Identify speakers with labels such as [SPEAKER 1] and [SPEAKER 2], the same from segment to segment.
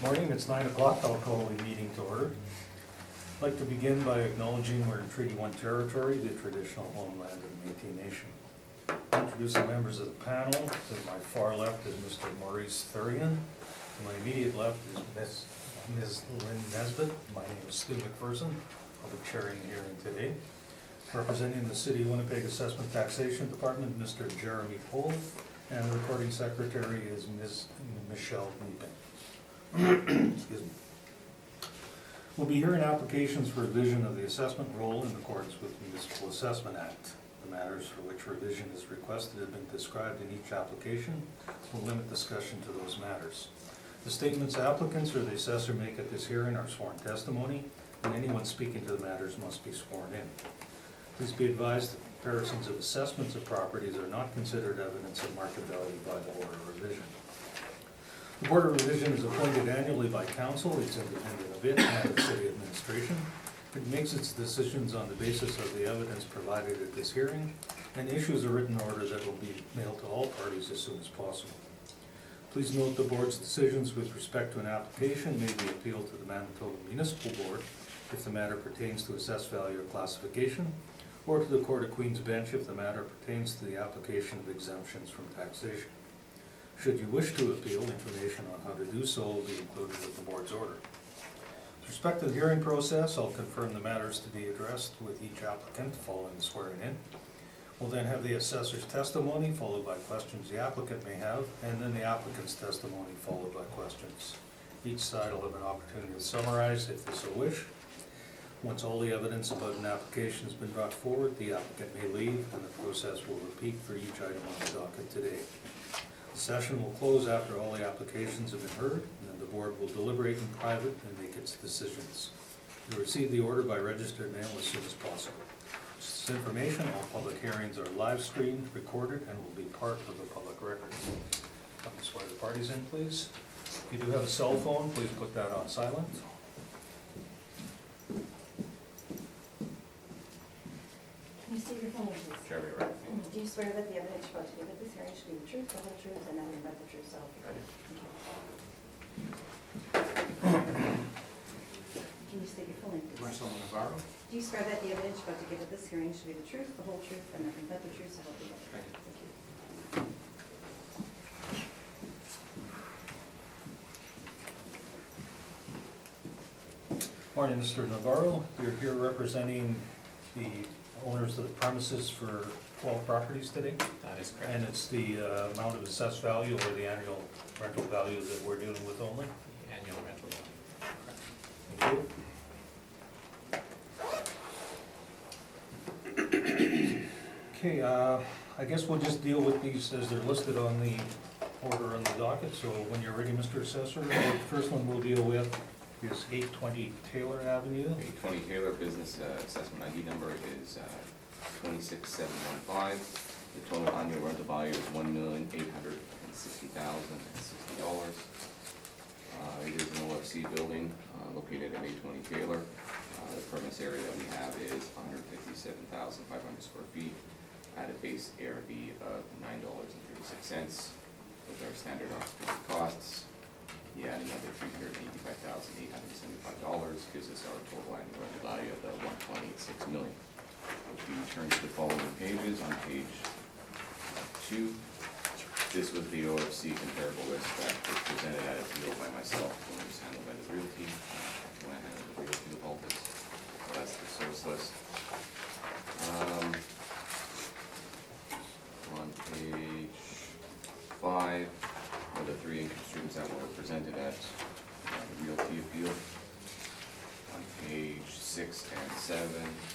[SPEAKER 1] Morning, it's 9 o'clock. I'll call the meeting to order. I'd like to begin by acknowledging we're in Treaty 1 territory, the traditional homeland of the Métis Nation. Introduce the members of the panel. To my far left is Mr. Maurice Thurian. To my immediate left is Ms. Lynn Nesbitt. My name is Stu McPherson. I'll be chairing the hearing today. Representing the City of Winnipeg Assessment Taxation Department, Mr. Jeremy Pohl, and the recording secretary is Ms. Michelle Neepin. Excuse me. We'll be hearing applications for revision of the assessment roll in accordance with the Municipal Assessment Act. The matters for which revision is requested have been described in each application. We'll limit discussion to those matters. The statements applicants or the assessor make at this hearing are sworn testimony, and anyone speaking to the matters must be sworn in. Please be advised that comparisons of assessments of properties are not considered evidence of market value by the Board of Revision. The Board of Revision is appointed annually by council. It's independent of it and the city administration. It makes its decisions on the basis of the evidence provided at this hearing and issues a written order that will be mailed to all parties as soon as possible. Please note the board's decisions with respect to an application may be appealed to the Manitoba Municipal Board if the matter pertains to assessed value or classification, or to the Court of Queen's Bench if the matter pertains to the application of exemptions from taxation. Should you wish to appeal, information on how to do so will be included with the board's order. With respect to the hearing process, I'll confirm the matters to be addressed with each applicant following the swearing in. We'll then have the assessor's testimony, followed by questions the applicant may have, and then the applicant's testimony, followed by questions. Each side will have an opportunity to summarize if they so wish. Once all the evidence about an application has been brought forward, the applicant may leave, and the process will repeat for each item on the docket today. The session will close after all the applications have been heard, and then the board will deliberate in private and make its decisions. You'll receive the order by registered mail as soon as possible. This information, all public hearings are live streamed, recorded, and will be part of the public record. Come and swear the parties in, please. If you do have a cell phone, please put that on silent.
[SPEAKER 2] Can you state your full name, please?
[SPEAKER 3] Jeremy, right?
[SPEAKER 2] Do you swear that the evidence you're about to give at this hearing should be the truth, the whole truth, and nothing but the truth, so help you God? Can you state your full name, please?
[SPEAKER 3] Marcelo Navarro.
[SPEAKER 2] Do you swear that the evidence you're about to give at this hearing should be the truth, the whole truth, and nothing but the truth, so help you God?
[SPEAKER 3] Right.
[SPEAKER 2] Thank you.
[SPEAKER 1] Morning, Mr. Navarro. You're here representing the owners of the premises for 12 properties today?
[SPEAKER 3] That is correct.
[SPEAKER 1] And it's the amount of assessed value or the annual rental value that we're dealing with only?
[SPEAKER 3] The annual rental
[SPEAKER 1] Thank you. Okay, I guess we'll just deal with these as they're listed on the order on the docket. So when you're ready, Mr. Assessor, the first one we'll deal with is 820 Taylor Avenue.
[SPEAKER 4] 820 Taylor Business Assessment ID number is 26715. The total annual rental value is $1,860,060. It is an OFC building located at 820 Taylor. The premise area that we have is 157,500 square feet at a base ARV of $9.36 with our standard occupancy costs. Yeah, another $385,875 gives us our total annual rental value of $1.86 million. If you turn to the following pages, on page 2, this was the OFC comparable list that was presented at a deal by myself when it was handled by the realty. When I handled the realty with all this, that's the source list. On page 5, are the 3 income streams that were presented at the realty appeal. On page 6 and 7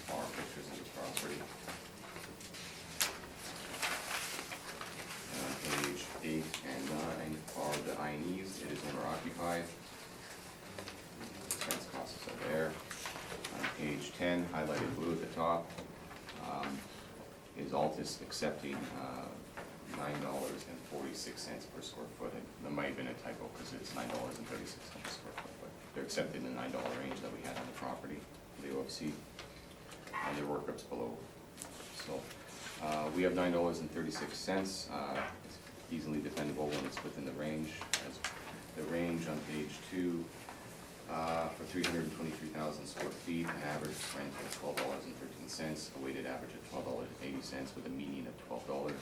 [SPEAKER 4] are pictures of the property. And on page 8 and 9 are the INEs. It is owner occupied. Expense costs are there. On page 10, highlighted blue at the top, is Altus accepting $9.46 per square foot. There might have been a typo because it's $9.36 per square foot, but they're accepting the $9 range that we had on the property for the OFC, and their workups below. So we have $9.36. It's easily defendable when it's within the range. As the range change on page 2. For 323,000 square feet, an average rent of $12.13, a weighted average of $12.80 with a median of $12.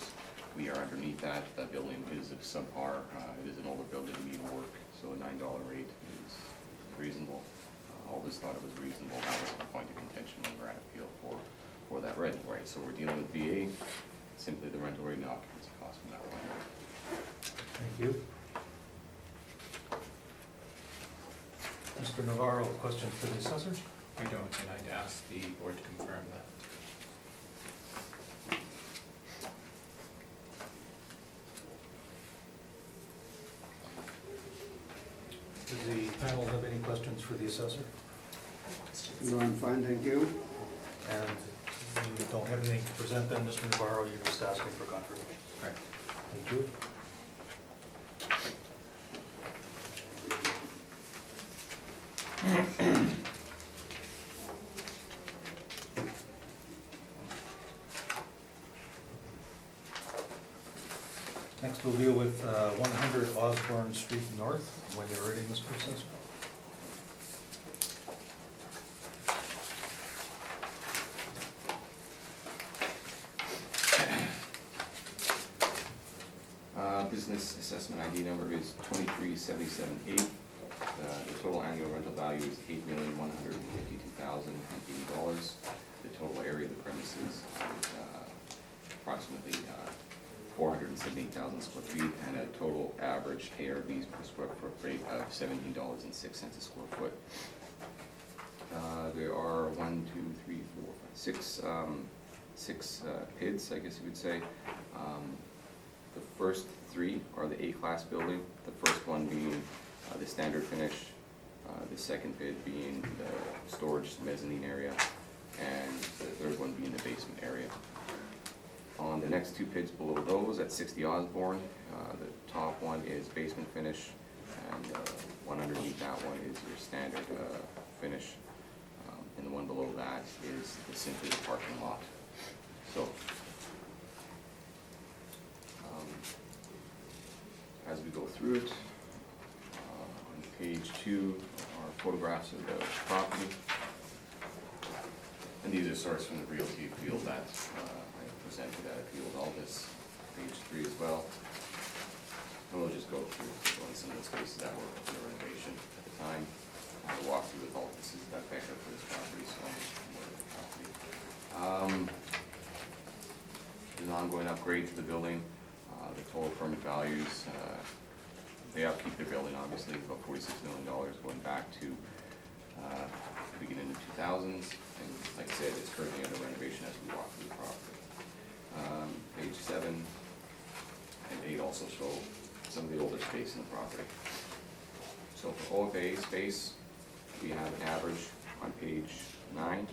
[SPEAKER 4] We are underneath that. That building is of subpar. It is an older building, need work, so a $9 rate is reasonable. Aldous thought it was reasonable. That was the point of contention when we're at appeal for that rental rate. So we're dealing with VA, simply the rental rate and occupancy cost from that point.
[SPEAKER 1] Thank you. Mr. Navarro, questions for the assessor?
[SPEAKER 3] I don't, and I'd ask the board to confirm that.
[SPEAKER 1] Does the panel have any questions for the assessor?
[SPEAKER 5] No, I'm fine, thank you.
[SPEAKER 1] And you don't have anything to present then, Mr. Navarro, you're just asking for confirmation?
[SPEAKER 3] Correct.
[SPEAKER 1] Thank you. Next, we'll deal with 100 Osborne Street North, when you're ready, Mr. Assessor.
[SPEAKER 4] Business assessment ID number is 23778. The total annual rental value is $8,152,080. The total area of the premises is approximately 478,000 square feet, and a total average ARVs per square foot rate of $17.06 a square foot. There are 6 PIDs, I guess you would say. The first 3 are the A-class building, the first one being the standard finish, the second PID being the storage mezzanine area, and the third one being the basement area. On the next 2 PIDs below those, at 60 Osborne, the top one is basement finish, and one underneath that one is your standard finish, and the one below that is simply the parking lot. So, as we go through it, on page 2 are photographs of the property, and these are sourced from the realty field that I presented at appeal with all this, page 3 as well. And we'll just go through some of the spaces that were under renovation at the time. I'll walk through with all this is that backup for this property, so I'm more of the property. There's an ongoing upgrade to the building. The total permit values, they upkeep their building obviously, about $46 million going back to the beginning of the 2000s. And like I said, it's currently under renovation as we walk through the property. Page 7 and 8 also show some of the older space in the property. So for OFA space, we have an average on page 9.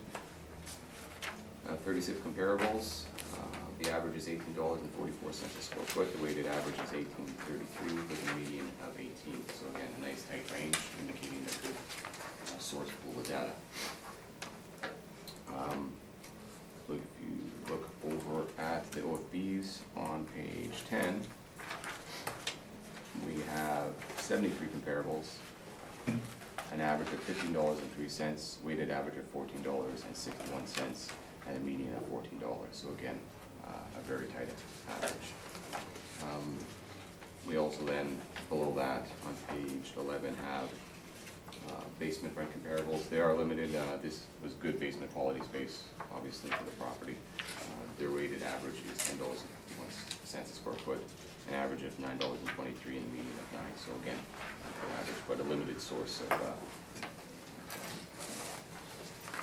[SPEAKER 4] 36 comparables. The average is $18.44 a square foot. The weighted average is $18.33 with a median of 18. So again, a nice tight range indicating a good source pool of data. Look, if you look over at the OFBs on page 10, we have 73 comparables, an average of $15.03, weighted average of $14.61, and a median of $14. So again, a very tight average. We also then, below that, on page 11, have basement rent comparables. They are limited. This was good basement quality space, obviously, for the property. Their weighted average is $10.51 a square foot, an average of $9.23 and a median of 9. So again, an average, but a limited source of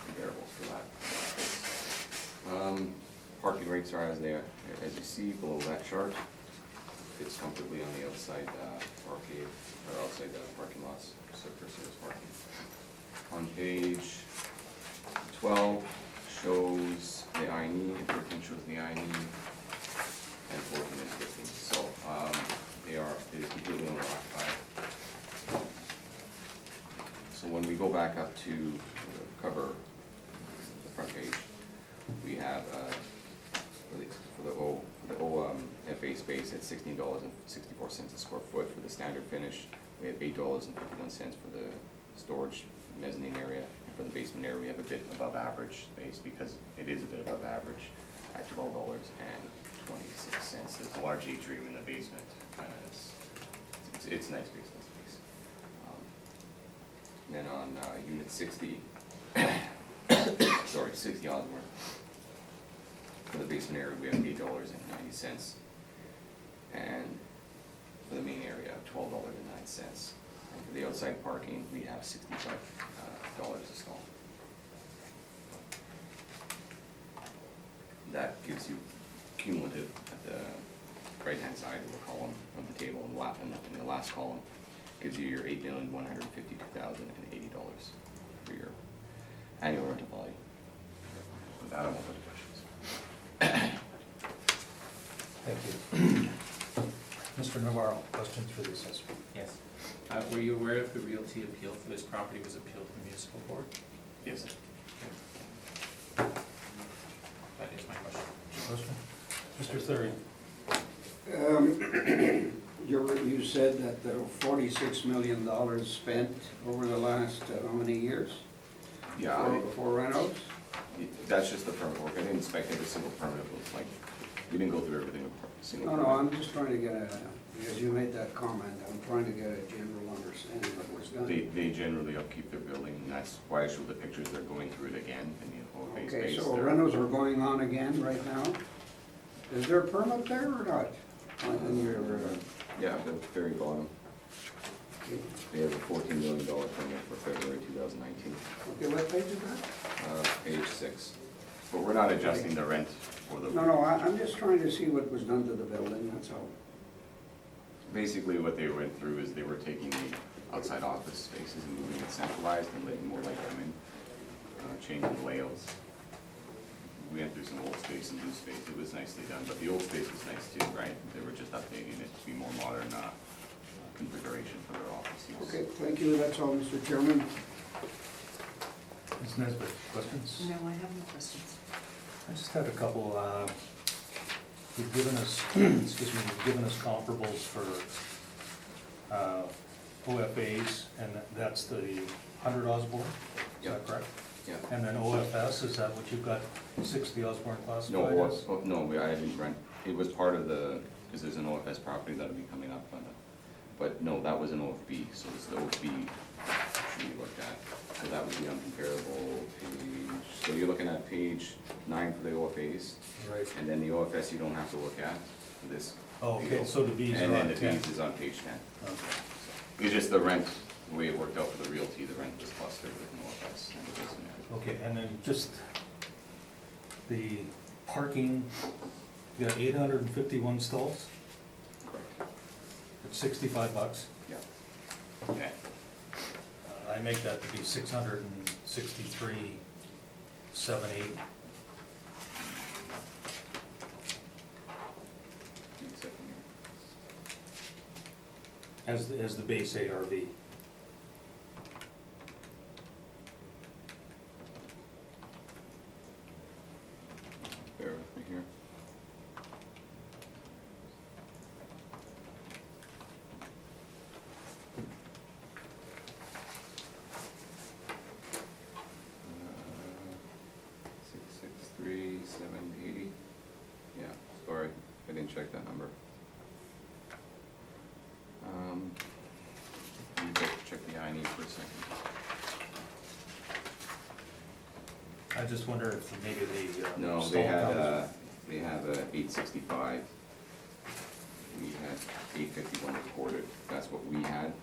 [SPEAKER 4] comparables for that space. Parking rates are as they are, as you see below that chart. Fits comfortably on the outside arcade or outside parking lots, surface parking. On page 12 shows the I&E, 13 shows the I&E, and 14 is 15. So it is completely owner-occupied. So when we go back up to cover the front page, we have for the OFA space at $16.64 a square foot for the standard finish. We have $8.51 for the storage mezzanine area, and for the basement area, we have a bit above average space, because it is a bit above average, at $12.26. There's a large atrium in the basement, it's nice basement space. Then on unit 60, sorry, 60 Osborne, for the basement area, we have $8.90, and for the main area, $12.09. And for the outside parking, we have $65 a stall. That gives you cumulative at the right-hand side of the column of the table, in the last column, gives you your $8,152,080 for your annual rental value. With that, I'm open to questions.
[SPEAKER 1] Thank you. Mr. Navarro, questions for the assessor?
[SPEAKER 3] Yes. Were you aware if the realty appeal for this property was appealed to the municipal board?
[SPEAKER 4] Yes.
[SPEAKER 3] That is my question.
[SPEAKER 1] Question? Mr. Thurian?
[SPEAKER 5] You said that there were $46 million spent over the last, how many years?
[SPEAKER 4] Yeah,
[SPEAKER 5] For renos?
[SPEAKER 4] that's just the permit work. I didn't inspect every single permit. It was like, we didn't go through everything with single
[SPEAKER 5] No,
[SPEAKER 4] permit.
[SPEAKER 5] no, I'm just trying to get because you made that comment, I'm trying to get a general understanding of what was done.
[SPEAKER 4] They generally upkeep their building, and that's why I showed the pictures. They're going through it again, and
[SPEAKER 5] Okay,
[SPEAKER 4] space.
[SPEAKER 5] so renos are going on again right now? Is there a permit there or not? On your,
[SPEAKER 4] Yeah, the very bottom. They have a $14 million permit for February 2019.
[SPEAKER 5] okay, what page is that?
[SPEAKER 4] Page 6. But we're not adjusting the rent for the.
[SPEAKER 5] No, I'm just trying to see what was done to the building, that's all.
[SPEAKER 4] Basically, what they went through is they were taking the outside office spaces and moving it centralized and letting more light come in, changing the layouts. We went through some old space and new space. It was nicely done, but the old space was nice too, right? They were just updating it to be more modern configuration for their office use.
[SPEAKER 5] Okay, thank you, that's all, Mr. Chairman.
[SPEAKER 1] Ms. Nesbit, questions?
[SPEAKER 2] No, I have no questions.
[SPEAKER 1] I just had a couple, you've given us, excuse me, you've given us comparables for OFAs, and that's the 100 Osborne, is that
[SPEAKER 4] Yep.
[SPEAKER 1] correct?
[SPEAKER 4] Yeah.
[SPEAKER 1] And then OFS, is that what you've got, 60 Osborne
[SPEAKER 4] No,
[SPEAKER 1] classified as?
[SPEAKER 4] I didn't rent. It was part of the, because there's an OFS property that'll be coming up on it. But no, that was an OFB, so it's the OFB should be looked at. So that would be uncomparable page, so you're looking at page 9 for the OFAs,
[SPEAKER 1] Right.
[SPEAKER 4] and then the OFS you don't have to look at for this.
[SPEAKER 1] Oh, okay,
[SPEAKER 4] deal.
[SPEAKER 1] so the Bs
[SPEAKER 4] And
[SPEAKER 1] are
[SPEAKER 4] then
[SPEAKER 1] on
[SPEAKER 4] the
[SPEAKER 1] 10.
[SPEAKER 4] Bs is on page 10.
[SPEAKER 1] Okay.
[SPEAKER 4] It's just the rent, the way it worked out for the realty, the rent was clustered with an OFS and it wasn't there.
[SPEAKER 1] Okay, and then just the parking, you got 851 stalls
[SPEAKER 4] Correct.
[SPEAKER 1] at $65.
[SPEAKER 4] Yeah. Okay.
[SPEAKER 1] I make that to be 663,780.
[SPEAKER 4] Give me a second here.
[SPEAKER 1] As the base ARV.
[SPEAKER 4] Bear with me here. $663,780. Yeah, sorry, I didn't check that number. Let me check the INE for a second.
[SPEAKER 1] I just wonder if maybe the
[SPEAKER 4] No,
[SPEAKER 1] stall
[SPEAKER 4] they had,
[SPEAKER 1] counts.
[SPEAKER 4] they have a 865. We had 851 recorded, that's what we had.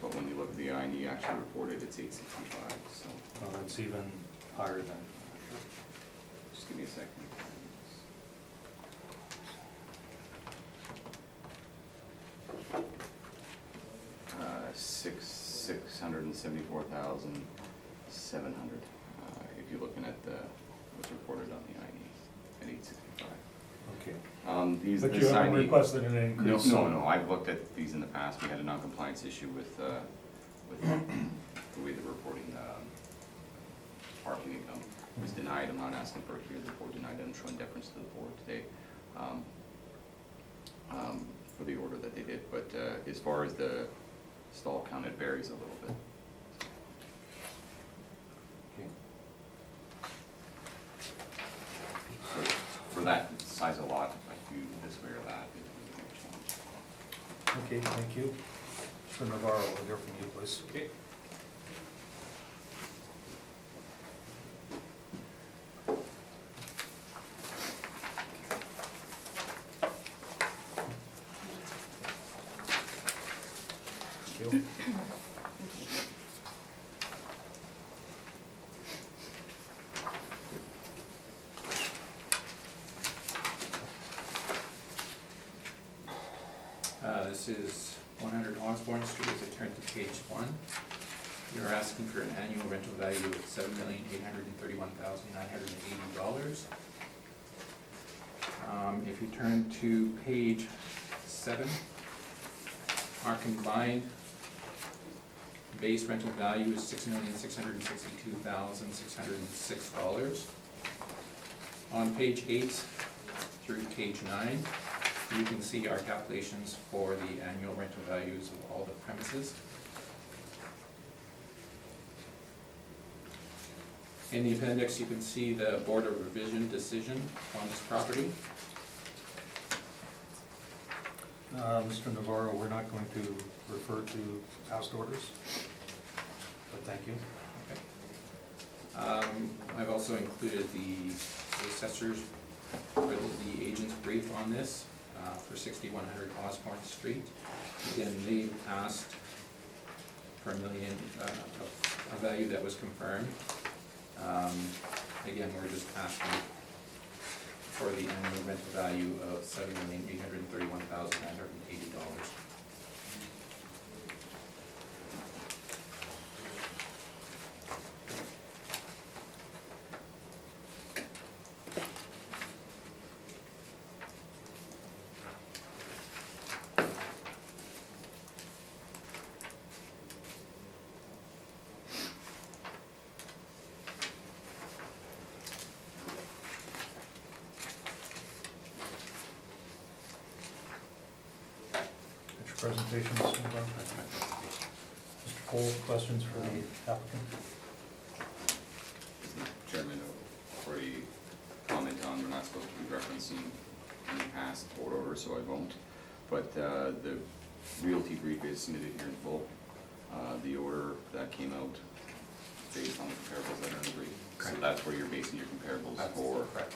[SPEAKER 4] But when you look at the INE actually reported, it's 865, so
[SPEAKER 1] Well, it's even higher than,
[SPEAKER 4] just give me a second. $674,700, if you're looking at the, what's reported on the INE at 865.
[SPEAKER 1] okay.
[SPEAKER 4] These,
[SPEAKER 1] But
[SPEAKER 4] this
[SPEAKER 1] you haven't
[SPEAKER 4] INE
[SPEAKER 1] requested an
[SPEAKER 4] No,
[SPEAKER 1] increase?
[SPEAKER 4] no, I've looked at these in the past. We had a non-compliance issue with the way they were reporting parking income. It was denied. I'm not asking for it here. The board denied it. I'm showing deference to the board today for the order that they did. But as far as the stall count, it varies a little bit.
[SPEAKER 1] Okay.
[SPEAKER 4] For that size of lot, if I do this way or that, it would change.
[SPEAKER 1] Okay, thank you. Mr. Navarro, we'll hear from you, please.
[SPEAKER 3] Okay.
[SPEAKER 1] Thank you.
[SPEAKER 3] This is 100 Osborne Street, as I turn to page 1. You're asking for an annual rental value of $7,831,980. If you turn to page 7, our combined base rental value is $6,662,606. On page 8 through page 9, you can see our calculations for the annual rental values of all the premises. In the appendix, you can see the Board of Revision decision on this property.
[SPEAKER 1] Mr. Navarro, we're not going to refer to past orders, but thank you.
[SPEAKER 3] Okay. I've also included the assessors, or the agent's brief on this for 6100 Osborne Street. Again, they asked for $1 million, a value that was confirmed. Again, we're just asking for the annual rental value of $7,831,980.
[SPEAKER 1] Presentation, Mr. Navarro. Mr. Cole, questions for the applicant?
[SPEAKER 4] Chairman, before you comment on, we're not supposed to be referencing any past board orders, so I won't. But the realty brief is submitted here in full. The order that came out based on the comparables that are in the brief. So
[SPEAKER 3] Correct.
[SPEAKER 4] that's where you're basing your comparables
[SPEAKER 3] That's
[SPEAKER 4] for.
[SPEAKER 3] correct.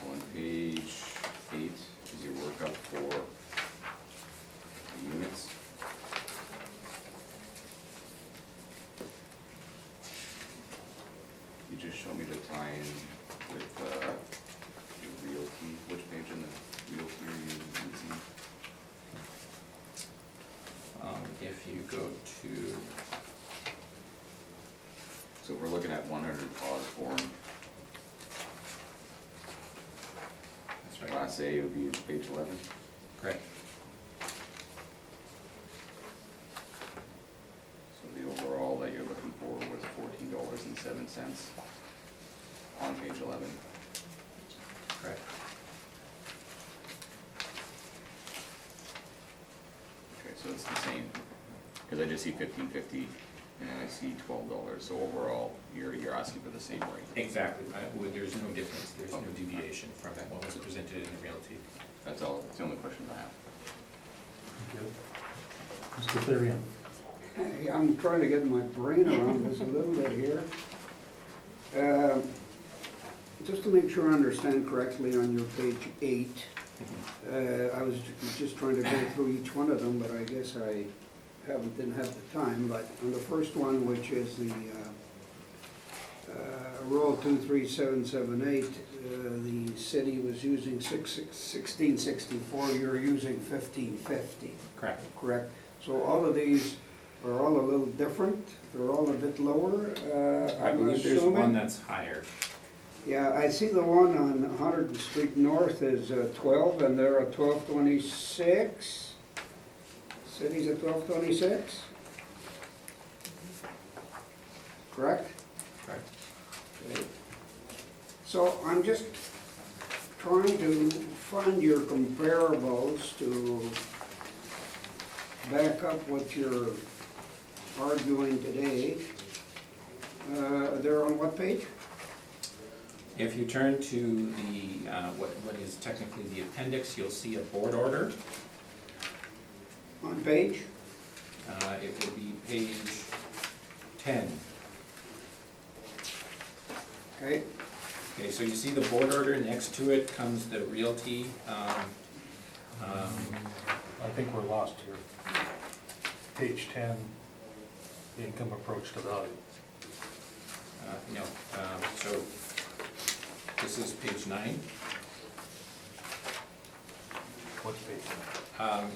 [SPEAKER 4] On page 8 is your workup for the units. You just show me the tie-in with your realty, which page in the realty are you using?
[SPEAKER 3] If you go to,
[SPEAKER 4] So if we're looking at 100 Osborne,
[SPEAKER 3] that's right,
[SPEAKER 4] Class A would be page 11.
[SPEAKER 3] correct.
[SPEAKER 4] So the overall that you're looking for was $14.07 on page 11.
[SPEAKER 3] Correct.
[SPEAKER 4] Okay, so it's the same, because I just see $15.50 and I see $12, so overall, you're asking for the same rate.
[SPEAKER 3] Exactly, there's no difference, there's no deviation from what was presented in the realty.
[SPEAKER 4] That's all, that's the only question I have.
[SPEAKER 1] Thank you. Mr. Therian?
[SPEAKER 5] Hey, I'm trying to get my brain around this a little bit here. Just to make sure I understand correctly on your page 8, I was just trying to go through each one of them, but I guess I didn't have the time. But on the first one, which is the row 23778, the city was using 1664, you're using 1550,
[SPEAKER 3] Correct.
[SPEAKER 5] correct? So all of these are all a little different, they're all a bit lower,
[SPEAKER 3] I
[SPEAKER 5] I'm
[SPEAKER 3] believe there's one
[SPEAKER 5] assuming?
[SPEAKER 3] that's higher.
[SPEAKER 5] Yeah, I see the one on 100th Street North is 12, and they're at 1226. City's at 1226? Correct?
[SPEAKER 3] Correct.
[SPEAKER 5] Okay. So I'm just trying to find your comparables to back up what you're arguing today. They're on what page?
[SPEAKER 3] If you turn to the, what is technically the appendix, you'll see a board order.
[SPEAKER 5] On page?
[SPEAKER 3] It will be page 10.
[SPEAKER 5] Okay,
[SPEAKER 3] Okay, so you see the board order, next to it comes the realty.
[SPEAKER 1] I think we're lost here. Page 10, the income approach to value.
[SPEAKER 3] No, so this is page 9.
[SPEAKER 1] What's page 10?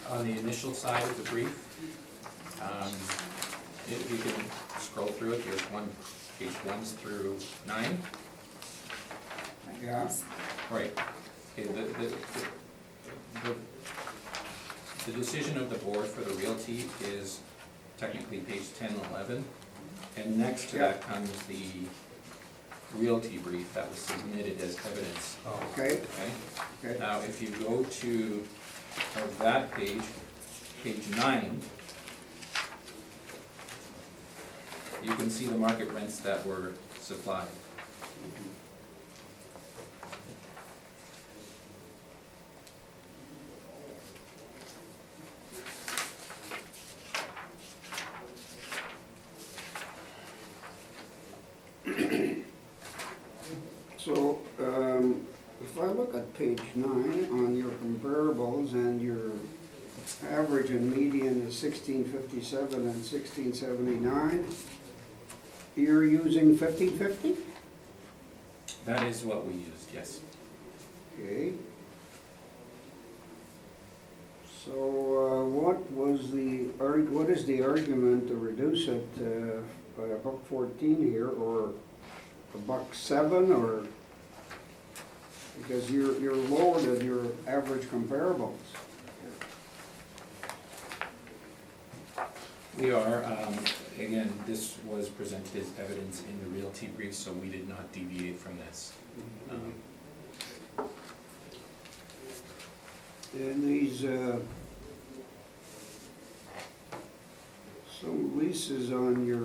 [SPEAKER 3] On the initial side of the brief, if you can scroll through it, there's page 1 through 9.
[SPEAKER 5] yeah,
[SPEAKER 3] Right. Okay, the decision of the board for the realty is technically page 10 and 11. And next to that comes the realty brief that was submitted as evidence.
[SPEAKER 1] Oh,
[SPEAKER 5] okay,
[SPEAKER 3] Okay?
[SPEAKER 5] okay.
[SPEAKER 3] Now, if you go to that page, page 9, you can see the market rents that were supplied.
[SPEAKER 5] So, if I look at page 9 on your comparables and your average and median is 1657 and 1679, you're using 1550?
[SPEAKER 3] That is what we used, yes.
[SPEAKER 5] Okay. So, what is the argument to reduce it by $1.14 here, or $1.07, or, because you're lower than your average comparables?
[SPEAKER 3] We are, again, this was presented as evidence in the realty brief, so we did not deviate from this.
[SPEAKER 5] And these, some leases on your,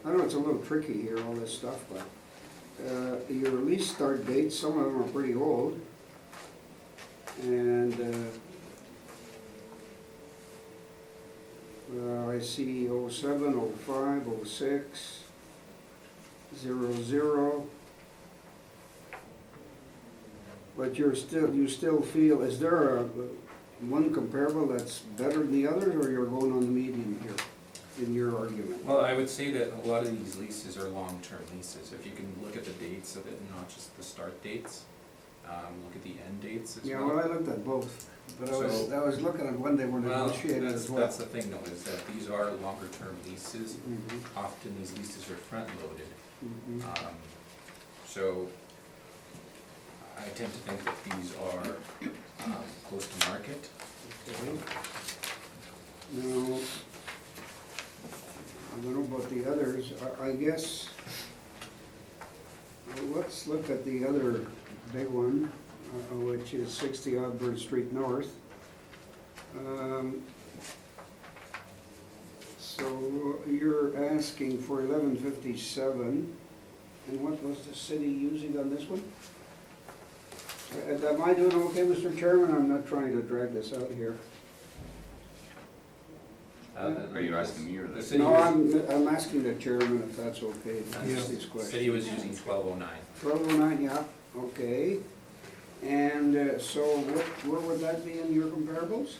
[SPEAKER 5] I know it's a little tricky here, all this stuff, but your lease start dates, some of them are pretty old. And I see 07, 05, 06, 00. But you still feel, is there one comparable that's better than the others, or you're going on the median here in your argument?
[SPEAKER 3] Well, I would say that a lot of these leases are long-term leases. If you can look at the dates of it, not just the start dates, look at the end dates as
[SPEAKER 5] Yeah,
[SPEAKER 3] well.
[SPEAKER 5] well, I looked at both, but I
[SPEAKER 3] So-
[SPEAKER 5] was looking at when they were
[SPEAKER 3] Well,
[SPEAKER 5] negotiated
[SPEAKER 3] that's,
[SPEAKER 5] as well.
[SPEAKER 3] that's the thing though, is that these are longer-term leases.
[SPEAKER 5] Mhm,
[SPEAKER 3] Often these leases are front-loaded.
[SPEAKER 5] mhm.
[SPEAKER 3] So I tend to think that these are close to market.
[SPEAKER 5] Okay. Now, I don't know about the others, I guess, well, let's look at the other big one, which is 60 Ogburn Street North. So you're asking for 1157, and what was the city using on this one? Am I doing okay, Mr. Chairman? I'm not trying to drag this out here.
[SPEAKER 4] Are you asking me or
[SPEAKER 3] The
[SPEAKER 4] the?
[SPEAKER 3] city
[SPEAKER 5] No,
[SPEAKER 3] was,
[SPEAKER 5] I'm asking the chairman if that's okay, to ask
[SPEAKER 1] Yeah.
[SPEAKER 5] these
[SPEAKER 3] the
[SPEAKER 5] questions.
[SPEAKER 3] city was using 1209.
[SPEAKER 5] 1209, yeah, okay. And so where would that be in your comparables?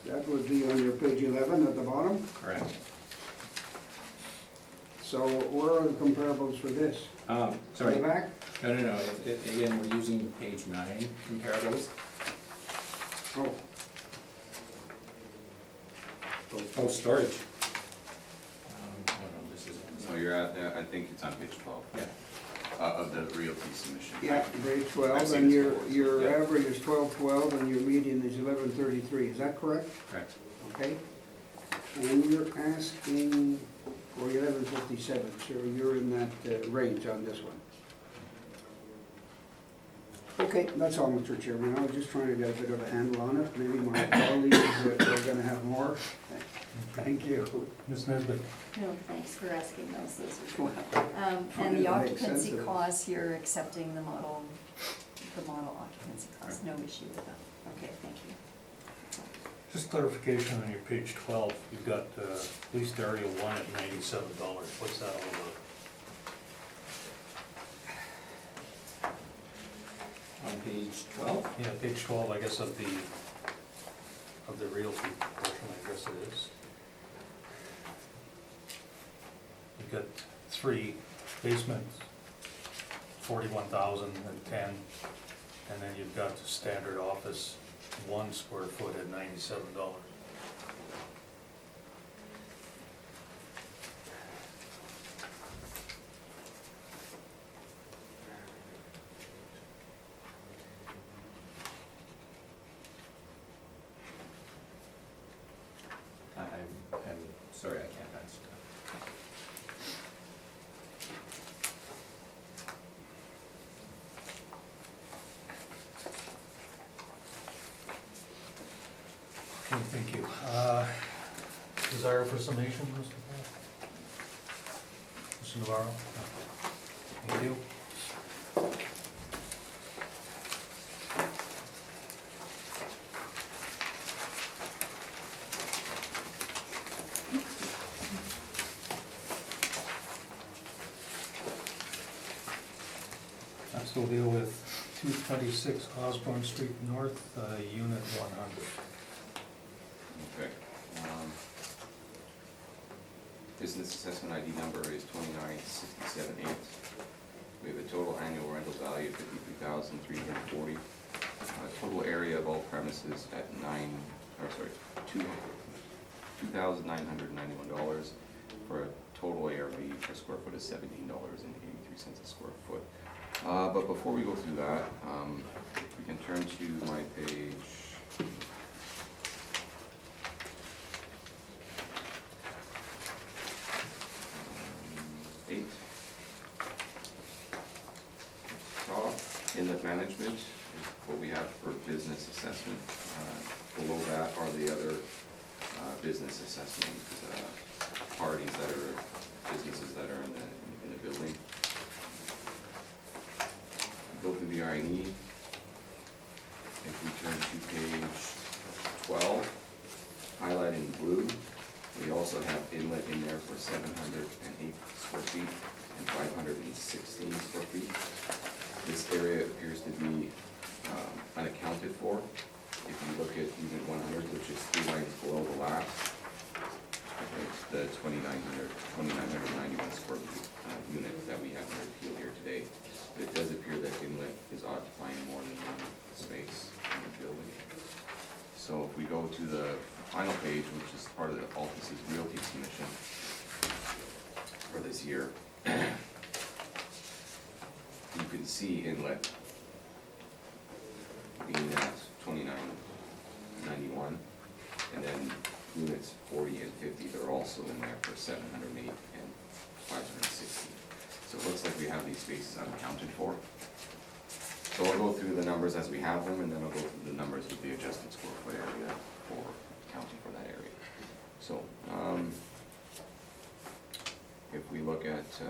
[SPEAKER 5] That would be on your page 11 at the bottom.
[SPEAKER 3] Correct.
[SPEAKER 5] So where are the comparables for this?
[SPEAKER 3] Sorry,
[SPEAKER 5] In the back?
[SPEAKER 3] no, again, we're using page 9 comparables.
[SPEAKER 5] Oh.
[SPEAKER 3] Oh, storage. No, this is.
[SPEAKER 4] So you're at, I think it's on page 12.
[SPEAKER 3] Yeah.
[SPEAKER 4] Of the realty submission.
[SPEAKER 5] Yeah, grade
[SPEAKER 4] I've
[SPEAKER 5] 12,
[SPEAKER 4] seen
[SPEAKER 5] and
[SPEAKER 4] this
[SPEAKER 5] your,
[SPEAKER 4] before,
[SPEAKER 5] your
[SPEAKER 4] yeah.
[SPEAKER 5] average is 1212, and your median is 1133, is that correct?
[SPEAKER 3] Correct.
[SPEAKER 5] Okay. And you're asking for 1157, so you're in that range on this one. Okay, that's all, Mr. Chairman. I was just trying to get a bit of a handle on it. Maybe my colleagues are gonna have more. Thank you.
[SPEAKER 1] Ms. Nesbitt?
[SPEAKER 6] No, thanks for asking those as
[SPEAKER 5] Well,
[SPEAKER 6] well. And the
[SPEAKER 5] that makes sense
[SPEAKER 6] occupancy
[SPEAKER 5] of it.
[SPEAKER 6] costs, you're accepting the model occupancy costs, no issue with that. Okay, thank you.
[SPEAKER 1] Just clarification on your page 12, you've got leased area 1 at $97. What's that all about?
[SPEAKER 3] On page 12,
[SPEAKER 1] Yeah, page 12, I guess, of the realty portion, I guess it is. You've got 3 basements, 41,000 and 10, and then you've got the standard office, 1 square foot at $97.
[SPEAKER 3] I'm sorry, I can't answer that.
[SPEAKER 1] Okay, thank you. Desire for summation, Mr. Paul? Mr. Navarro? Thank you. Next we'll deal with 226 Osborne Street North, Unit 100.
[SPEAKER 4] Okay. Business assessment ID number is 29678. We have a total annual rental value of $53,340. Total area of all premises at $2,991 for a total ARV per square foot is $17.83 a square foot. But before we go through that, we can turn to my page 8. Inlet management is what we have for business assessment. Below that are the other business assessment parties that are, businesses that are in the building. Go through the I&E. If we turn to page 12, highlighted in blue, we also have inlet in there for 708 square feet and 516 square feet. This area appears to be unaccounted for. If you look at unit 100, which is 3 lines below the last, it's the 2,991 square feet unit that we have in appeal here today. But it does appear that inlet is occupying more than one space in the building. So if we go to the final page, which is part of the Altus's realty submission for this year, you can see inlet being at 2991, and then units 40 and 50, they're also in there for 708 and 560. So it looks like we have these spaces unaccounted for. So I'll go through the numbers as we have them, and then I'll go through the numbers with the adjusted square foot area for accounting for that area. So, if we look at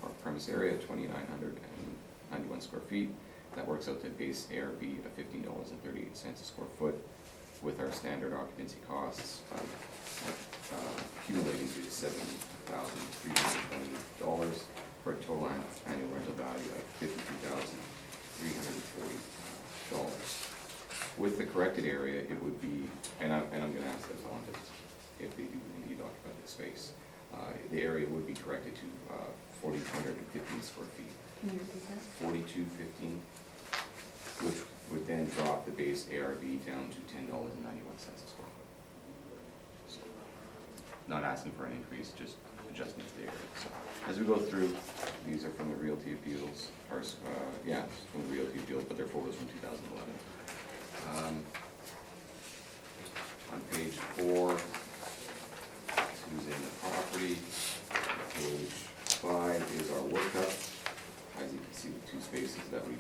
[SPEAKER 4] our premise area, 2,991 square feet, that works out to base ARV of $15.38 a square foot, with our standard occupancy costs accumulating to $70,320 for a total annual rental value of $52,340. With the corrected area, it would be, and I'm going to ask the appellant if they do indeed occupy this space, the area would be corrected to 4,215 square feet.
[SPEAKER 6] Can you repeat that?
[SPEAKER 4] 4,215, which would then drop the base ARV down to $10.91 a square foot. So, not asking for an increase, just adjustment to the area. So, as we go through, these are from the Realty Appeals, or from the Realty Appeals, but they're photos from 2011. On page 4, spaces that we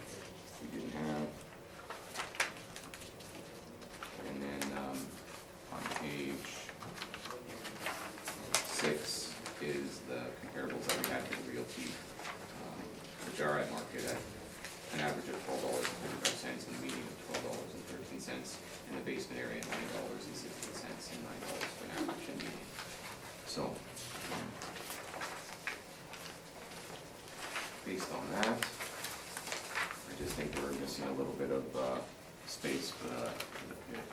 [SPEAKER 4] didn't have. And then, on page 6 is the comparables that we had for the realty, which are at market at an average of $12.35 and a median of $12.13, and the basement area at $9.16 and $9 for an average and median. So, based on that, I just think we're missing a little bit of space for the pit.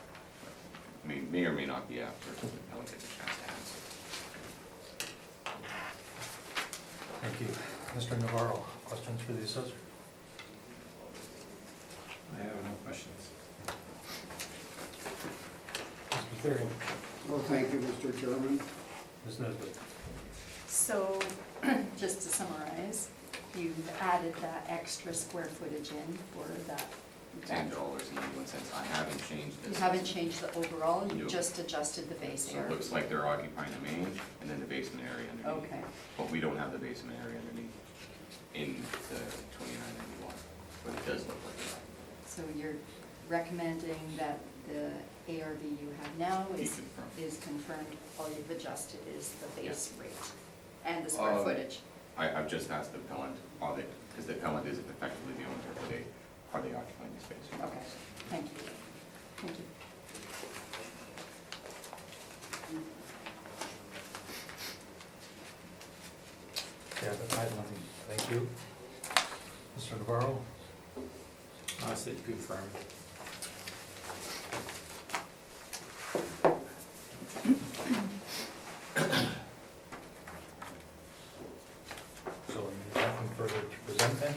[SPEAKER 4] May or may not be after the appellant gets a chance to answer.
[SPEAKER 1] Thank you. Mr. Navarro, questions for the assessor?
[SPEAKER 3] I have no questions.
[SPEAKER 1] Mr. Therian?
[SPEAKER 5] Well, thank you, Mr. Chairman.
[SPEAKER 1] Ms. Nesbitt?
[SPEAKER 6] So, just to summarize, you've added that extra square footage in for that.
[SPEAKER 4] $10.91. I haven't changed this.
[SPEAKER 6] You haven't changed the overall, you
[SPEAKER 4] No.
[SPEAKER 6] just adjusted the base
[SPEAKER 4] So it
[SPEAKER 6] area.
[SPEAKER 4] looks like they're occupying the main and then the basement area underneath.
[SPEAKER 6] Okay,
[SPEAKER 4] But we don't have the basement area underneath in the 2991, but it does look like it.
[SPEAKER 6] so you're recommending that the ARV you have now
[SPEAKER 4] Be
[SPEAKER 6] is
[SPEAKER 4] confirmed.
[SPEAKER 6] confirmed, all you've adjusted is the base
[SPEAKER 4] Yes.
[SPEAKER 6] rate and the square footage.
[SPEAKER 4] I've just asked the appellant, because the appellant is effectively the owner, are they occupying the space?
[SPEAKER 6] Okay, thank you. Thank you.
[SPEAKER 1] Yeah, but I have nothing. Thank you. Mr. Navarro?
[SPEAKER 3] I said confirm.
[SPEAKER 1] So nothing further to present then?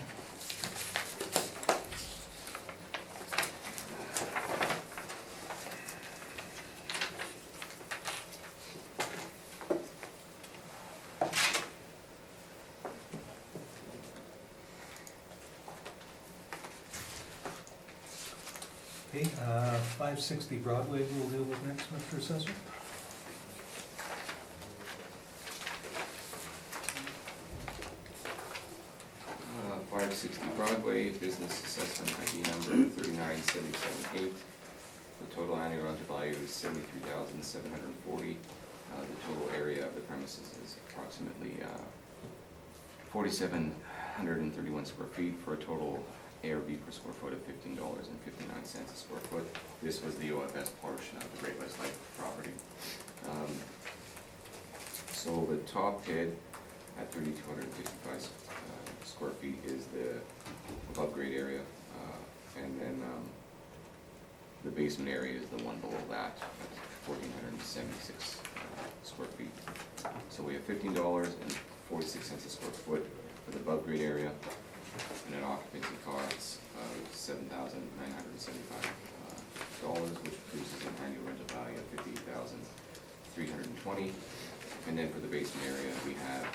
[SPEAKER 1] Okay, 560 Broadway we'll deal with next, Mr. Assessor.
[SPEAKER 4] Uh, 560 Broadway, business assessment ID number 39778. The total annual rental value is $73,740. The total area of the premises is approximately 4,731 square feet for a total ARV per square foot of $15.59 a square foot. This was the OFS portion of the Great West Life property. So the top head at 3,255 square feet is the above grade area, and then the basement area is the one below that, at 1,476 square feet. So we have $15.46 a square foot for the above grade area, and an occupancy cost of $7,975, which produces an annual rental value of $58,320. And then for the basement area, we have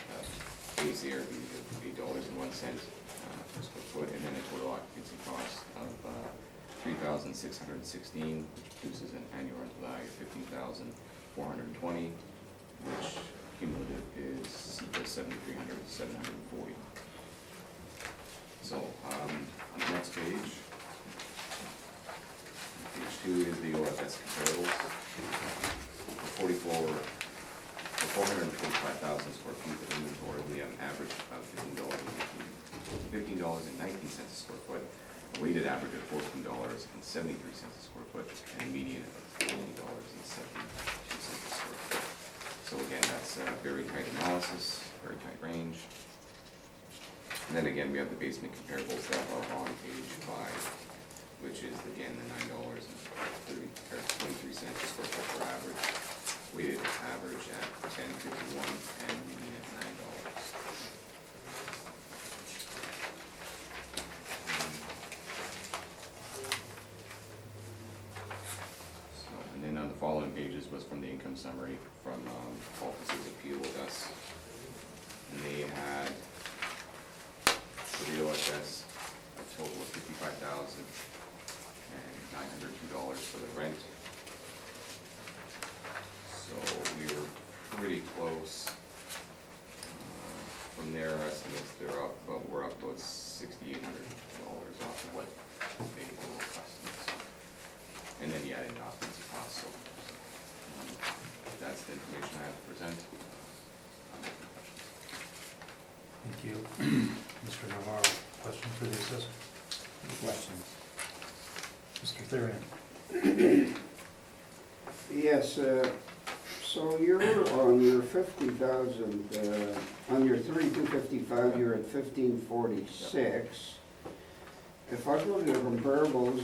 [SPEAKER 4] base ARV of $8.01 per square foot, and then a total occupancy cost of $3,616, which produces an annual rental value of $15,420, which cumulative is $7,340. So, on the next page, page 2 is the OFS comparables. For 445,000 square feet of inventory, we have an average of $15.19 a square foot, a weighted average of $14.73 a square foot, and a median of $20.72 a square foot. So again, that's a very tight analysis, very tight range. And then again, we have the basement comparables that are on page 5, which is again the $9.23 a square foot per average, weighted average at $10.51 and median at $9. So, and then on the following pages was from the income summary from Office's appeal with us, and they had for the OSS a total of $55,902 for the rent. So we were pretty close in their estimates, they're up, but we're up about $6,800 off of what they will cost us. And then you add in occupancy costs, so that's the information I have to present.
[SPEAKER 1] Thank you. Mr. Navarro, question for the assessor?
[SPEAKER 3] Questions?
[SPEAKER 1] Mr. Therian?
[SPEAKER 5] Yes, so you're on your 50,000, on your 3255, you're at 1546. If I go to the comparables,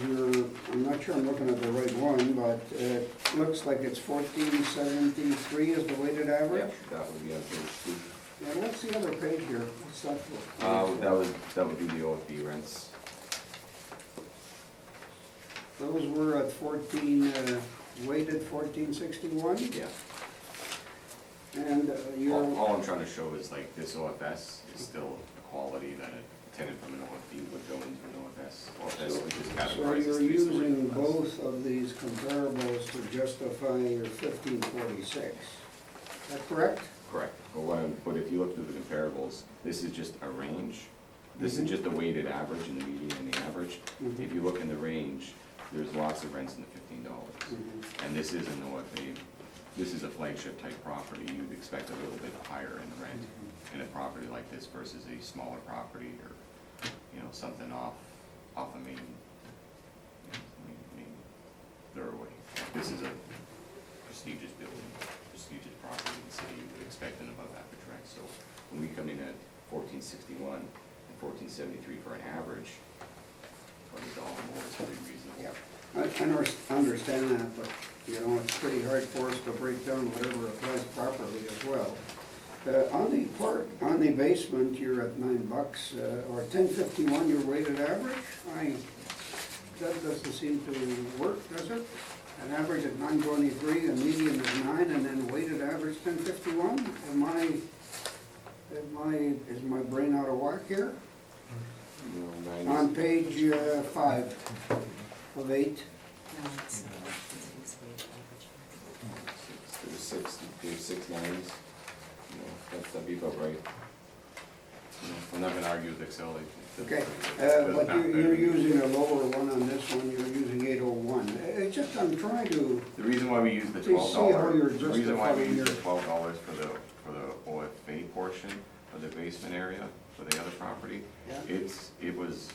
[SPEAKER 5] I'm not sure I'm looking at the right one, but it looks like it's 1473 is the weighted average?
[SPEAKER 4] Yep, that would be on page 2.
[SPEAKER 5] Yeah, what's the other page here? What's that for?
[SPEAKER 4] That would be the OFB rents.
[SPEAKER 5] Those were at 14, weighted 1461?
[SPEAKER 4] Yeah.
[SPEAKER 5] And you're,
[SPEAKER 4] All I'm trying to show is like this OFS is still a quality that a tenant from an OFB would go into an OFS. OFS would just
[SPEAKER 5] so
[SPEAKER 4] categorize
[SPEAKER 5] you're
[SPEAKER 4] as based on
[SPEAKER 5] using
[SPEAKER 4] OFS.
[SPEAKER 5] both of these comparables to justify your 1546. Is that correct?
[SPEAKER 4] Correct. But if you look through the comparables, this is just a range. This
[SPEAKER 5] Mhm.
[SPEAKER 4] is just the weighted average and the median and the average.
[SPEAKER 5] Mhm.
[SPEAKER 4] If you look in the range, there's lots of rents in the $15.
[SPEAKER 5] Mhm.
[SPEAKER 4] And this is an OFA, this is a flagship type property, you'd expect a little bit higher in the rent in a property like this versus a smaller property or, you know, something off a main thoroughway. This is a prestigious building, prestigious property in the city, you would expect an above average rent. So when we come in at 1461 and 1473 for an average, $20 more is pretty reasonable.
[SPEAKER 5] Yeah, I can understand that, but, you know, it's pretty hard for us to break down whatever applies properly as well. On the basement, you're at $9, or 1051, your weighted average? That doesn't seem to work, does it? An average at 923, a median at 9, and then weighted average 1051? Is my brain out of whack here?
[SPEAKER 4] You know,
[SPEAKER 5] On page 5 of 8.
[SPEAKER 6] No, it's not. It's weighted average.
[SPEAKER 4] There's 6 lines, you know, that'd be about right. You know, I'm not gonna argue with Excel.
[SPEAKER 5] Okay, but you're using a lower one on this one, you're using 801. It's just, I'm trying to,
[SPEAKER 4] The reason why we use the
[SPEAKER 5] To see how you're
[SPEAKER 4] $12, the reason why we
[SPEAKER 5] justifying
[SPEAKER 4] use the
[SPEAKER 5] your-
[SPEAKER 4] $12 for the OFA portion of the basement area for the other property,
[SPEAKER 5] Yeah.
[SPEAKER 4] it was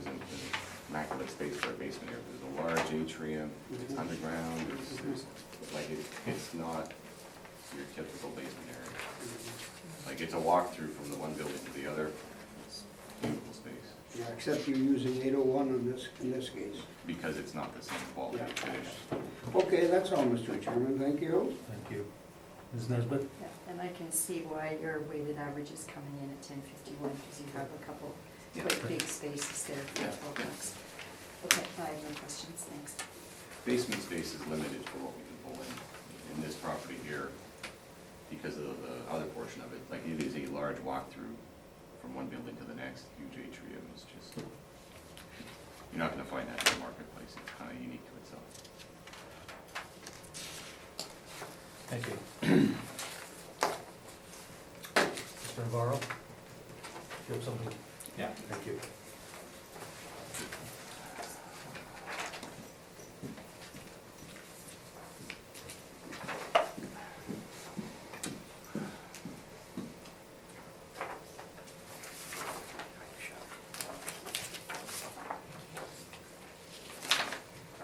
[SPEAKER 4] an immaculate space for a basement area. There's a large atrium, it's
[SPEAKER 5] Mhm.
[SPEAKER 4] underground, it's not your typical basement area. Like, it's a walkthrough from the one building to the other. It's beautiful space,
[SPEAKER 5] yeah, except you're using 801 in this case.
[SPEAKER 4] because it's not the same quality
[SPEAKER 5] Yeah.
[SPEAKER 4] finish.
[SPEAKER 5] Okay, that's all, Mr. Chairman, thank you.
[SPEAKER 1] Thank you. Ms. Nesbit?
[SPEAKER 6] Yeah, and I can see why your weighted average is coming in at 1051, because you have a couple quite big spaces there for
[SPEAKER 4] Yeah.
[SPEAKER 6] $12. Okay, I have no questions, thanks.
[SPEAKER 4] Basement space is limited for what we can pull in this property here, because of the other portion of it. Like, it is a large walkthrough from one building to the next, huge atrium. It's just, you're not gonna find that in the marketplace. It's kind of unique to itself.
[SPEAKER 1] Thank you. Mr. Navarro? Do you have something?
[SPEAKER 3] Yeah.
[SPEAKER 1] Thank you.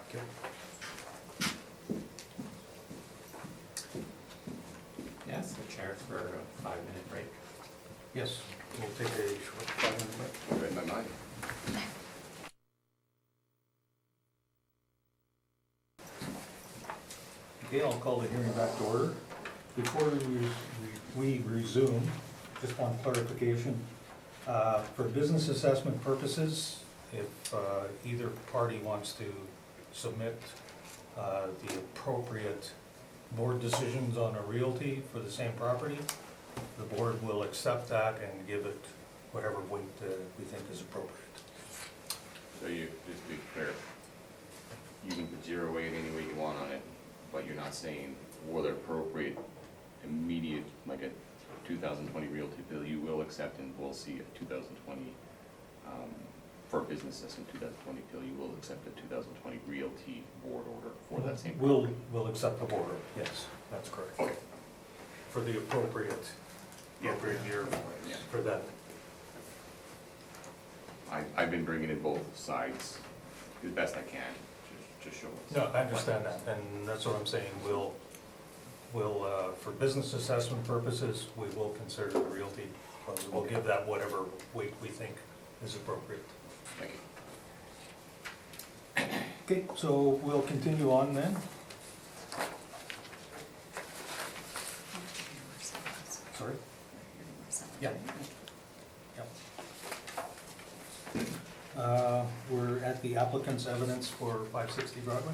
[SPEAKER 1] Okay.
[SPEAKER 3] Yes, the chair for a 5-minute break.
[SPEAKER 1] Yes, we'll take a short 5-minute break.
[SPEAKER 4] Read my mind.
[SPEAKER 1] Okay, I'll call the hearing back to order. Before we resume, just one clarification. For business assessment purposes, if either party wants to submit the appropriate board decisions on a realty for the same property, the board will accept that and give it whatever weight we think is appropriate.
[SPEAKER 4] So you, just to be clear, you can put 0 weight any way you want on it, but you're not saying whether appropriate immediate, like a 2020 realty bill, you will accept and will see a 2020, for business assessment 2020 appeal, you will accept a 2020 realty board order for that same property.
[SPEAKER 1] We'll accept the border, yes, that's correct.
[SPEAKER 4] Okay.
[SPEAKER 1] For the appropriate year
[SPEAKER 4] Yeah.
[SPEAKER 1] for that.
[SPEAKER 4] I've been bringing in both sides as best I can, just show us.
[SPEAKER 1] No, I understand that, and that's what I'm saying, we'll, for business assessment purposes, we will consider the realty. We'll give that whatever weight we think is appropriate.
[SPEAKER 4] Thank you.
[SPEAKER 1] Okay, so we'll continue on then. Sorry? Yeah. We're at the applicant's evidence for 560 Broadway.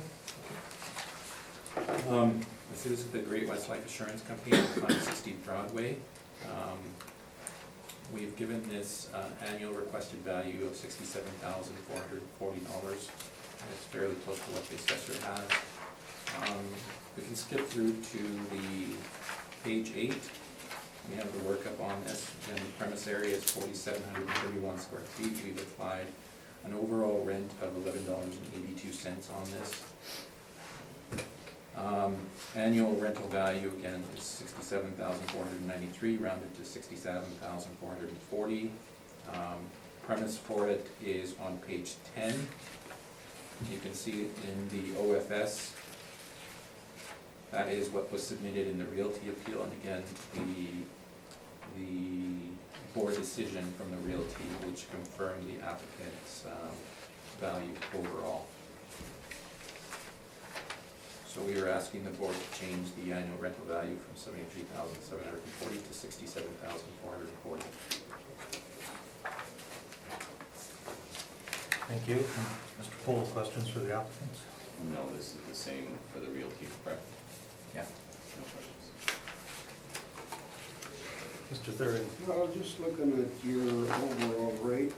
[SPEAKER 3] This is the Great West Life Assurance Company, 560 Broadway. We've given this annual requested value of $67,440. It's fairly close to what the assessor has. We can skip through to the page 8. We have the workup on this, and the premise area is 4,731 square feet. We've applied an overall rent of $11.82 on this. Annual rental value, again, is $67,493, rounded to $67,440. Premise for it is on page 10. You can see it in the OFS. That is what was submitted in the realty appeal, and again, the board decision from the realty, which confirmed the applicant's value overall. So we are asking the board to change the annual rental value from $73,740 to $67,440.
[SPEAKER 1] Thank you. Mr. Poole, questions for the applicants?
[SPEAKER 4] No, this is the same for the realty, correct?
[SPEAKER 3] Yeah.
[SPEAKER 4] No questions.
[SPEAKER 1] Mr. Thurman?
[SPEAKER 5] Well, just looking at your overall rate,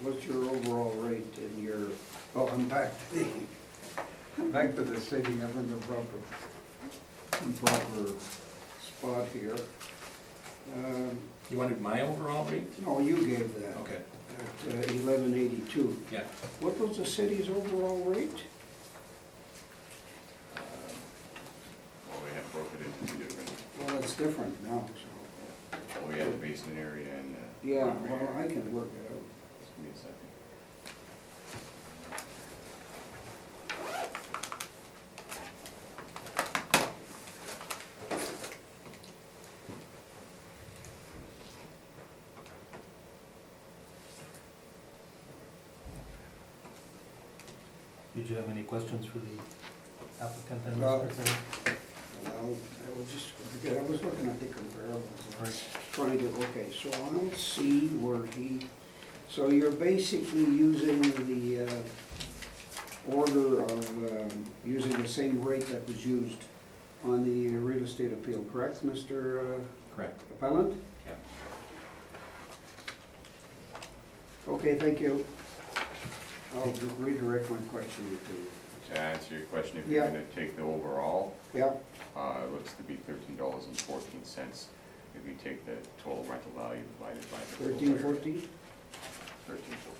[SPEAKER 5] what's your overall rate in your, oh, I'm back to the city, I'm in the proper spot here.
[SPEAKER 3] You wanted my overall rate?
[SPEAKER 5] No, you gave that.
[SPEAKER 3] Okay,
[SPEAKER 5] At 1182.
[SPEAKER 3] yeah.
[SPEAKER 5] What was the city's overall rate?
[SPEAKER 4] Well, we have broken it into two different,
[SPEAKER 5] Well, it's different now, so.
[SPEAKER 4] well, we have the basement area and.
[SPEAKER 5] Yeah, well, I can work it out.
[SPEAKER 4] Just give me a second.
[SPEAKER 1] Did you have any questions for the applicant and
[SPEAKER 5] Well,
[SPEAKER 1] Mr. Thurman?
[SPEAKER 5] Well, I was just, I was looking at the comparables.
[SPEAKER 1] Right.
[SPEAKER 5] Trying to, okay, so I'll see where so you're basically using the order of, using the same rate that was used on the real estate appeal, correct, Mr.
[SPEAKER 3] Correct.
[SPEAKER 5] Appellant?
[SPEAKER 3] Yeah.
[SPEAKER 5] Okay, thank you. I'll redirect my question
[SPEAKER 4] To answer your question, if you're
[SPEAKER 5] Yeah.
[SPEAKER 4] gonna take the overall,
[SPEAKER 5] yeah,
[SPEAKER 4] it looks to be $13.14. If you take the total rental value divided by the. total
[SPEAKER 5] 13,
[SPEAKER 4] area.
[SPEAKER 5] 14?
[SPEAKER 4] 13.14.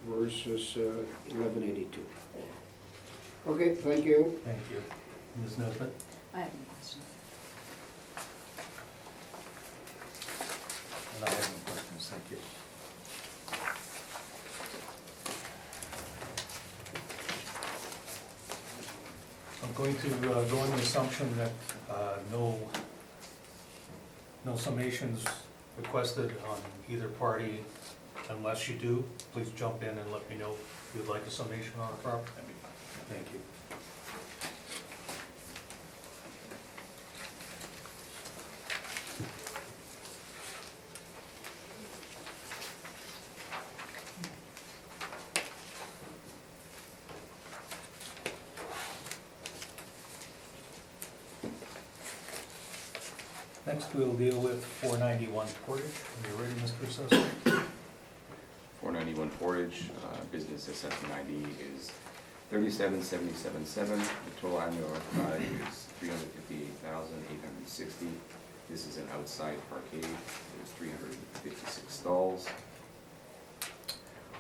[SPEAKER 5] Versus 1182. Okay, thank you.
[SPEAKER 1] Thank you. Ms. Nesbitt?
[SPEAKER 6] I have no question.
[SPEAKER 1] And I have no questions, thank you. I'm going to go on the assumption that no summations requested on either party. Unless you do, please jump in and let me know if you'd like a summation on a property.
[SPEAKER 4] That'd be fine.
[SPEAKER 1] Thank you. Next, we'll deal with 491 Portage. Are you ready, Mr. Assessor?
[SPEAKER 4] 491 Portage, business assessment ID is 37,777. The total annual value is 358,860. This is an outside parkade. There's 356 stalls.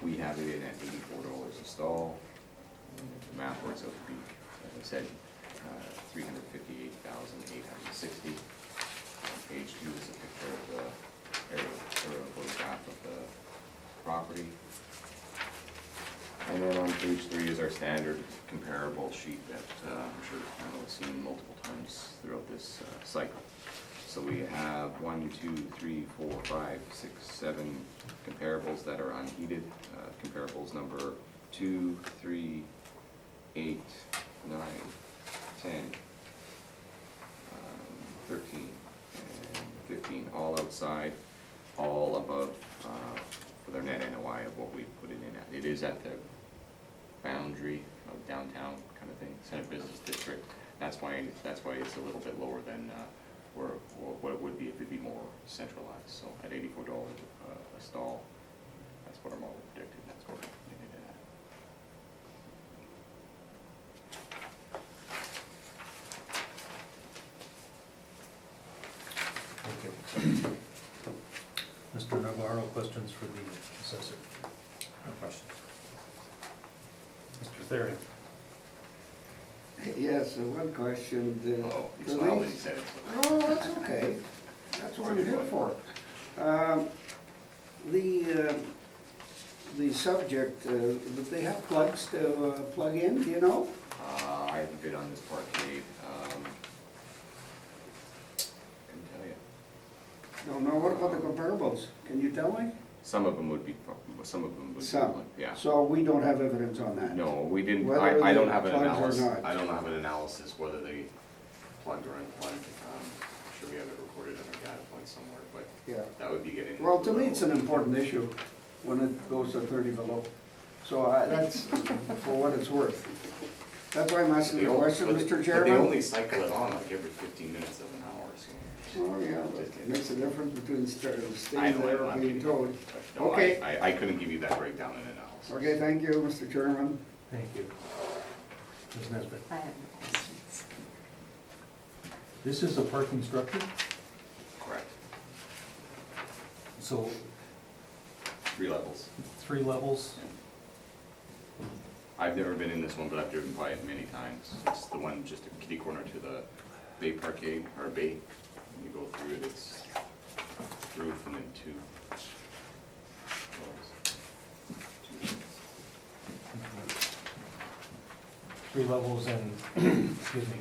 [SPEAKER 4] We have it in at $84 a stall. And the math works out to be, as I said, 358,860. Page 2 is a picture of the aerial photograph of the property. And then on page 3 is our standard comparable sheet that I'm sure the panel has seen multiple times throughout this cycle. So we have 1, 2, 3, 4, 5, 6, 7 comparables that are unheated. Comparables number 2, 3, 8, 9, 10, 13, and 15, all outside, all above for their net NOI of what we put it in at. It is at the boundary of downtown kind of thing, center business district. That's why it's a little bit lower than what it would be if it'd be more centralized. So at $84 a stall, that's what our model predicted. That's what we're putting it at.
[SPEAKER 1] Thank you. Mr. Navarro, questions for the assessor?
[SPEAKER 3] No questions.
[SPEAKER 1] Mr. Therian?
[SPEAKER 5] Yes, one question.
[SPEAKER 4] Oh, you saw what he said.
[SPEAKER 5] Oh, that's okay. That's what I'm here for. The subject, do they have plugs to plug in, do you know?
[SPEAKER 4] I haven't been on this parkade. Couldn't tell you.
[SPEAKER 5] No, what about the comparables? Can you tell me?
[SPEAKER 4] Some of them would be.
[SPEAKER 5] Some.
[SPEAKER 4] Yeah.
[SPEAKER 5] So we don't have evidence on that?
[SPEAKER 4] No, we didn't.
[SPEAKER 5] Whether
[SPEAKER 4] I don't
[SPEAKER 5] they
[SPEAKER 4] have an
[SPEAKER 5] plugged or
[SPEAKER 4] analysis.
[SPEAKER 5] not.
[SPEAKER 4] I don't have an analysis whether they plugged or unplugged. I'm sure we have it recorded on our data point somewhere, but
[SPEAKER 5] Yeah.
[SPEAKER 4] that would be getting.
[SPEAKER 5] Well, to me, it's an important issue when it goes to 30 below. So that's for what it's worth. That's why I'm asking the question, Mr.
[SPEAKER 4] But they
[SPEAKER 5] Chairman.
[SPEAKER 4] only cycle it on like every 15 minutes of an hour, so.
[SPEAKER 5] Oh, yeah, but it makes a difference between staying
[SPEAKER 4] I know,
[SPEAKER 5] there or
[SPEAKER 4] I'm
[SPEAKER 5] being
[SPEAKER 4] kidding.
[SPEAKER 5] towed.
[SPEAKER 4] But no,
[SPEAKER 5] Okay.
[SPEAKER 4] I couldn't give you that breakdown in analysis.
[SPEAKER 5] Okay, thank you, Mr. Chairman.
[SPEAKER 1] Thank you. Ms. Nesbit?
[SPEAKER 6] I have no questions.
[SPEAKER 1] This is a parking structure,
[SPEAKER 4] Correct.
[SPEAKER 1] so
[SPEAKER 4] 3 levels.
[SPEAKER 1] 3 levels.
[SPEAKER 4] I've never been in this one, but I've driven by it many times. It's the one just a kitty corner to the Bay Parkade, or Bay. When you go through it, it's roof and then 2 floors.
[SPEAKER 1] 3 levels and, excuse me,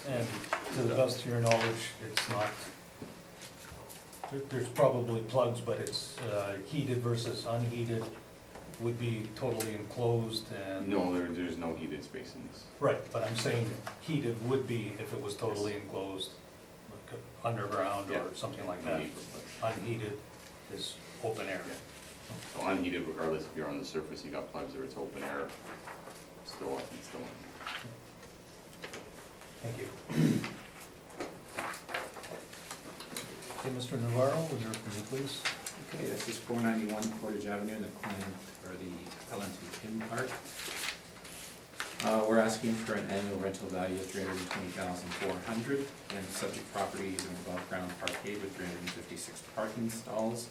[SPEAKER 1] and to the best of your knowledge, it's not, there's probably plugs, but it's heated versus unheated, would be totally enclosed and.
[SPEAKER 4] No, there's no heated space in this.
[SPEAKER 1] Right, but I'm saying heated would be if it was totally enclosed, like underground
[SPEAKER 4] Yeah.
[SPEAKER 1] or something like
[SPEAKER 4] No
[SPEAKER 1] that.
[SPEAKER 4] need for plugs.
[SPEAKER 1] Unheated is open air.
[SPEAKER 4] So unheated, regardless if you're on the surface, you got plugs or it's open air, still on.
[SPEAKER 1] Thank you. Okay, Mr. Navarro, would you review, please?
[SPEAKER 3] Okay, this is 491 Portage Avenue in the LNT Pin Park. We're asking for an annual rental value of $320,400, and the subject property is an above-ground parkade with 356 parking stalls.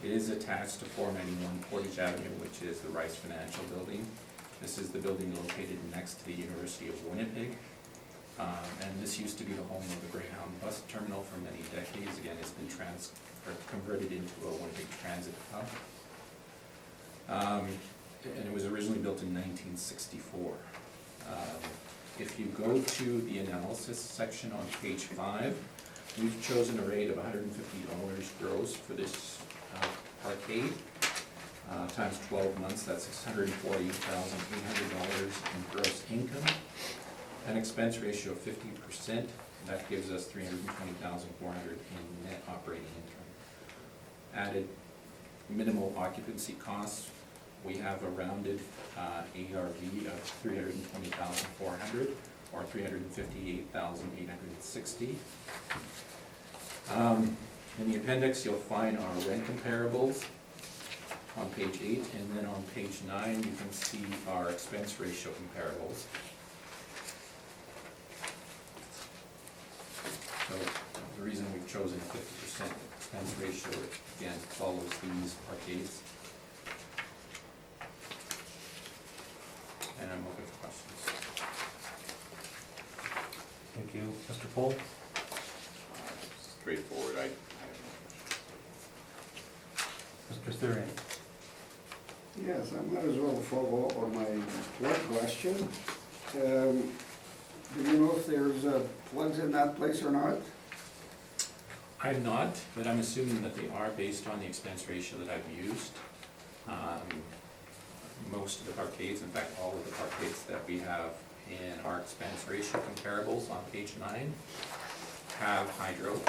[SPEAKER 3] It is attached to 491 Portage Avenue, which is the Rice Financial Building. This is the building located next to the University of Winnipeg. And this used to be the home of the Greyhound bus terminal for many decades. Again, it's been converted into a Winnipeg transit hub. And it was originally built in 1964. If you go to the analysis section on page 5, we've chosen a rate of $150 gross for this parkade. Times 12 months, that's $640,800 in gross income. An expense ratio of 50%, that gives us $320,400 in net operating income. Added minimal occupancy costs, we have a rounded ARV of $320,400 or $358,860. In the appendix, you'll find our rent comparables. on page 8, and then on page 9, you can see our expense ratio comparables. So the reason we've chosen 50% expense ratio, again, follows these arcades. And I'm open for questions.
[SPEAKER 1] Thank you. Mr. Pohl?
[SPEAKER 4] Straightforward, I have no
[SPEAKER 1] Mr.
[SPEAKER 4] questions.
[SPEAKER 1] Therian?
[SPEAKER 5] Yes, I might as well follow up on my plug question. Do you know if there's plugs in that place or not?
[SPEAKER 3] I'm not, but I'm assuming that they are based on the expense ratio that I've used. Most of the parkades, in fact, all of the parkades that we have in our expense ratio comparables on page 9 have hydro.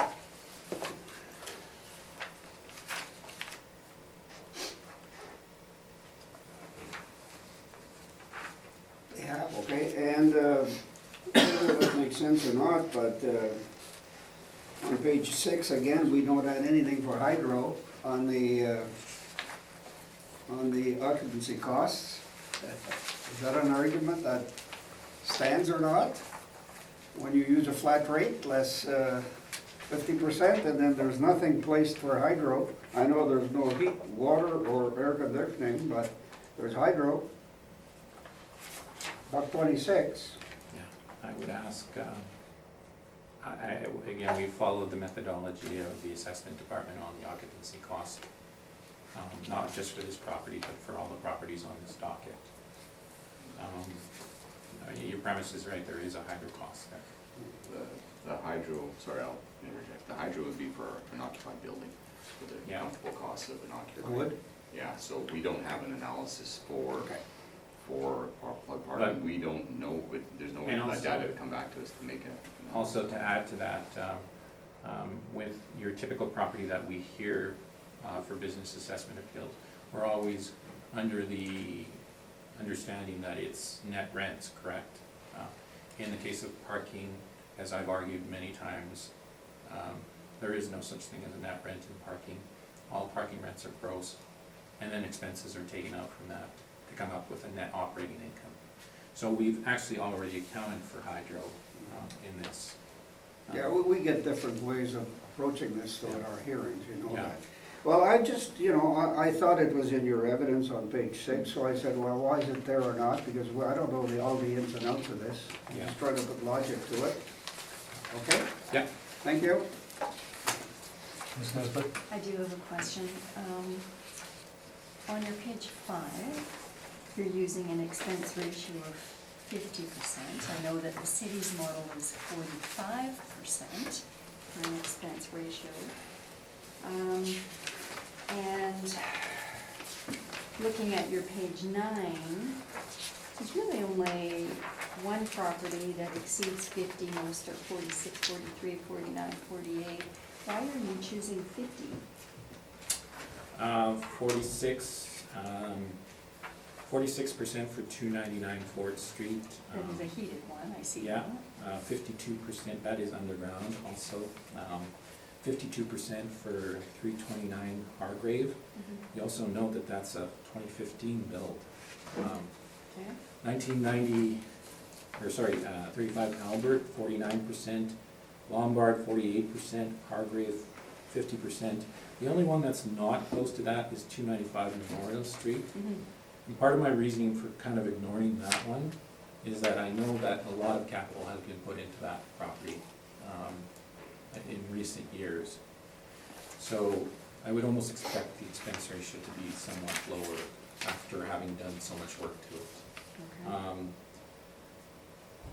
[SPEAKER 5] Yeah, okay, and I don't know if that makes sense or not, but on page 6, again, we don't add anything for hydro on the occupancy costs. Is that an argument that stands or not? When you use a flat rate, less 50%, and then there's nothing placed for hydro. I know there's no heat, water, or air conditioning, but there's hydro. $1.26.
[SPEAKER 3] Yeah, I would ask, again, we followed the methodology of the assessment department on the occupancy cost, not just for this property, but for all the properties on this docket. Your premise is right, there is a hydro cost there.
[SPEAKER 4] The hydro, sorry, I'll interject, the hydro would be for an occupied building, for the
[SPEAKER 3] Yeah.
[SPEAKER 4] comfortable costs of an occupied.
[SPEAKER 5] Would?
[SPEAKER 4] Yeah, so we don't have an analysis for
[SPEAKER 5] Okay.
[SPEAKER 4] plug
[SPEAKER 3] But-
[SPEAKER 4] parking, we don't know, there's no
[SPEAKER 3] And also-
[SPEAKER 4] data to come back to us to make a.
[SPEAKER 3] Also, to add to that, with your typical property that we hear for business assessment appeals, we're always under the understanding that it's net rents, correct? In the case of parking, as I've argued many times, there is no such thing as a net rent in parking. All parking rents are gross, and then expenses are taken out from that to come up with a net operating income. So we've actually already accounted for hydro in this.
[SPEAKER 5] Yeah, we get different ways of approaching this though at our hearings, you know
[SPEAKER 3] Yeah.
[SPEAKER 5] that. Well, I just, I thought it was in your evidence on page 6, so I said, well, why is it there or not? Because I don't know all the ins and outs of this. I'm
[SPEAKER 3] Yeah.
[SPEAKER 5] just trying to put logic to it. Okay,
[SPEAKER 3] Yeah,
[SPEAKER 5] thank you.
[SPEAKER 1] Ms. Nesbitt?
[SPEAKER 6] I do have a question. On your page 5, you're using an expense ratio of 50%. I know that the city's model is 45% for an expense ratio. And looking at your page 9, there's really only one property that exceeds 50, most are 46, 43, 49, 48. Why are you choosing 50?
[SPEAKER 3] 46% for 299 Fort Street.
[SPEAKER 6] That is a heated one, I see
[SPEAKER 3] Yeah,
[SPEAKER 6] that.
[SPEAKER 3] 52%, that is underground also. 52% for 329 Hargrave.
[SPEAKER 6] Mhm.
[SPEAKER 3] You also note that that's a 2015 build.
[SPEAKER 6] Okay.
[SPEAKER 3] 1990, 35 Albert, 49%, Lombard, 48%, Hargrave, 50%. The only one that's not close to that is 295 Memorial Street.
[SPEAKER 6] Mhm.
[SPEAKER 3] And part of my reasoning for kind of ignoring that one is that I know that a lot of capital has been put into that property in recent years. So I would almost expect the expense ratio to be somewhat lower after having done so much work to it.
[SPEAKER 6] Okay.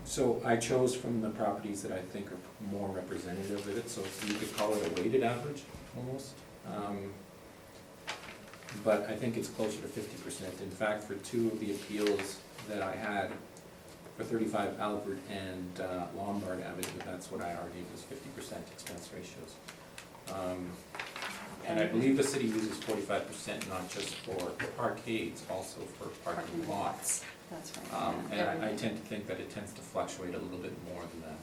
[SPEAKER 3] So I chose from the properties that I think are more representative of it, so you could call it a weighted average, almost. But I think it's closer to 50%. In fact, for two of the appeals that I had, for 35 Albert and Lombard Avenue, that's what I argued was 50% expense ratios. And I believe the city uses 45% not just for parkades, also for parking lots.
[SPEAKER 6] That's right.
[SPEAKER 3] And I
[SPEAKER 6] Everything.
[SPEAKER 3] tend to think that it tends to fluctuate a little bit more than that.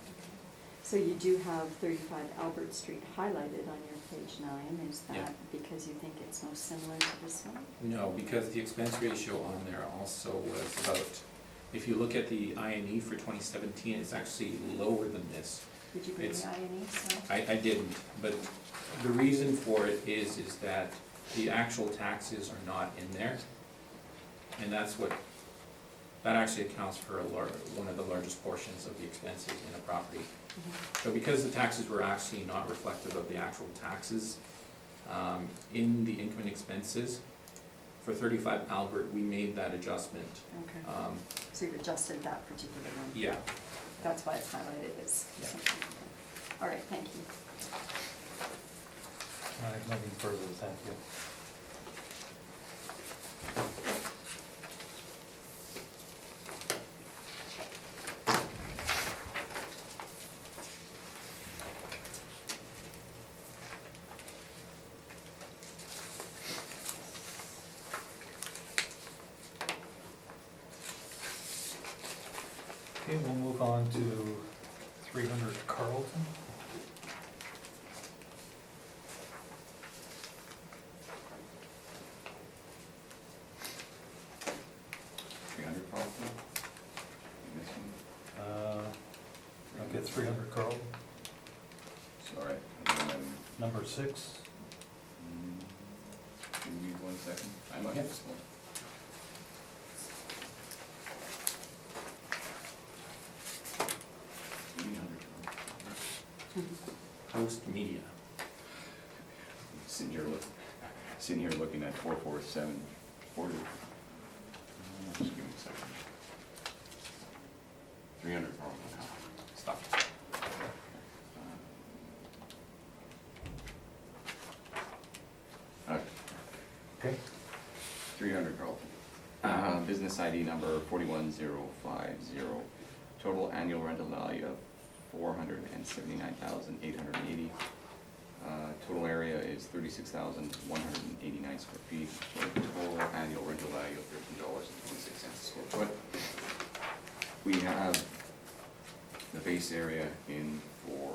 [SPEAKER 6] So you do have 35 Albert Street highlighted on your page 9. Is
[SPEAKER 3] Yeah.
[SPEAKER 6] that because you think it's most similar to this one?
[SPEAKER 3] No, because the expense ratio on there also was about, if you look at the INE for 2017, it's actually lower than this.
[SPEAKER 6] Did you bring
[SPEAKER 3] It's-
[SPEAKER 6] the INE? So
[SPEAKER 3] I didn't, but the reason for it is that the actual taxes are not in there. And that's what, that actually accounts for one of the largest portions of the expenses in a property. So because the taxes were actually not reflective of the actual taxes, in the income and expenses, for 35 Albert, we made that adjustment.
[SPEAKER 6] okay. So you've adjusted that particular one.
[SPEAKER 3] Yeah,
[SPEAKER 6] That's why it's highlighted as
[SPEAKER 3] Yeah.
[SPEAKER 6] something. All right, thank you.
[SPEAKER 1] I have nothing further, thank you. Okay, we'll move on to 300 Carlton.
[SPEAKER 4] Carlton? This one?
[SPEAKER 1] I'll get 300 Carlton.
[SPEAKER 4] Sorry.
[SPEAKER 1] Number 6.
[SPEAKER 4] Give me 1 second. I might have this one.
[SPEAKER 3] Post Media.
[SPEAKER 4] Sitting here looking at 44740. Just give me a second. 300 Carlton now. Stop.
[SPEAKER 1] Okay.
[SPEAKER 4] 300 Carlton. Business ID number 41050. Total annual rental value of 479,880. Total area is 36,189 square feet. For a total annual rental value of $13.26 a square foot. We have the base area in for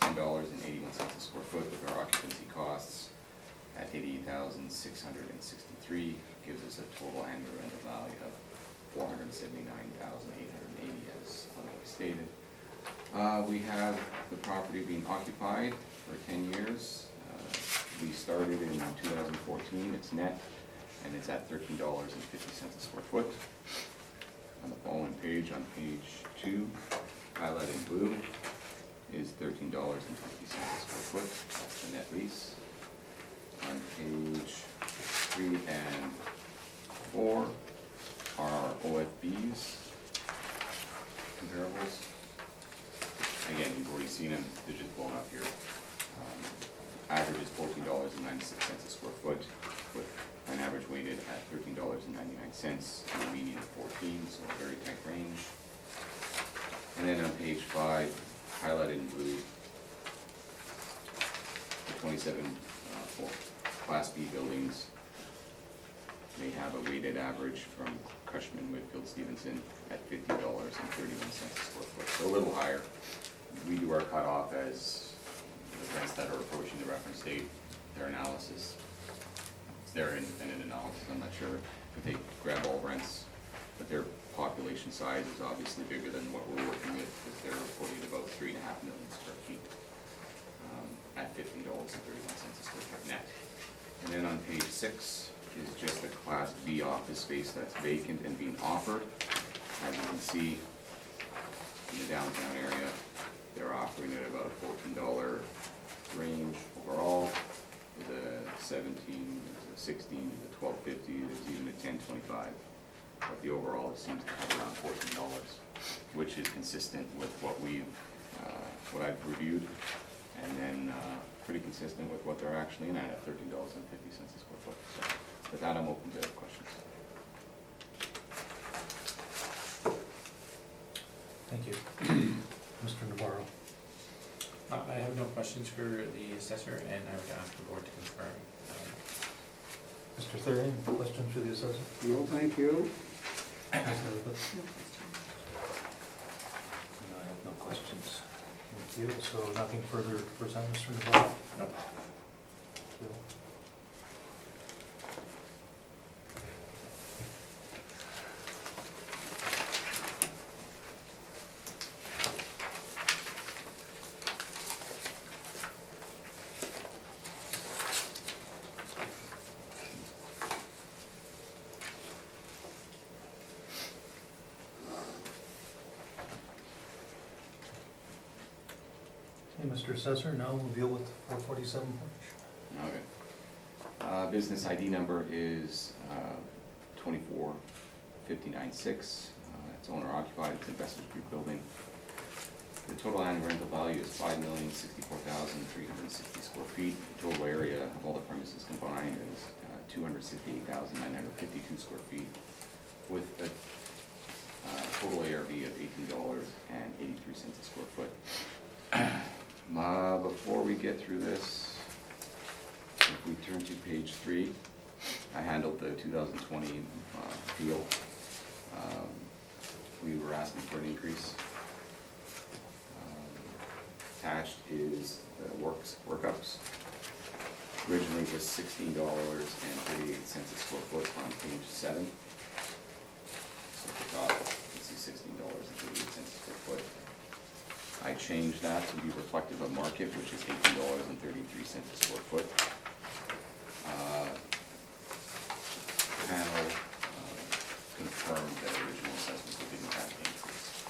[SPEAKER 4] $10.81 a square foot with our occupancy costs at 88,663, gives us a total annual rental value of 479,880 as otherwise stated. We have the property being occupied for 10 years. We started in 2014, it's net, and it's at $13.50 a square foot. On the following page, on page 2, highlighted in blue, is $13.50 a square foot, that's the net lease. On page 3 and 4 are our OFBs, comparables. Again, you've already seen them, they're just blown up here. Average is $14.96 a square foot, with an average weighted at $13.99, and a median of 14, so a very tight range. And then on page 5, highlighted in blue, the 27 Class B buildings, they have a weighted average from Cushman, Whitfield, Stevenson at $50.31 a square foot, so a little higher. We do our cutoff as the rents that are approaching the reference date, their analysis. It's their independent analysis, I'm not sure if they grab all rents, but their population size is obviously bigger than what we're working with, because they're reporting about 3.5 million square feet at $50.31 a square foot net. And then on page 6 is just a Class B office space that's vacant and being offered. As you can see, in the downtown area, they're offering it about a $14 range overall, with a 17, a 16, a 12.50, there's even a 10.25. But the overall seems to have around $14, which is consistent with what what I've reviewed, and then pretty consistent with what they're actually in at $13.50 a square foot. So with that, I'm open to questions.
[SPEAKER 1] Thank you. Mr. Navarro.
[SPEAKER 3] I have no questions for the assessor, and I would ask the board to confirm.
[SPEAKER 1] Mr. Therian, questions for the assessor?
[SPEAKER 5] No, thank you.
[SPEAKER 1] Ms. Elizabeth?
[SPEAKER 6] No question.
[SPEAKER 1] No, I have no questions. Thank you. So nothing further to present, Mr. Navarro?
[SPEAKER 3] No.
[SPEAKER 1] Thank you. Okay, Mr. Assessor, now we'll deal with 447 Portage.
[SPEAKER 4] Okay. Business ID number is 24596. It's owner occupied, it's Investors Group building. The total annual rental value is 5,064,360 square feet. The total area of all the premises combined is 268,952 square feet, with a total ARV of $18.83 a square foot. Before we get through this, if we turn to page 3, I handled the 2020 appeal. We were asking for an increase. Attached is the workups. Originally it was $16.38 a square foot on page 7. So at the top, you can see $16.38 a square foot. I changed that to be reflective of market, which is $18.33 a square foot. Panel confirmed that original assessment didn't have an increase.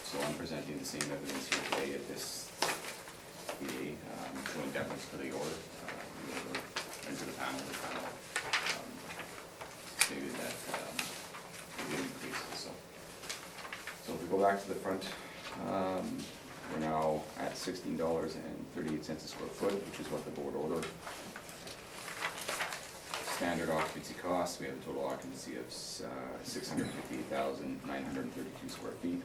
[SPEAKER 4] So I'm presenting the same evidence here today at this meeting, showing deference to the order. And to the panel stated that it didn't increase. So if we go back to the front, we're now at $16.38 a square foot, which is what the board ordered. Standard occupancy costs, we have a total occupancy of 658,932 square feet.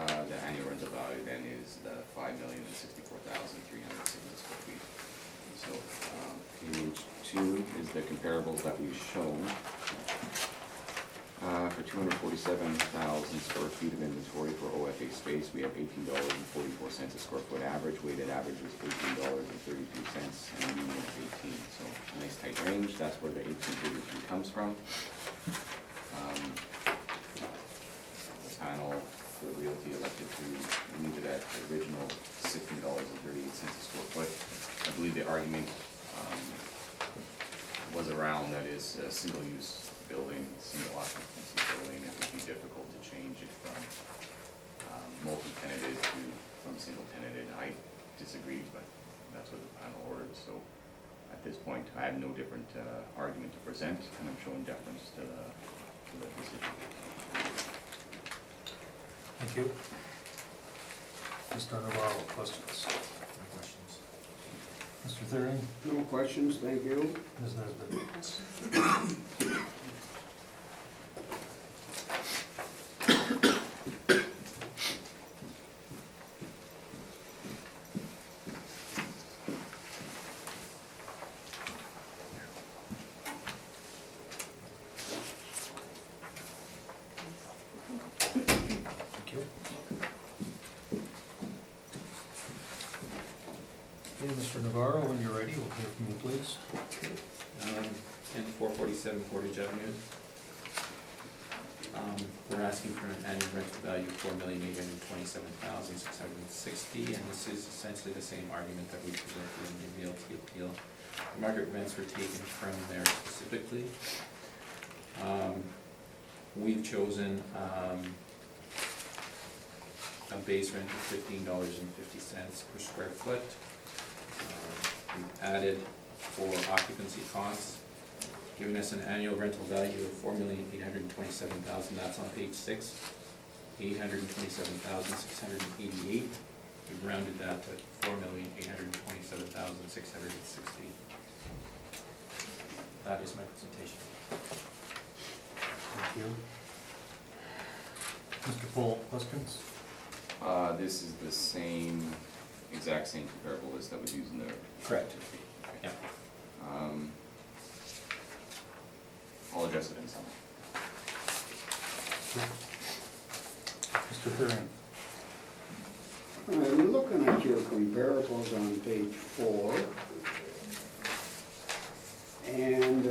[SPEAKER 4] The annual rental value then is the 5,064,360 square feet. So page 2 is the comparables that we've shown. For 247,000 square feet of inventory for OFA space, we have $18.44 a square foot average. Weighted average was $18.32, and a median of 18. So a nice tight range. That's where the 18.33 comes from. The panel, the realty elected to leave it at the original $16.38 a square foot. I believe the argument was around that is a single-use building, single occupancy building. It would be difficult to change it from multi-tenanted from single-tenanted. I disagreed, but that's what the panel ordered. So at this point, I have no different argument to present, and I'm showing deference to the decision.
[SPEAKER 1] Thank you. Mr. Navarro, questions?
[SPEAKER 3] No questions.
[SPEAKER 1] Mr. Thuring,
[SPEAKER 5] No questions, thank you.
[SPEAKER 1] Ms. Nesbitt? Thank you. Okay, Mr. Navarro, when you're ready, we'll hear from you, please.
[SPEAKER 3] And 447 Portage Avenue. We're asking for an annual rental value of $4,827,660, and this is essentially the same argument that we presented in the realty appeal. The market rents were taken from there specifically. We've chosen a base rent of $15.50 per square foot. We've added for occupancy costs, giving us an annual rental value of $4,827,000. That's on page 6. $827,688. We've rounded that to $4,827,660. That is my presentation.
[SPEAKER 1] Thank you. Mr. Poole, questions?
[SPEAKER 4] This is the exact same comparable list that was used in the.
[SPEAKER 3] Correct. Yeah.
[SPEAKER 4] I'll address it in summary.
[SPEAKER 1] Mr. Thuring?
[SPEAKER 5] We're looking at at your comparables on page 4. And,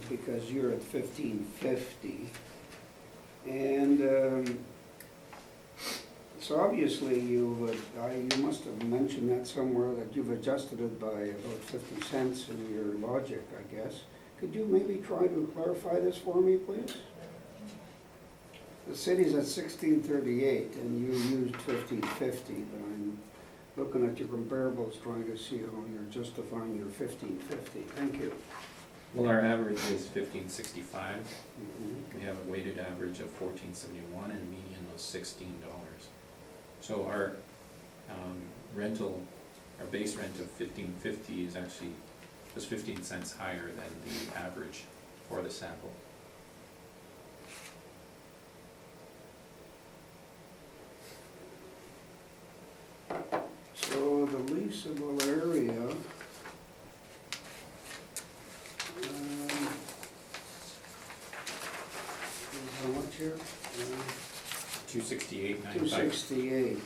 [SPEAKER 5] because you're at 1550. And, so obviously you must have mentioned that somewhere, that you've adjusted it by about 50 cents in your logic, I guess. Could you maybe try to clarify this for me, please? The city's at 1638 and you used 1550, but I'm looking at your comparables trying to see how you're justifying your 1550. Thank you.
[SPEAKER 3] Well, our average is 1565.
[SPEAKER 5] Mhm.
[SPEAKER 3] We have a weighted average of 1471 and a median of $16. So our rental, our base rent of 1550 is actually, was 15 cents higher than the average for the sample.
[SPEAKER 5] So the leasable area, is how much here?
[SPEAKER 3] 268.95.
[SPEAKER 5] 268.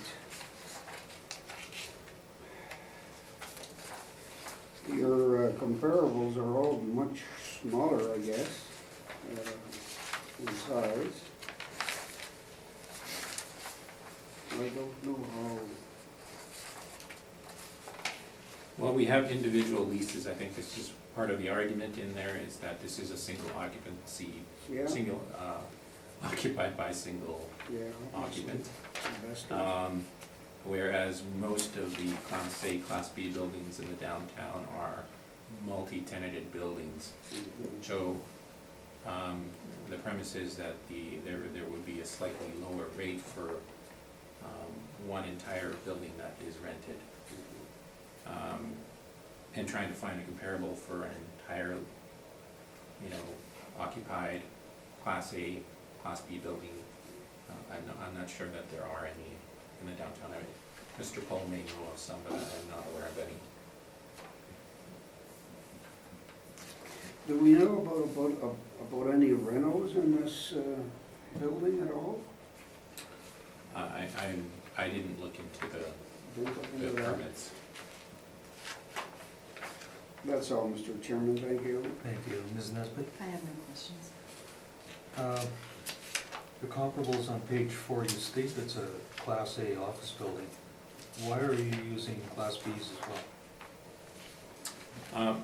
[SPEAKER 5] Your comparables are all much smaller, I guess, in size. I don't know how.
[SPEAKER 3] Well, we have individual leases. I think this is part of the argument in there, is that this is a single occupancy,
[SPEAKER 5] Yeah.
[SPEAKER 3] single, occupied by single
[SPEAKER 5] Yeah.
[SPEAKER 3] occupant.
[SPEAKER 5] Investors.
[SPEAKER 3] Whereas most of the Class A, Class B buildings in the downtown are multi-tenanted buildings.
[SPEAKER 5] Mhm.
[SPEAKER 3] So, the premise is that there would be a slightly lower rate for, one entire building that is rented. And trying to find a comparable for an entire, occupied Class A, Class B building. I'm not sure that there are any in the downtown area. Mr. Paul may know of some, but I'm not aware of any.
[SPEAKER 5] Do we know about any renos in this building at all?
[SPEAKER 3] I didn't look into
[SPEAKER 5] Didn't look
[SPEAKER 3] the
[SPEAKER 5] into that.
[SPEAKER 3] permits.
[SPEAKER 5] That's all, Mr. Chairman, thank you.
[SPEAKER 1] Thank you. Ms. Nesbitt?
[SPEAKER 2] I have no questions.
[SPEAKER 1] The comparables on page 4, you state it's a Class A office building. Why are you using Class Bs as well?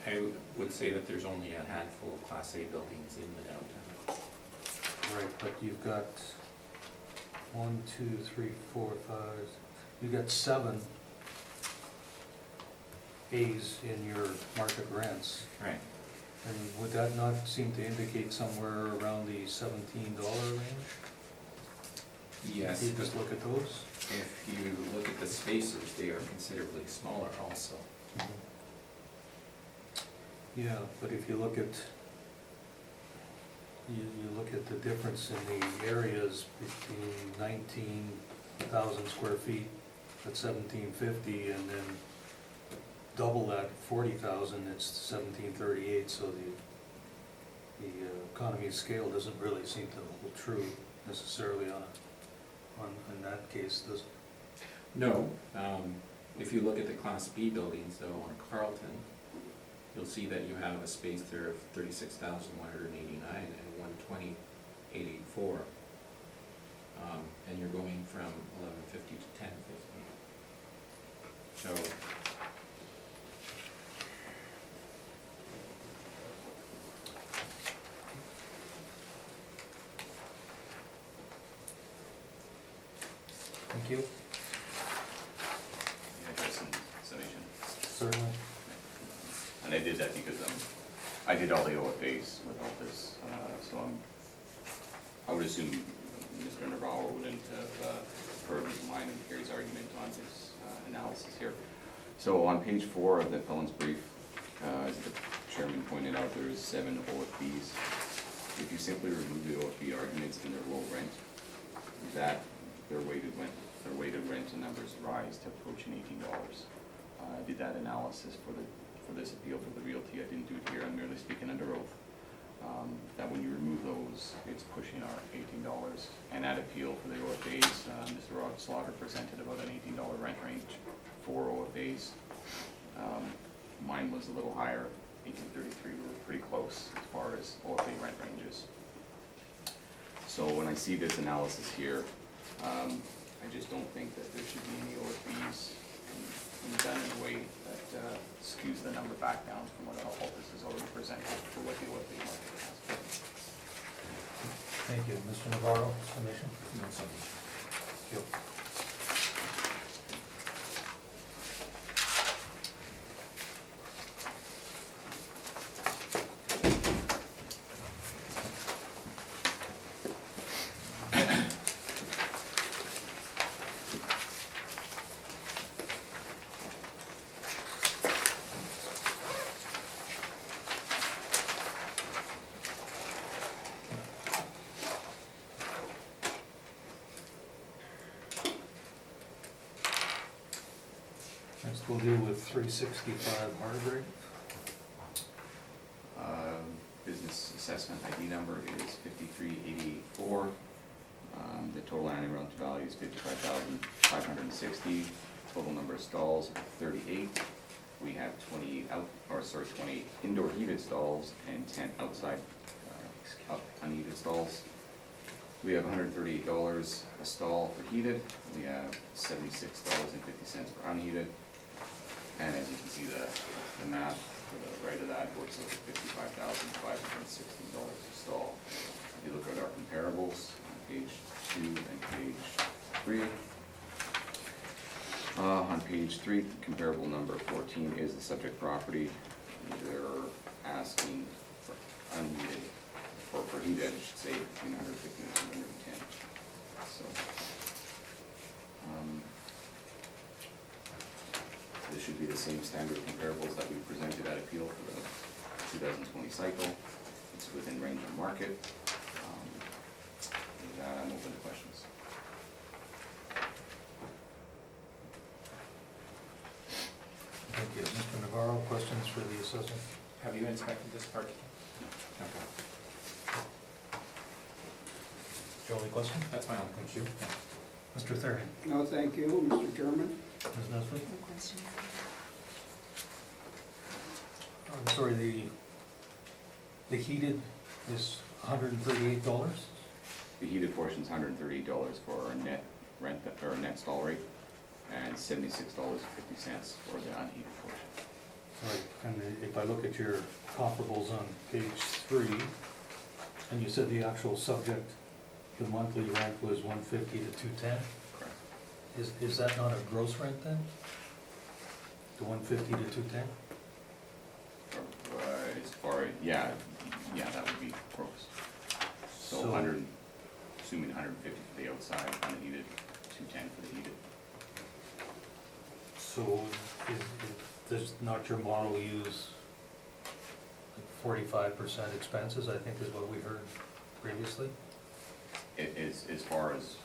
[SPEAKER 3] I would say that there's only a handful of Class A buildings in the downtown.
[SPEAKER 1] Right, but you've got 1, 2, 3, 4, 5, you've got 7 As in your market rents.
[SPEAKER 3] Right.
[SPEAKER 1] And would that not seem to indicate somewhere around the $17 range?
[SPEAKER 3] Yes,
[SPEAKER 1] If you just look at those?
[SPEAKER 3] if you look at the spaces, they are considerably smaller also.
[SPEAKER 1] Yeah, but if you look at, you look at the difference in the areas between 19,000 square feet at 1750 and then double that, 40,000, it's 1738, so the economy of scale doesn't really seem to hold true necessarily in that case, does it?
[SPEAKER 3] No, if you look at the Class B buildings though on Carlton, you'll see that you have a space there of 36,189 and 120,884. And you're going from 1150 to 1050. So,
[SPEAKER 1] Thank you.
[SPEAKER 4] Yeah, just some summation.
[SPEAKER 1] Certainly.
[SPEAKER 4] And I did that because I did all the OFAs with all this, so I would assume Mr. Navarro wouldn't have heard mine and Gary's argument on his analysis here. So on page 4 of the felon's brief, as the chairman pointed out, there is 7 OFBs. If you simply remove the OFB arguments and their low rent, that their weighted rent numbers rise to approaching $18. I did that analysis for this appeal for the realty. I didn't do it here, I'm merely speaking under oath. That when you remove those, it's pushing our $18. And that appeal for the OFAs, Mr. Rod Slaughter presented about an $18 rent range. mine was a little higher, 1833, we were pretty close as far as OFA rent ranges. So when I see this analysis here, I just don't think that there should be any OFEs and done in a way that skews the number back down from what all this is already presented for what the OFA market has been.
[SPEAKER 1] Thank you. Mr. Navarro, submission?
[SPEAKER 3] No submission.
[SPEAKER 1] Thank you. Next, we'll deal with 365 Hargrave.
[SPEAKER 4] Business assessment ID number is 538084. The total annual rental value is 55,560. Total number of stalls are 38. We have 20 indoor heated stalls and 10 outside unheated stalls. We have $138 a stall for heated. We have $76.50 for unheated. And as you can see, the math to the right of that works out to $55,516 a stall. If you look at our comparables on page 2 and page 3. On page 3, comparable number 14 is the subject property. They're asking for unheated, or for heated, I should say, between 150 and 210. So, this should be the same standard comparables that we presented at appeal for the 2020 cycle. It's within range of market. With that, I'm open to questions.
[SPEAKER 1] Thank you. Mr. Navarro, questions for the assessor?
[SPEAKER 3] Have you inspected this parking? Okay.
[SPEAKER 1] Joey, question?
[SPEAKER 3] That's fine, thank you.
[SPEAKER 1] Mr. Therian?
[SPEAKER 5] No, thank you, Mr. Chairman.
[SPEAKER 1] Ms. Nesbitt?
[SPEAKER 6] No question.
[SPEAKER 1] I'm sorry, the heated is $138?
[SPEAKER 4] The heated portion is $138 for a net rent, or a net stall rate, and $76.50 for the unheated portion.
[SPEAKER 1] Right, and if I look at your comparables on page 3, and you said the actual subject, the monthly rent was $150 to $210?
[SPEAKER 4] Correct.
[SPEAKER 1] Is that not a gross rent then? The $150 to $210?
[SPEAKER 4] As far as, yeah, that would be gross. So
[SPEAKER 1] So-
[SPEAKER 4] 100, assuming 150 for the outside, unheated, 210 for the heated.
[SPEAKER 1] So does not your model use 45% expenses, I think is what we heard previously?
[SPEAKER 4] It is, as far as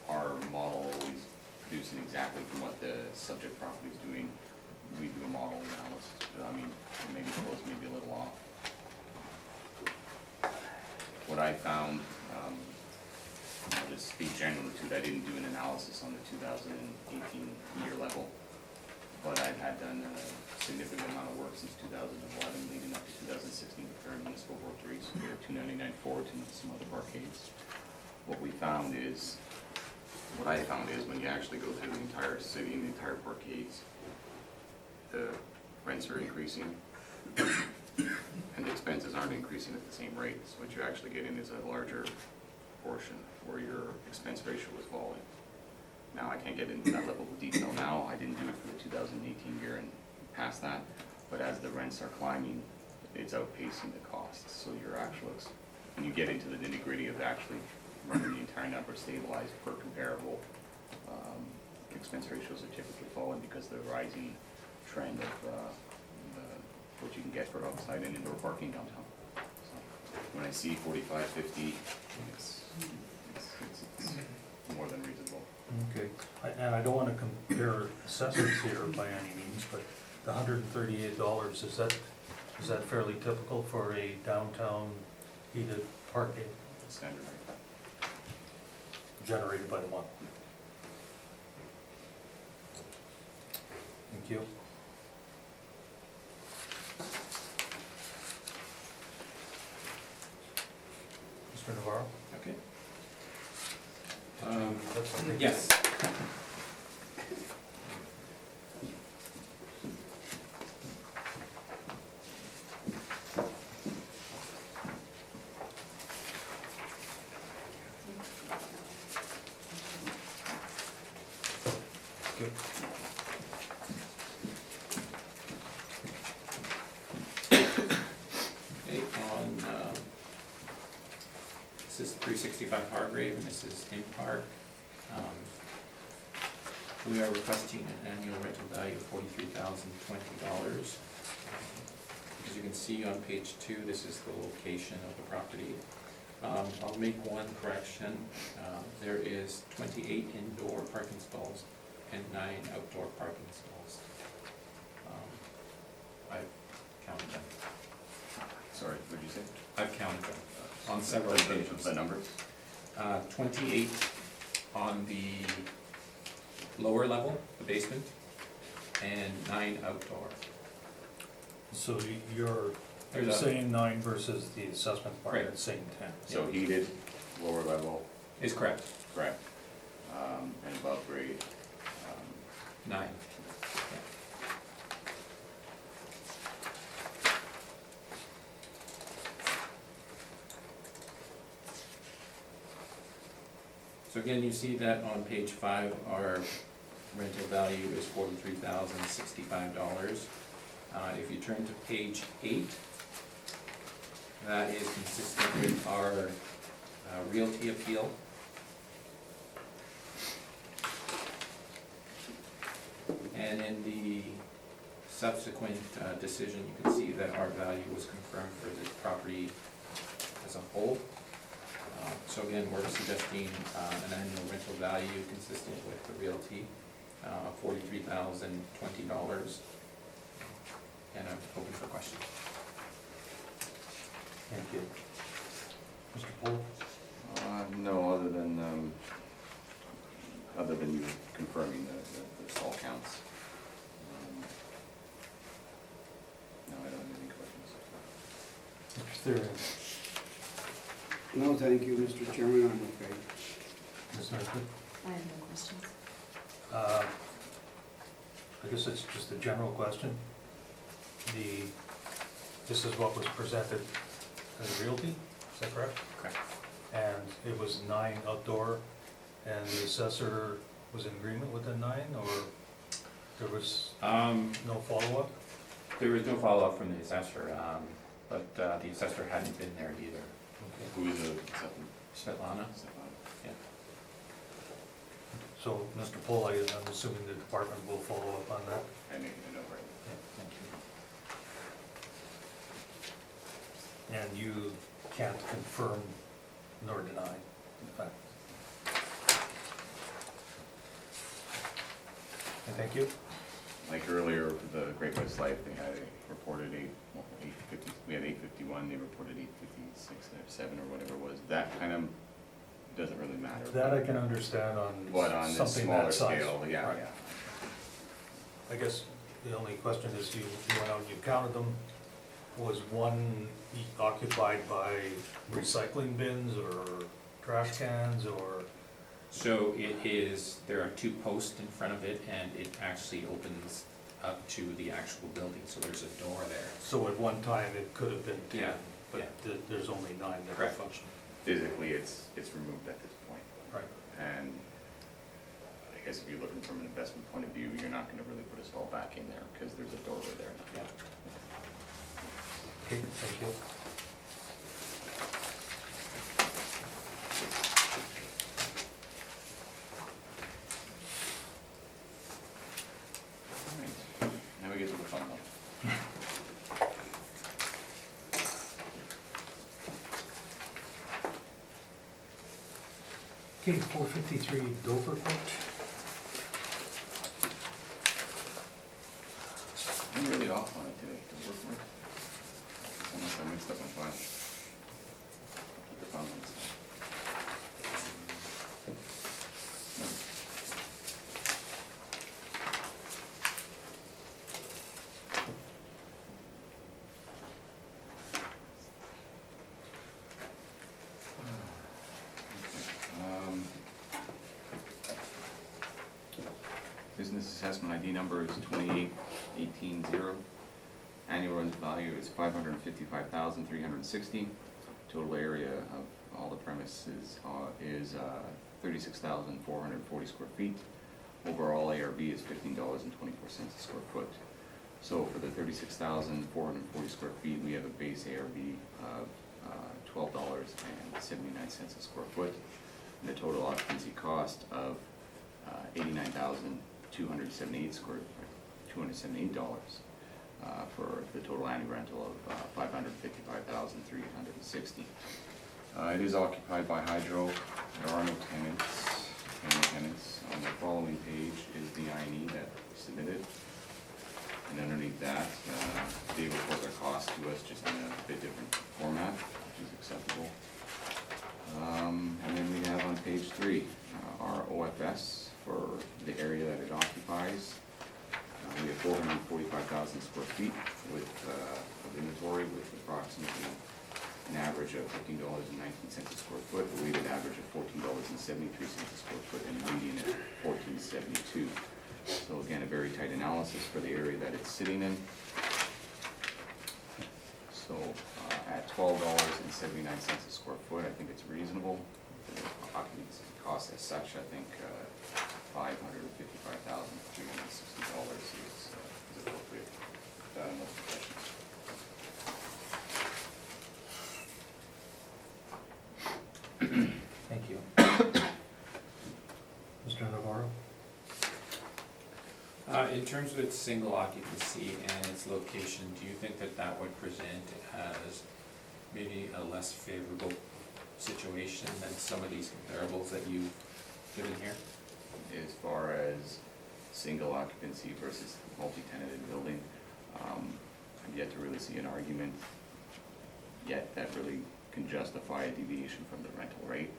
[SPEAKER 4] our model is producing exactly from what the subject property is doing, we do a model analysis. I mean, maybe close, maybe a little off. What I found, I'll just speak generally to it, I didn't do an analysis on the 2018 year level, but I had done a significant amount of work since 2011 leading up to 2016 preparing municipal board to reach 299 forward to some other parkades. What I found is when you actually go through the entire city and the entire parkades, the rents are increasing and the expenses aren't increasing at the same rate. So what you're actually getting is a larger portion where your expense ratio is falling. Now, I can't get into that level of detail now. I didn't do it for the 2018 year and past that, but as the rents are climbing, it's outpacing the costs. So your actual, when you get into the nitty-gritty of actually running the entire number stabilized per comparable, expense ratios are typically falling because of the rising trend of what you can get for outside and indoor parking downtown. So when I see 45.50, it's more than reasonable.
[SPEAKER 1] Okay, and I don't want to compare assessments here by any means, but the $138, is that fairly typical for a downtown heated parkade
[SPEAKER 4] Standard rate.
[SPEAKER 1] generated by the model? Thank you. Mr. Navarro?
[SPEAKER 3] Okay.
[SPEAKER 1] That's something.
[SPEAKER 3] Yes.
[SPEAKER 1] Good.
[SPEAKER 3] Okay, on, this is 365 Hargrave, and this is in Park. We are requesting an annual rental value of $43,020. As you can see on page 2, this is the location of the property. I'll make one correction. There is 28 indoor parking stalls and 9 outdoor parking stalls. I've counted them.
[SPEAKER 4] Sorry, what did you say?
[SPEAKER 3] I've counted them on several
[SPEAKER 4] The
[SPEAKER 3] occasions.
[SPEAKER 4] the numbers?
[SPEAKER 3] 28 on the lower level, the basement, and 9 outdoor.
[SPEAKER 1] So you're
[SPEAKER 3] There's a-
[SPEAKER 1] saying 9 versus the assessment part,
[SPEAKER 3] Correct.
[SPEAKER 1] it's saying 10.
[SPEAKER 4] So heated, lower level,
[SPEAKER 3] Is correct,
[SPEAKER 4] correct, and above grade.
[SPEAKER 3] 9. So again, you see that on page 5, our rental value is $43,065. If you turn to page 8, that is consistent with our realty appeal. And in the subsequent decision, you can see that our value was confirmed for the property as a whole. So again, we're suggesting an annual rental value consistent with the realty, $43,020. And I'm open for questions.
[SPEAKER 1] Thank you. Mr. Paul?
[SPEAKER 4] No, other than you confirming the stall counts. No, I don't have any questions.
[SPEAKER 1] Mr.
[SPEAKER 5] No, thank you, Mr. Chairman, I'm okay.
[SPEAKER 1] Ms. Nesbit?
[SPEAKER 6] I have no questions.
[SPEAKER 1] I guess it's just a general question. This is what was presented as realty, is that correct?
[SPEAKER 3] Correct.
[SPEAKER 1] And it was 9 outdoor, and the assessor was in agreement with the 9, or there was no follow-up?
[SPEAKER 3] There was no follow-up from the assessor, but the assessor hadn't been there either.
[SPEAKER 1] Okay.
[SPEAKER 4] Who is the second?
[SPEAKER 3] Svetlana? Yeah.
[SPEAKER 1] So, Mr. Pohl, I'm assuming the department will follow up on that?
[SPEAKER 4] I make a note right.
[SPEAKER 1] Yeah, thank you. And you can't confirm nor deny the fact? And thank you.
[SPEAKER 4] Like earlier, the Great West Life, they had reported 850, we had 851, they reported 856, 7 or whatever it was. That kind of doesn't really matter.
[SPEAKER 1] That I can understand
[SPEAKER 4] But
[SPEAKER 1] on
[SPEAKER 4] on this
[SPEAKER 1] something
[SPEAKER 4] smaller
[SPEAKER 1] that size.
[SPEAKER 4] scale, yeah,
[SPEAKER 1] Right.
[SPEAKER 4] yeah.
[SPEAKER 1] I guess the only question is, you went out and you counted them. Was one occupied by recycling bins or trash cans or?
[SPEAKER 3] So it is, there are 2 posts in front of it, and it actually opens up to the actual building, so there's a door there.
[SPEAKER 1] So at one time, it could have been 10,
[SPEAKER 3] Yeah,
[SPEAKER 1] but
[SPEAKER 3] yeah.
[SPEAKER 1] there's only 9 that are
[SPEAKER 3] Correct.
[SPEAKER 1] functioning.
[SPEAKER 4] Physically, it's removed at this point.
[SPEAKER 1] Right.
[SPEAKER 4] And I guess if you're looking from an investment point of view, you're not gonna really put a stall back in there, because there's a doorway there now.
[SPEAKER 3] Yeah.
[SPEAKER 1] Okay, thank you.
[SPEAKER 4] All right. Now we get to the fun one.
[SPEAKER 1] Okay, 453 Dover Court.
[SPEAKER 4] I'm really off on it today, to work with. Unless I mixed up my file. The fun ones. business assessment ID number is 28180. Annual rent value is $555,360. Total area of all the premises is 36,440 square feet. Overall ARV is $15.24 a square foot. So for the 36,440 square feet, we have a base ARV of $12.79 a square foot, and a total occupancy cost of $89,278 for the total annual rental of $555,360. It is occupied by Hydro. There are no tenants. On the following page is the INE that we submitted. And underneath that, they report their cost to us just in a bit different format, which is acceptable. And then we have on page 3, our OFS for the area that it occupies. We have 445,000 square feet of inventory with approximately an average of $15.19 a square foot, a weighted average of $14.73 a square foot, and a median at $14.72. So again, a very tight analysis for the area that it's sitting in. So at $12.79 a square foot, I think it's reasonable. The occupancy cost as such, I think $555,360 is appropriate. Unless questions.
[SPEAKER 1] Thank you. Mr. Navarro?
[SPEAKER 3] In terms of its single occupancy and its location, do you think that that would present as maybe a less favorable situation than some of these comparables that you've given here?
[SPEAKER 4] As far as single occupancy versus multi-tenanted building, I've yet to really see an argument yet that really can justify a deviation from the rental rate.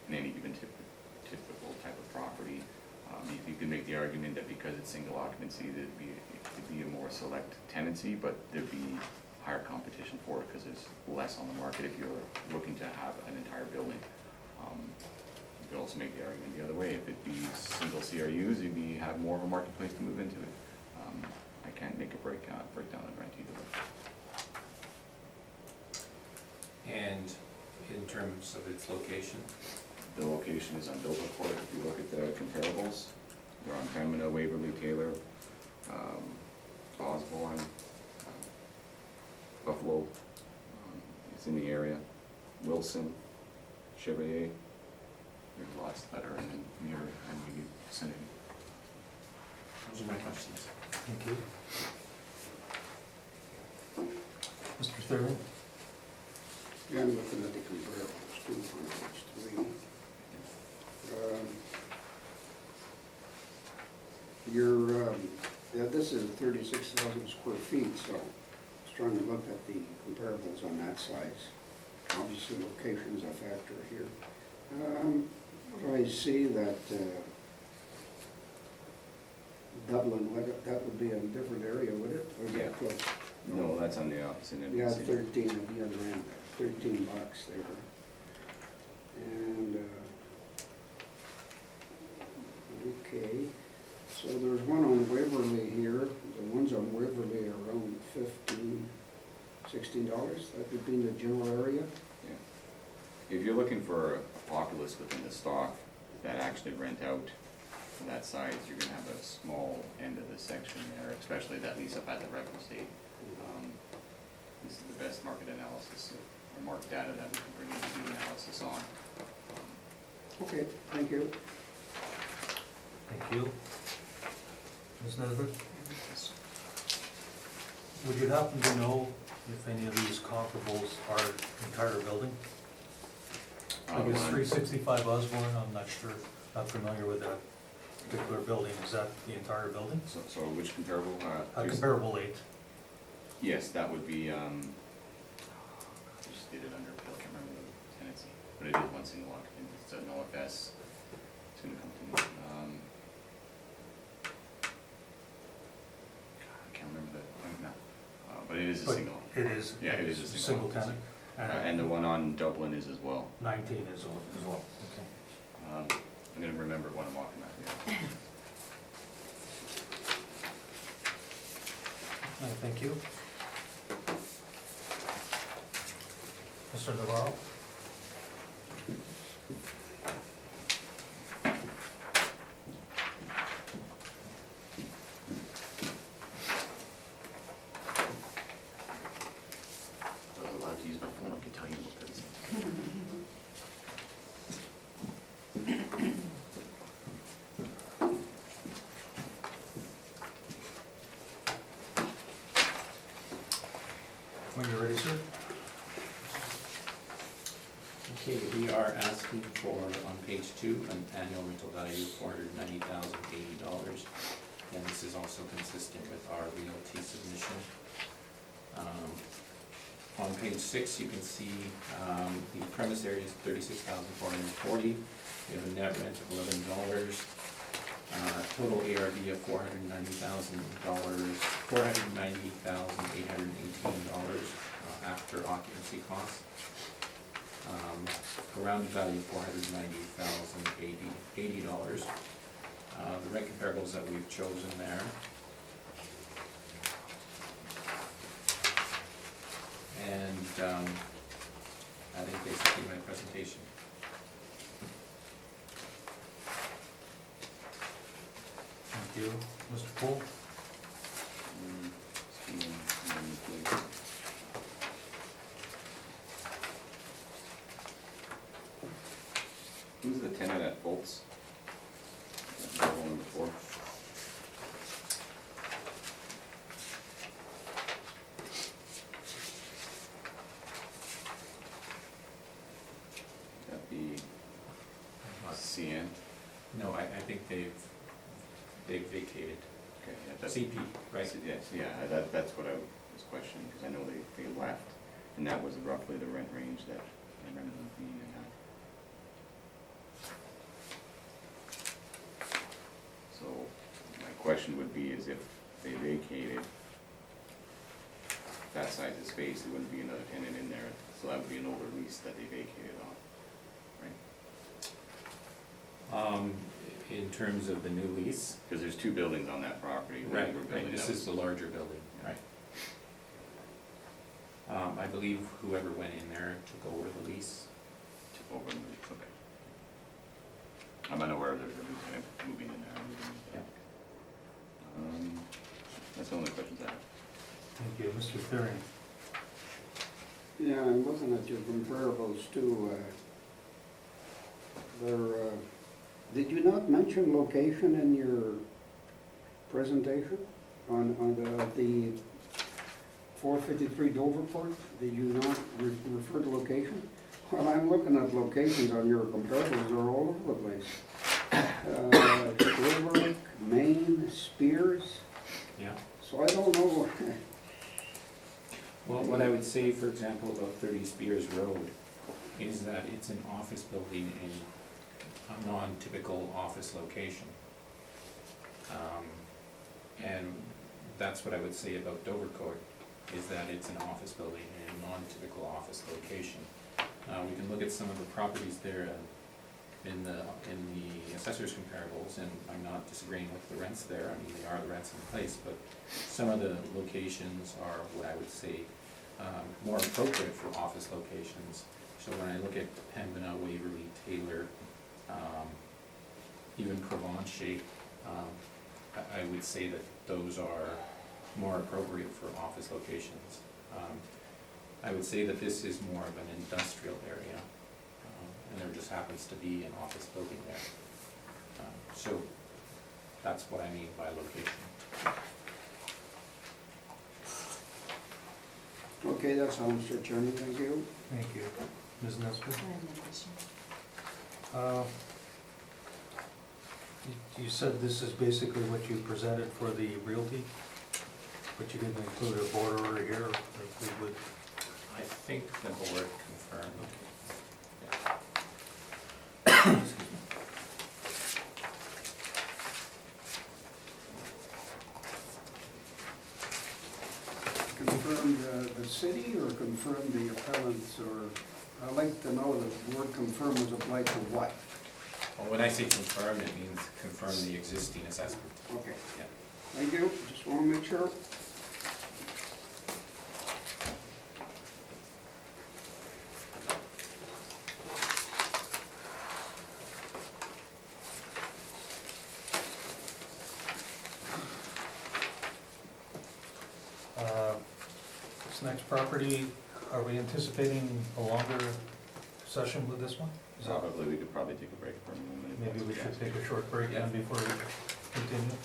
[SPEAKER 4] In any given typical type of property, you can make the argument that because it's single occupancy, it could be a more select tenancy, but there'd be higher competition for it because there's less on the market if you're looking to have an entire building. You could also make the argument the other way. If it be single CRUs, you'd have more of a marketplace to move into it. I can't make a breakdown of rent either way.
[SPEAKER 3] And in terms of its location?
[SPEAKER 4] The location is on Bill Report. If you look at the comparables, they're on Pembina, Waverly, Taylor, Osborne, Buffalo, it's in the area, Wilson, Chevalier. There's lots that are in near and immediate vicinity.
[SPEAKER 3] Those are my questions.
[SPEAKER 1] Thank you. Mr. Thurman?
[SPEAKER 5] Yeah, I'm looking at the comparables too on page 3. This is 36,000 square feet, so I was trying to look at the comparables on that size. Obviously, location is a factor here. I see that Dublin, that would be a different area, would it? Or is that
[SPEAKER 4] Yeah.
[SPEAKER 5] close?
[SPEAKER 4] No, that's on the opposite end.
[SPEAKER 5] Yeah, 13 at the other end, $13 there. And, okay, so there's one on Waverly here. The ones on Waverly are around $16. That would be in the general area.
[SPEAKER 4] Yeah. If you're looking for a populace within the stock that actually rent out for that size, you're gonna have a small end of the section there, especially that lease up at the rental state. This is the best market analysis or market data that we can bring into the analysis on.
[SPEAKER 5] Okay, thank you.
[SPEAKER 1] Thank you. Ms. Nesbitt? Would you happen to know if any of these comparables are entire building? I guess 365 Osborne, I'm not sure, not familiar with that particular building. Is that the entire building?
[SPEAKER 4] So which comparable?
[SPEAKER 1] Comparable 8.
[SPEAKER 4] Yes, that would be, I just did it under, I can't remember the tenancy, but it is one single occupant. It's an OFS. It's gonna come to me. I can't remember the, no. But it is a
[SPEAKER 1] But
[SPEAKER 4] single.
[SPEAKER 1] it is.
[SPEAKER 4] Yeah, it is a
[SPEAKER 1] single tenant.
[SPEAKER 4] And the one on Dublin is as well.
[SPEAKER 1] 19 is as well, okay.
[SPEAKER 4] I'm gonna remember when I'm walking out here.
[SPEAKER 1] Thank you. Mr. Navarro?
[SPEAKER 4] I was allowed to use my phone, I can tell you what it is.
[SPEAKER 1] When you're ready, sir.
[SPEAKER 3] Okay, we are asking for, on page 2, an annual rental value of $490,080. And this is also consistent with our realty submission. On page 6, you can see the premise area is $36,440. We have a net rent of $11. Total ARV of $490,818 after occupancy costs. A rounded value of $490,080. The rent comparables that we've chosen there. And that is basically my presentation.
[SPEAKER 1] Thank you. Mr. Poole?
[SPEAKER 4] Who's the tenant at Bolts? That's the one before. That be CN?
[SPEAKER 3] No, I think they've vacated.
[SPEAKER 4] Okay, yeah, that's.
[SPEAKER 3] CP, right?
[SPEAKER 4] Yes, yeah, that's what I was questioning, because I know they left, and that was roughly the rent range that I remember them being in. So, my question would be is if they vacated that size of space, there wouldn't be another tenant in there, so that would be an older lease that they vacated on, right?
[SPEAKER 3] In terms of the new lease,
[SPEAKER 4] Because there's two buildings on that property. One
[SPEAKER 3] right,
[SPEAKER 4] we're building
[SPEAKER 3] this
[SPEAKER 4] out.
[SPEAKER 3] is the larger building, right. I believe whoever went in there took over the lease.
[SPEAKER 4] Over the lease, okay. I'm unaware there's a new tenant moving in there. That's the only questions I have.
[SPEAKER 1] Thank you. Mr. Thuring?
[SPEAKER 5] Yeah, I'm looking at your comparables too. Did you not mention location in your presentation on the 453 Doverport? Did you not refer to location? Well, I'm looking at locations on your comparables, they're all over the place. River, Maine, Spears,
[SPEAKER 3] Yeah.
[SPEAKER 5] so I don't know.
[SPEAKER 3] Well, what I would say, for example, about 30 Spears Road is that it's an office building in a non-typical office location. And that's what I would say about Dovercourt, is that it's an office building in a non-typical office location. We can look at some of the properties there in the assessor's comparables, and I'm not disagreeing with the rents there. I mean, they are the rents in place, but some of the locations are what I would say more appropriate for office locations. So when I look at Pembina, Waverly, Taylor, even Provencher, I would say that those are more appropriate for office locations. I would say that this is more of an industrial area, and there just happens to be an office building there. So that's what I mean by location.
[SPEAKER 5] Okay, that's all, Mr. Chairman, thank you.
[SPEAKER 1] Thank you. Ms. Nesbitt?
[SPEAKER 6] I have no questions.
[SPEAKER 1] You said this is basically what you presented for the realty, but you didn't include a borderer here, if we would.
[SPEAKER 3] I think the board confirmed.
[SPEAKER 5] Confirm the city or confirm the appellants, or, I'd like to know that the word confirm was applied to what?
[SPEAKER 3] Well, when I say confirm, it means confirm the existing assessment.
[SPEAKER 5] Okay.
[SPEAKER 3] Yeah.
[SPEAKER 5] Thank you, just want to make sure.
[SPEAKER 1] This next property, are we anticipating a longer session with this one? Is that-
[SPEAKER 4] Probably, we could probably take a break for a moment. if
[SPEAKER 1] Maybe we
[SPEAKER 4] that's
[SPEAKER 1] should take a short break then before we continue.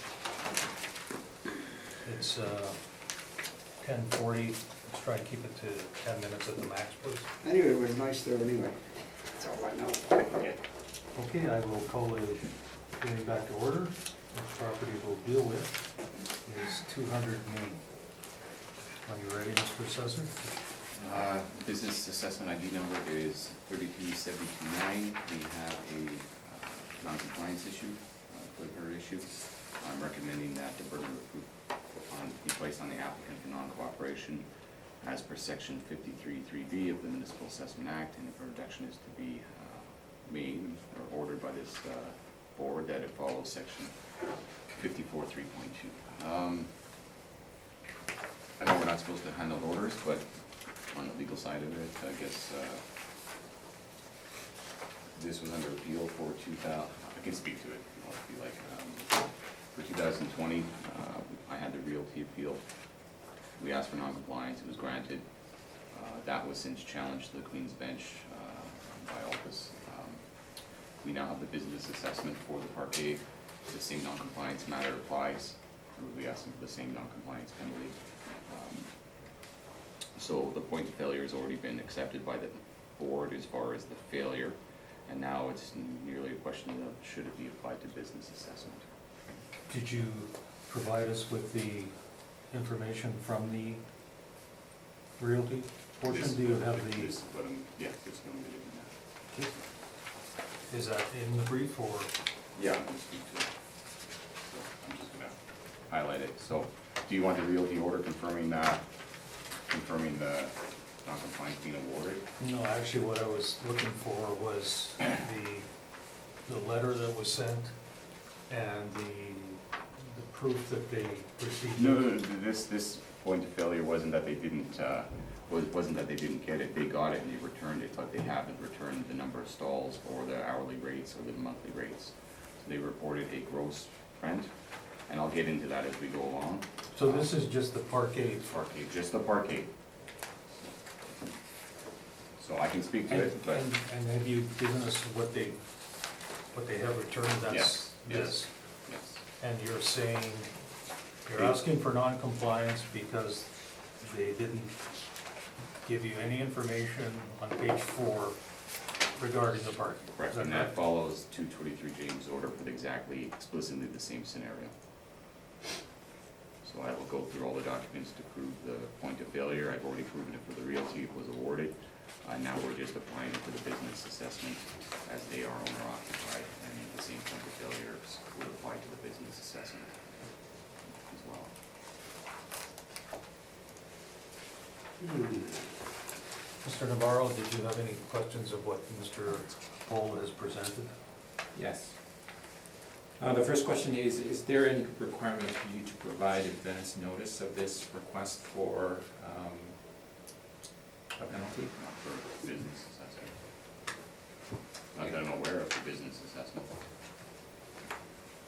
[SPEAKER 1] It's 10:40, let's try and keep it to 10 minutes at the max, please.
[SPEAKER 5] Anyway, it was nice there anyway. That's all I know.
[SPEAKER 4] Yeah.
[SPEAKER 1] Okay, I will call the meeting back to order. Next property we'll deal with is 200 Main. Are you ready, Mr. Assessor?
[SPEAKER 4] Business assessment ID number is 33729. We have a non-compliance issue, with her issue. I'm recommending that the burden of proof be placed on the applicant for non-cooperation as per section 53(3)B of the Municipal Assessment Act, and if a reduction is to be made or ordered by this board, that it follows section 54(3.2). I know we're not supposed to handle orders, but on the legal side of it, I guess, this was under appeal for 2000, I can speak to it, if you like, for 2020, I had the realty appeal. We asked for non-compliance, it was granted. That was since challenged to the Queen's Bench by Altus. We now have the business assessment for the parquet. The same non-compliance matter applies. We asked them for the same non-compliance penalty. So the point of failure has already been accepted by the board as far as the failure, and now it's merely a question of should it be applied to business assessment.
[SPEAKER 1] Did you provide us with the information from the realty portion? Do you have the,
[SPEAKER 4] This is what I'm, yeah, this is what I'm doing now.
[SPEAKER 1] is that in the brief or?
[SPEAKER 4] Yeah, I'm gonna speak to it. So I'm just gonna highlight it. So, do you want the realty order confirming the non-compliance being awarded?
[SPEAKER 1] No, actually what I was looking for was the letter that was sent and the proof that they received.
[SPEAKER 4] No, this point of failure wasn't that they didn't, wasn't that they didn't get it. They got it and they returned it, but they haven't returned the number of stalls or the hourly rates or the monthly rates. So they reported a gross rent, and I'll get into that as we go along.
[SPEAKER 1] So this is just the parquet.
[SPEAKER 4] Parquet, just the parquet. So I can speak to
[SPEAKER 1] And,
[SPEAKER 4] it, but
[SPEAKER 1] and have you given us what they have returned? That's
[SPEAKER 4] Yes, yes.
[SPEAKER 1] this.
[SPEAKER 4] yes,
[SPEAKER 1] And you're saying, you're asking for non-compliance because they didn't give you any information on page 4 regarding the parking.
[SPEAKER 4] correct.
[SPEAKER 1] Is that
[SPEAKER 4] And
[SPEAKER 1] correct?
[SPEAKER 4] that follows 223 James' order for exactly explicitly the same scenario. So I will go through all the documents to prove the point of failure. I've already proven it for the realty, it was awarded. Now we're just applying it to the business assessment as they are owner occupied, and the same point of failure would apply to the business assessment as well.
[SPEAKER 1] Mr. Navarro, did you have any questions of what Mr. Cole has presented?
[SPEAKER 3] Yes. The first question is there any requirement for you to provide advance notice of this request for a penalty?
[SPEAKER 4] Not for business assessment. Not that I'm aware of for business assessment.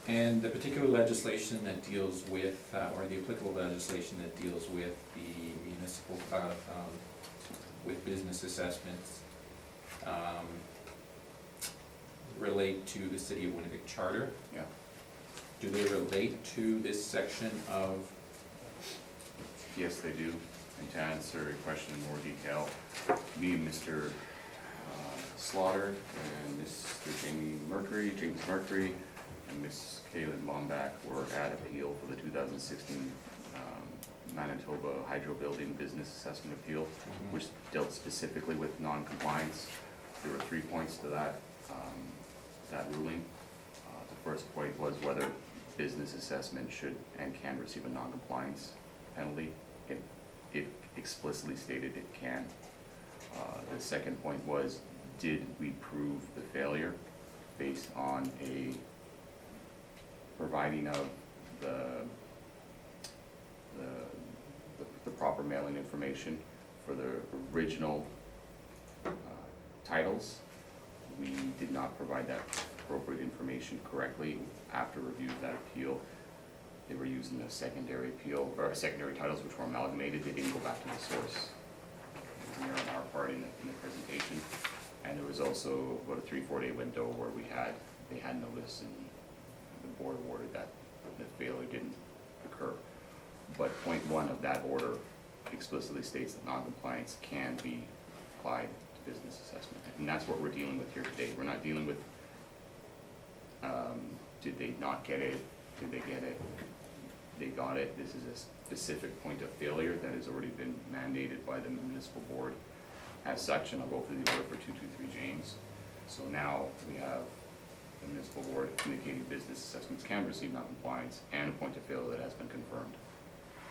[SPEAKER 3] And the particular legislation that deals with, or the applicable legislation that deals with the municipal, with business assessments, relate to the City of Winnipeg Charter.
[SPEAKER 4] Yeah.
[SPEAKER 3] Do they relate to this section of?
[SPEAKER 4] Yes, they do. And to answer your question in more detail, me and Mr. Slaughter and Mr. James Mercury, and Ms. Kaylin Bombach were at appeal for the 2016 Manitoba Hydro Building Business Assessment Appeal, which dealt specifically with non-compliance. There were 3 points to that ruling. The first point was whether business assessment should and can receive a non-compliance penalty. It explicitly stated it can. The second point was, did we prove the failure? based on a providing of the proper mailing information for the original titles. We did not provide that appropriate information correctly. After review of that appeal, they were using the secondary appeal, or secondary titles which were amalgamated. They didn't go back to the source. It was an error on our part in the presentation. And there was also about a 3-4 day window where they had notice, and the board awarded that the failure didn't occur. But point 1 of that order explicitly states that non-compliance can be applied to business assessment. And that's what we're dealing with here today. We're not dealing with, did they not get it? Did they get it? They got it. This is a specific point of failure that has already been mandated by the municipal board as such, and I'll go through the order for 223 James. So now we have the municipal board indicating business assessments can receive non-compliance and a point of failure that has been confirmed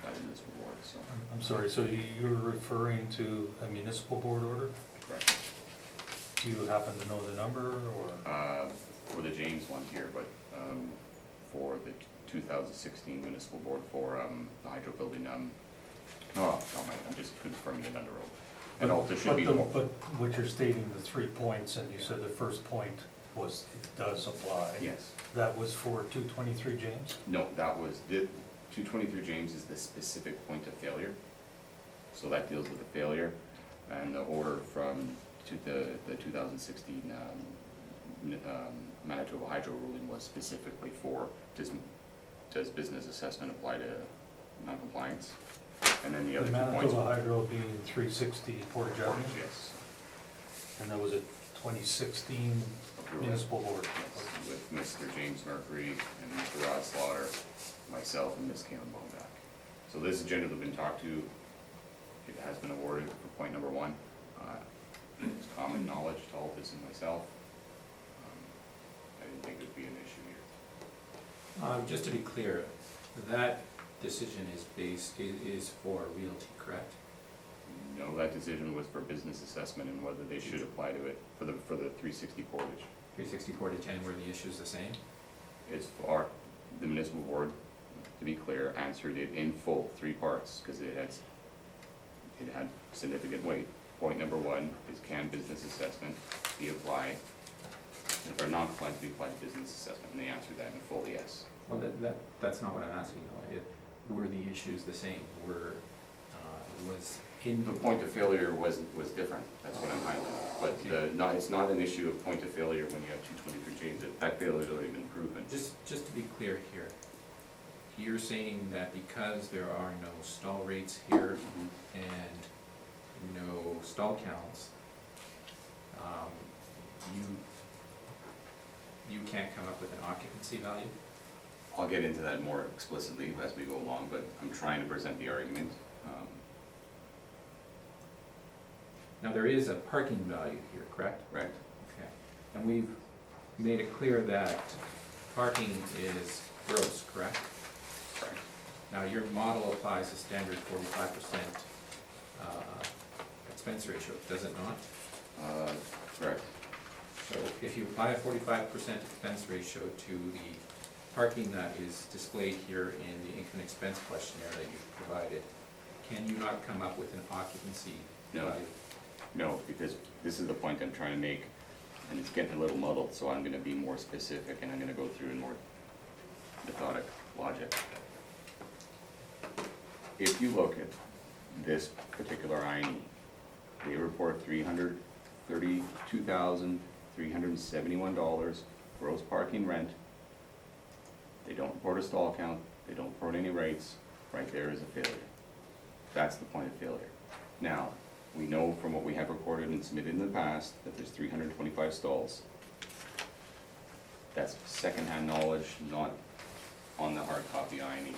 [SPEAKER 4] by the municipal board, so.
[SPEAKER 1] I'm sorry, so you're referring to a municipal board order?
[SPEAKER 4] Correct.
[SPEAKER 1] Do you happen to know the number, or?
[SPEAKER 4] For the James one here, but for the 2016 municipal board for the hydro building, I'm just confirming it under oath. And also should be more.
[SPEAKER 1] But what you're stating, the 3 points, and you said the first point was, it does apply.
[SPEAKER 4] Yes.
[SPEAKER 1] That was for 223 James?
[SPEAKER 4] No, that was, the 223 James is the specific point of failure. So that deals with the failure, and the order from the 2016 Manitoba Hydro ruling was specifically for, does business assessment apply to non-compliance? And then the other 2 points.
[SPEAKER 1] Manitoba Hydro being 360 Portage Avenue?
[SPEAKER 4] Yes.
[SPEAKER 1] And that was a 2016 municipal board?
[SPEAKER 4] Yes, with Mr. James Mercury and Mr. Rod Slaughter, myself, and Ms. Kalen Bonback. So this has generally been talked to. It has been awarded for point number 1. It's common knowledge to all this and myself. I didn't think it would be an issue here.
[SPEAKER 3] Just to be clear, that decision is for realty, correct?
[SPEAKER 4] No, that decision was for business assessment and whether they should apply to it for the 360 Portage.
[SPEAKER 3] 360 Portage, and were the issues the same?
[SPEAKER 4] It's for the municipal board, to be clear, answered it in full, 3 parts, because it had significant weight. Point number 1 is, can business assessment be applied, or non-compliance be applied to business assessment, and they answered that in full, yes.
[SPEAKER 3] Well, that's not what I'm asking, though. Were the issues the same? Was in
[SPEAKER 4] The point of failure was different, that's what I'm highlighting. But it's not an issue of point of failure when you have 223 James, that failure has already been proven.
[SPEAKER 3] Just to be clear here, you're saying that because there are no stall rates here and no stall counts, you can't come up with an occupancy value?
[SPEAKER 4] I'll get into that more explicitly as we go along, but I'm trying to present the argument.
[SPEAKER 3] Now, there is a parking value here, correct?
[SPEAKER 4] Right.
[SPEAKER 3] Okay. And we've made it clear that parking is gross, correct?
[SPEAKER 4] Correct.
[SPEAKER 3] Now, your model applies a standard 45% expense ratio, does it not?
[SPEAKER 4] Correct.
[SPEAKER 3] So if you apply a 45% expense ratio to the parking that is displayed here in the income expense questionnaire that you've provided, can you not come up with an occupancy
[SPEAKER 4] No.
[SPEAKER 3] value?
[SPEAKER 4] No, because this is the point I'm trying to make, and it's getting a little muddled, so I'm gonna be more specific, and I'm gonna go through in more methodic logic. If you look at this particular INE, they report $332,371 gross parking rent. They don't report a stall count, they don't report any rates. Right there is a failure. That's the point of failure. Now, we know from what we have recorded and submitted in the past that there's 325 stalls. That's secondhand knowledge, not on the hard copy INE.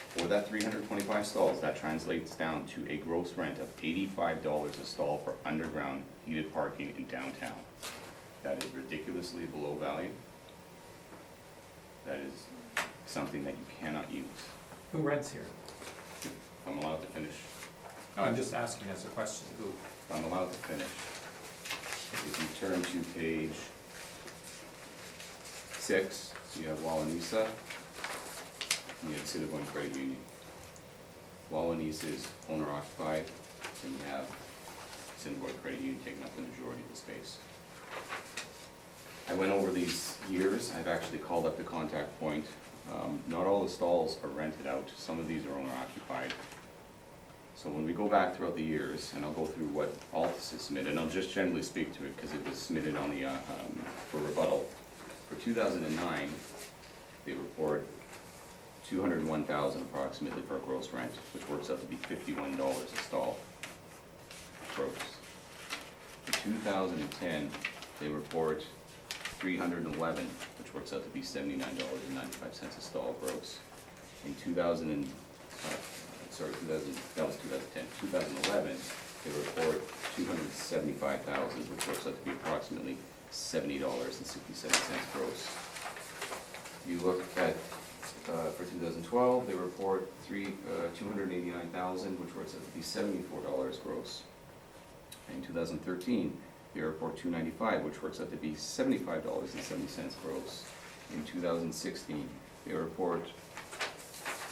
[SPEAKER 4] For that 325 stalls, that translates down to a gross rent of $85 a stall for underground heated parking in downtown. That is ridiculously below value. That is something that you cannot use.
[SPEAKER 3] Who rents here?
[SPEAKER 4] If I'm allowed to finish.
[SPEAKER 3] No, I'm just asking as a question, who?
[SPEAKER 4] If I'm allowed to finish. If you turn to page 6, you have Wawanesa, and you have Assiniboine Credit Union. Wawanesa is owner occupied, and you have Assiniboine Credit Union taking up the majority of the space. I went over these years. I've actually called up the contact point. Not all the stalls are rented out. Some of these are owner occupied. So when we go back throughout the years, and I'll go through what Altus has submitted, and I'll just generally speak to it because it was submitted on the, for rebuttal. For 2009, they report $201,000 approximately for a gross rent, which works out to be $51 a stall gross. For 2010, they report 311, which works out to be $79.95 a stall gross. In 2000, that was 2010. 2011, they report 275,000, which works out to be approximately $70.67 gross. You look at for 2012, they report 289,000, which works out to be $74 gross. In 2013, they report 295, which works out to be $75.70 gross. In 2016, they report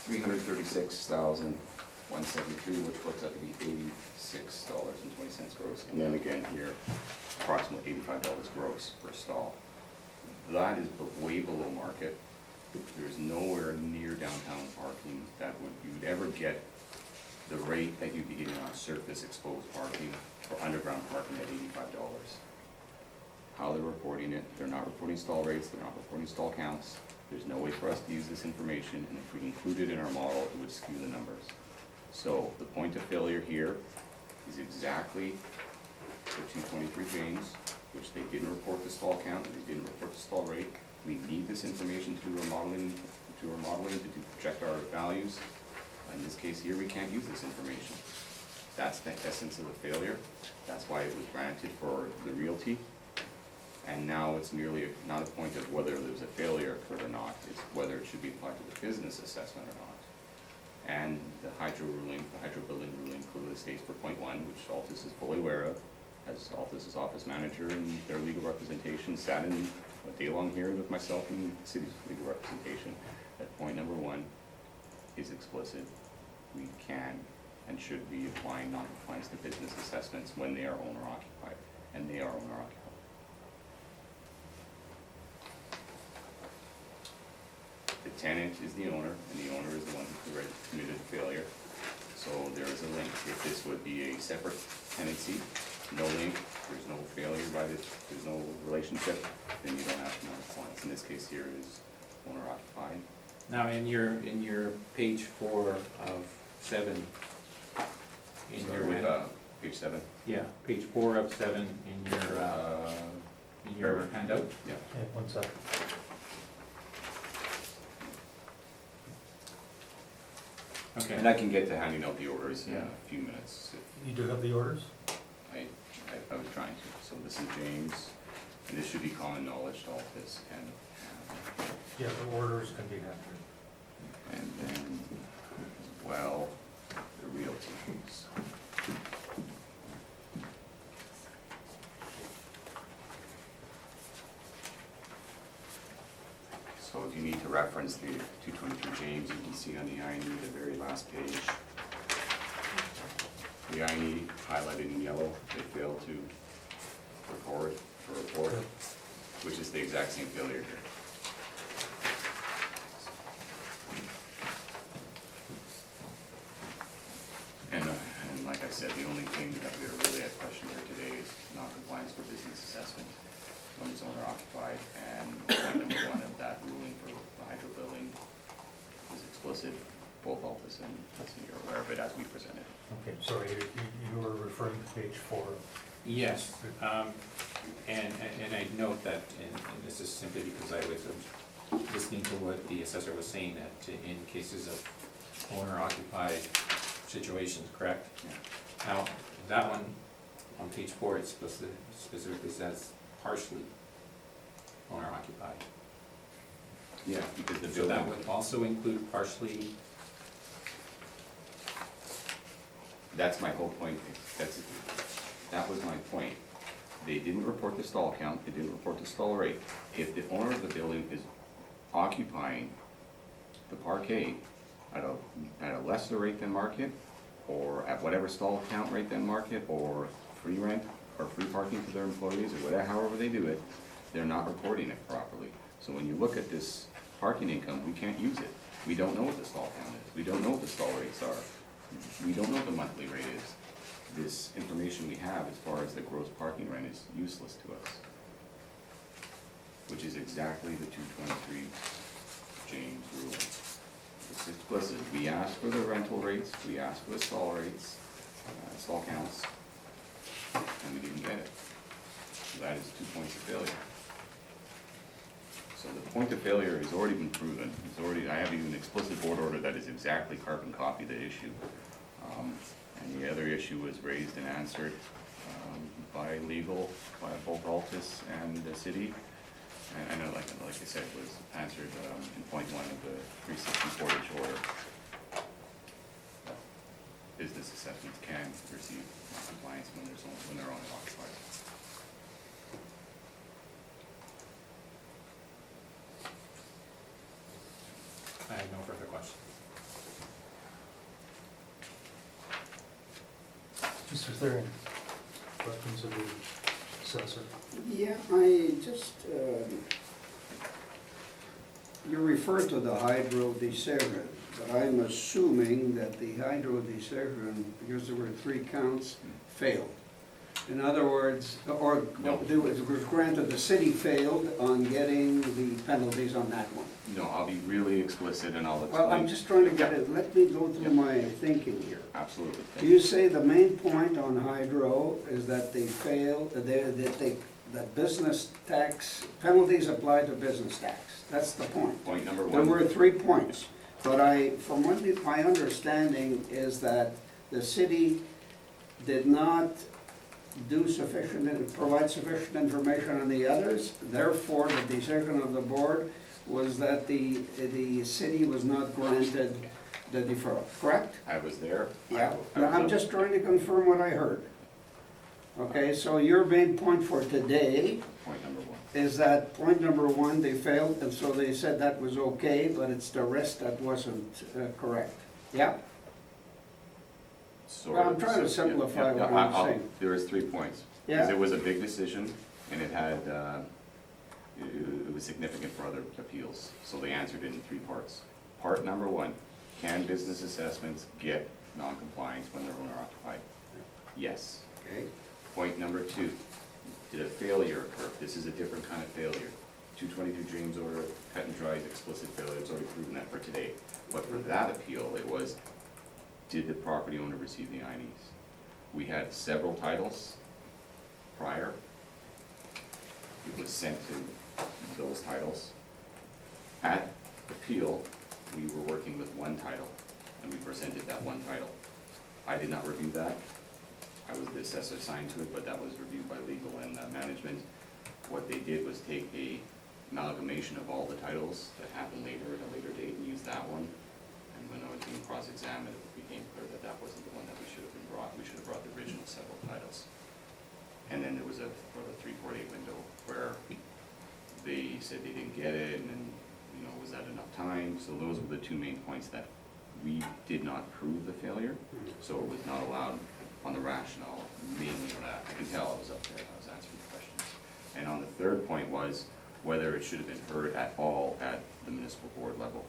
[SPEAKER 4] 336,173, which works out to be $86.20 gross. And then again here, approximately $85 gross per stall. That is way below market. There's nowhere near downtown parking that you would ever get the rate that you'd be getting on surface exposed parking or underground parking at $85. How they're reporting it, they're not reporting stall rates, they're not reporting stall counts. There's no way for us to use this information, and if we include it in our model, it would skew the numbers. So the point of failure here is exactly for 223 James, which they didn't report the stall count, and they didn't report the stall rate. We need this information to do our modeling, to project our values. In this case here, we can't use this information. That's the essence of the failure. That's why it was granted for the realty. And now it's merely not a point of whether there's a failure occurred or not, it's whether it should be applied to the business assessment or not. And the hydro building ruling clearly states for point 1, which Altus is fully aware of, as Altus's office manager and their legal representation sat in a day-long hearing with myself and the city's legal representation, that point number 1 is explicit. We can and should be applying non-compliance to business assessments when they are owner-occupied, and they are owner-occupied. The tenant is the owner, and the owner is the one who committed the failure. So there is a link. If this would be a separate tenancy, no link, there's no failure by this, there's no relationship, then you don't have non-compliance. In this case here is owner-occupied.
[SPEAKER 3] Now, in your page 4 of 7, in
[SPEAKER 4] Sorry,
[SPEAKER 3] your
[SPEAKER 4] with, page 7.
[SPEAKER 3] yeah, page 4 of 7 in your handout.
[SPEAKER 4] Yeah.
[SPEAKER 1] Okay, 1 second.
[SPEAKER 3] Okay.
[SPEAKER 4] And I can get to handing out the orders in a few minutes.
[SPEAKER 1] You do have the orders?
[SPEAKER 4] I was trying to. So this is James, and this should be common knowledge to all this, and
[SPEAKER 1] Yeah, the orders can be handed.
[SPEAKER 4] and then as well the realties. So if you need to reference the 223 James, you can see on the INE, the very last page. The INE highlighted in yellow, they failed to record or report, which is the exact same failure here. And like I said, the only thing that we're really at question here today is non-compliance for business assessment. One is owner occupied, and number 1 of that ruling for the hydro building is explicit. Both Altus and Hudson are aware of it as we presented.
[SPEAKER 1] Okay, sorry, you were referring to page 4.
[SPEAKER 3] Yes, and I note that, and this is simply because I was listening to what the assessor was saying, that in cases of owner-occupied situations, correct?
[SPEAKER 4] Yeah.
[SPEAKER 3] Now, that one, on page 4, it specifically says partially owner-occupied.
[SPEAKER 4] Yeah, because the
[SPEAKER 3] So
[SPEAKER 4] building.
[SPEAKER 3] that would also include partially,
[SPEAKER 4] That's my whole point. That was my point. They didn't report the stall count, they didn't report the stall rate. If the owner of the building is occupying the parquet at a lesser rate than market, or at whatever stall count rate than market, or free rent, or free parking for their employees, or whatever, however they do it, they're not reporting it properly. So when you look at this parking income, we can't use it. We don't know what the stall count is, we don't know what the stall rates are, we don't know what the monthly rate is. This information we have as far as the gross parking rent is useless to us, which is exactly the 223 James rule. It's explicit. We asked for the rental rates, we asked for the stall rates, stall counts, and we didn't get it. So that is 2 points of failure. So the point of failure has already been proven. It's already, I have even an explicit board order that is exactly carbon copy the issue. And the other issue was raised and answered by legal, by both Altus and the city. And I know, like I said, was answered in point 1 of the 364-inch order. Business assessments can receive compliance when they're only occupied.
[SPEAKER 3] I have no further questions.
[SPEAKER 1] Mr. Therian, questions of the assessor?
[SPEAKER 5] Yeah, I just, you refer to the hydro decision, but I'm assuming that the hydro decision, because there were 3 counts, failed. In other words, or
[SPEAKER 4] No.
[SPEAKER 5] it was granted, the city failed on getting the penalties on that one.
[SPEAKER 4] No, I'll be really explicit and I'll explain.
[SPEAKER 5] Well, I'm just trying to get it, let me go through my thinking here.
[SPEAKER 4] Absolutely.
[SPEAKER 5] You say the main point on hydro is that they failed, that business tax, penalties apply to business tax. That's the point.
[SPEAKER 4] Point number
[SPEAKER 5] There
[SPEAKER 4] 1.
[SPEAKER 5] were 3 points, but from what my understanding is that the city did not provide sufficient information on the others. Therefore, the decision of the board was that the city was not granted the deferral, correct?
[SPEAKER 4] I was there.
[SPEAKER 5] Yeah,
[SPEAKER 4] I
[SPEAKER 5] now, I'm
[SPEAKER 4] was-
[SPEAKER 5] just trying to confirm what I heard. Okay, so your main point for today
[SPEAKER 4] Point number 1.
[SPEAKER 5] is that point number 1, they failed, and so they said that was okay, but it's the rest that wasn't correct. Yeah?
[SPEAKER 4] Sort
[SPEAKER 5] Well, I'm
[SPEAKER 4] of,
[SPEAKER 5] trying to
[SPEAKER 4] so, yeah,
[SPEAKER 5] simplify
[SPEAKER 4] yeah,
[SPEAKER 5] what I'm
[SPEAKER 4] I'll-
[SPEAKER 5] saying.
[SPEAKER 4] There was 3 points.
[SPEAKER 5] Yeah.
[SPEAKER 4] Because it was a big decision, and it had, it was significant for other appeals. So they answered it in 3 parts. Part number 1, can business assessments get non-compliance when they're owner occupied? Yes.
[SPEAKER 5] Okay.
[SPEAKER 4] Point number 2, did a failure occur? This is a different kind of failure. 222 James order, cut and dried, explicit failure, it's already proven that for today. But for that appeal, it was, did the property owner receive the INEs? We had several titles prior. It was sent to those titles. At appeal, we were working with 1 title, and we presented that 1 title. I did not review that. I was the assessor assigned to it, but that was reviewed by legal and management. What they did was take a amalgamation of all the titles that happened later at a later date and use that one. And when I was being cross-examined, it became clear that that wasn't the one that we should have brought. We should have brought the original several titles. And then there was a 348 window where they said they didn't get it, and then, was that enough time? So those were the 2 main points that we did not prove the failure, so it was not allowed on the rationale, mainly for that. I can tell I was up there, I was answering the questions. And on the 3rd point was whether it should have been heard at all at the municipal board level,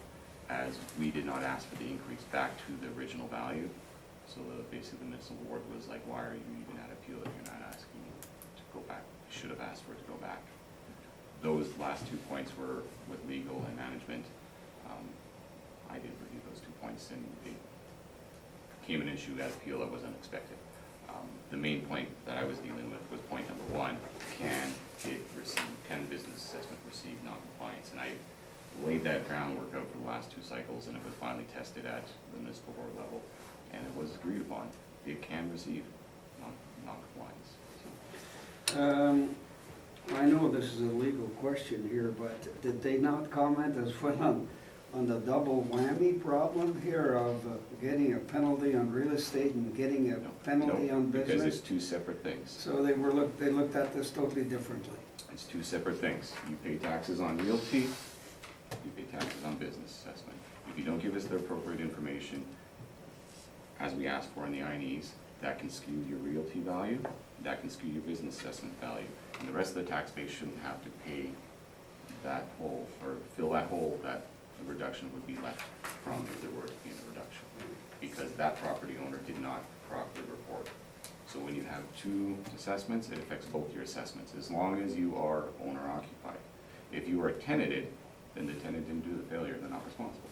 [SPEAKER 4] as we did not ask for the increase back to the original value. So basically the municipal board was like, why are you even at appeal if you're not asking to go back? You should have asked for it to go back. Those last 2 points were with legal and management. I did review those 2 points, and it became an issue at appeal that was unexpected. The main point that I was dealing with was point number 1, can business assessment receive non-compliance? And I laid that groundwork out for the last 2 cycles, and it was finally tested at the municipal board level, and it was agreed upon. It can receive non-compliance.
[SPEAKER 5] I know this is a legal question here, but did they not comment as well on the double whammy problem here of getting a penalty on real estate and getting a penalty
[SPEAKER 4] No,
[SPEAKER 5] on
[SPEAKER 4] because it's
[SPEAKER 5] business?
[SPEAKER 4] two separate things.
[SPEAKER 5] So they looked at this totally differently.
[SPEAKER 4] It's two separate things. You pay taxes on realty, you pay taxes on business assessment. If you don't give us the appropriate information, as we asked for in the INEs, that can skew your realty value, that can skew your business assessment value. And the rest of the tax base shouldn't have to pay that hole, or fill that hole that the reduction would be left from if there were to be a reduction. Because that property owner did not properly report. So when you have two assessments, it affects both your assessments, as long as you are owner occupied. If you are tenanted, then the tenant didn't do the failure, they're not responsible.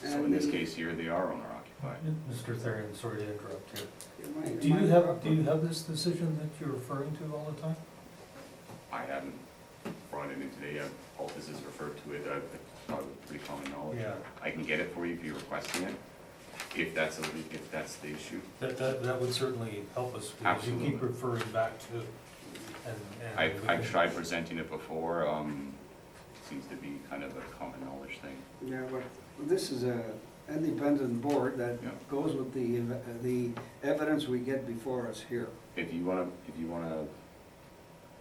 [SPEAKER 4] So in this case here, they are owner occupied.
[SPEAKER 1] Mr. Therian, sorry to interrupt you.
[SPEAKER 5] Am I-
[SPEAKER 1] Do you
[SPEAKER 5] am I
[SPEAKER 1] have,
[SPEAKER 5] correct?
[SPEAKER 1] do you have this decision that you're referring to all the time?
[SPEAKER 4] I haven't brought it in today, all this is referred to it, I thought it was pretty common knowledge.
[SPEAKER 1] Yeah.
[SPEAKER 4] I can get it for you if you're requesting it, if that's the issue.
[SPEAKER 1] That would certainly help us, because you keep
[SPEAKER 4] Absolutely.
[SPEAKER 1] referring back to, and. we
[SPEAKER 4] I've
[SPEAKER 1] can-
[SPEAKER 4] tried presenting it before, seems to be kind of a common knowledge thing.
[SPEAKER 5] Yeah, but this is a independent board that
[SPEAKER 4] Yeah.
[SPEAKER 5] goes with the evidence we get before us here.
[SPEAKER 4] If you wanna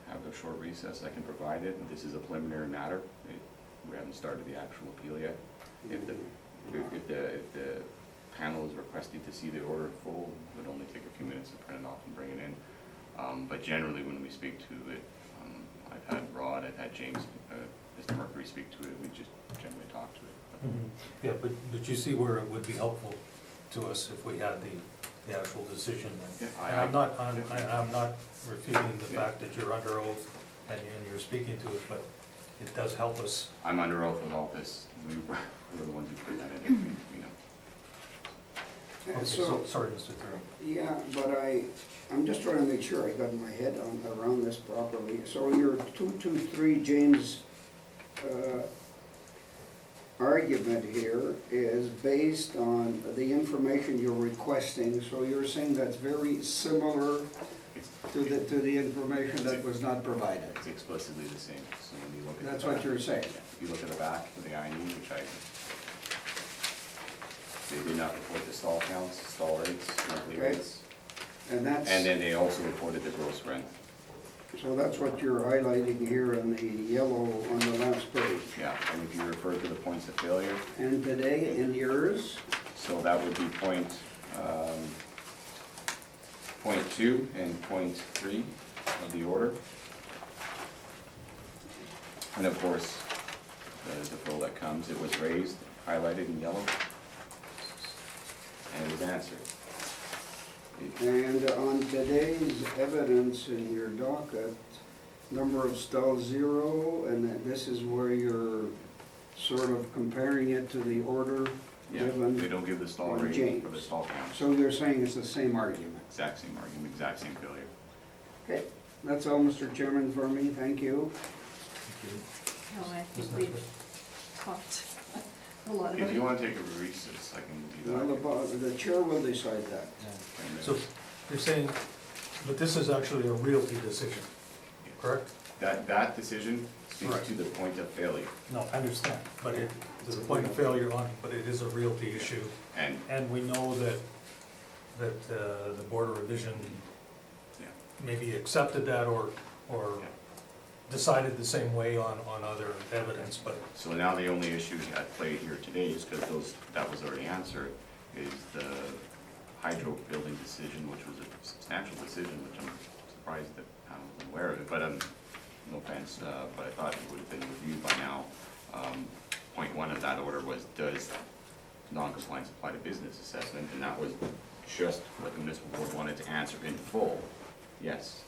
[SPEAKER 4] have a short recess, I can provide it. This is a preliminary matter. We haven't started the actual appeal yet. If the panel is requesting to see the order in full, it would only take a few minutes to print it off and bring it in. But generally, when we speak to it, I've had Rod, I've had James, Mr. Mercury speak to it, we just generally talk to it.
[SPEAKER 1] Mhm. Yeah, but you see where it would be helpful to us if we had the actual decision.
[SPEAKER 4] Yeah,
[SPEAKER 1] And I'm not refuting the
[SPEAKER 4] Yeah.
[SPEAKER 1] fact that you're under oath and you're speaking to it, but it does help us.
[SPEAKER 4] I'm under oath with all this. We're the ones who presented it, you know.
[SPEAKER 1] Okay,
[SPEAKER 5] So,
[SPEAKER 1] sorry, Mr. Therian.
[SPEAKER 5] yeah, but I'm just trying to make sure I got my head around this properly. So your 223 James argument here is based on the information you're requesting, so you're saying that's very similar
[SPEAKER 4] It's-
[SPEAKER 5] to the information that was not provided?
[SPEAKER 4] It's explicitly the same, so when you look at the
[SPEAKER 5] That's
[SPEAKER 4] back-
[SPEAKER 5] what you're saying?
[SPEAKER 4] If you look at the back of the INE, which they did not report the stall counts, stall rates, monthly
[SPEAKER 5] Okay.
[SPEAKER 4] rates,
[SPEAKER 5] And that's,
[SPEAKER 4] and then they also reported the gross rent.
[SPEAKER 5] so that's what you're highlighting here in the yellow on the last page.
[SPEAKER 4] Yeah, and if you refer to the points of failure,
[SPEAKER 5] And today, in yours,
[SPEAKER 4] so that would be point 2 and point 3 of the order. And of course, the deferral that comes, it was raised, highlighted in yellow, and it was answered.
[SPEAKER 5] and on today's evidence in your docket, number of stalls 0, and that this is where you're sort of comparing it to the order
[SPEAKER 4] Yeah, they
[SPEAKER 5] given.
[SPEAKER 4] don't give the stall
[SPEAKER 5] on
[SPEAKER 4] rate
[SPEAKER 5] James.
[SPEAKER 4] or the stall count.
[SPEAKER 5] So you're saying it's the same argument?
[SPEAKER 4] Exact same argument, exact same failure.
[SPEAKER 5] Okay, that's all, Mr. Chairman, for me, thank you.
[SPEAKER 6] No, I think we've talked a lot about
[SPEAKER 4] If you
[SPEAKER 6] it.
[SPEAKER 4] want to take a recess, I can do
[SPEAKER 5] Well,
[SPEAKER 4] that.
[SPEAKER 5] the chair will decide that.
[SPEAKER 1] So you're saying, but this is actually a realty decision, correct?
[SPEAKER 4] That decision speaks
[SPEAKER 1] Right.
[SPEAKER 4] to the point of failure,
[SPEAKER 1] No, I understand, but it, there's a point of failure on it, but it is a realty issue.
[SPEAKER 4] and,
[SPEAKER 1] And we know that the Board of Revision
[SPEAKER 4] yeah,
[SPEAKER 1] maybe accepted that or
[SPEAKER 4] yeah.
[SPEAKER 1] decided the same way on other evidence, but
[SPEAKER 4] So now the only issue at play here today, just because that was already answered, is the hydro building decision, which was a substantial decision, which I'm surprised that I wasn't aware of it, but no offense, but I thought it would have been reviewed by now. Point 1 of that order was, does non-compliance apply to business assessment? And that was just what the municipal board wanted to answer in full, yes.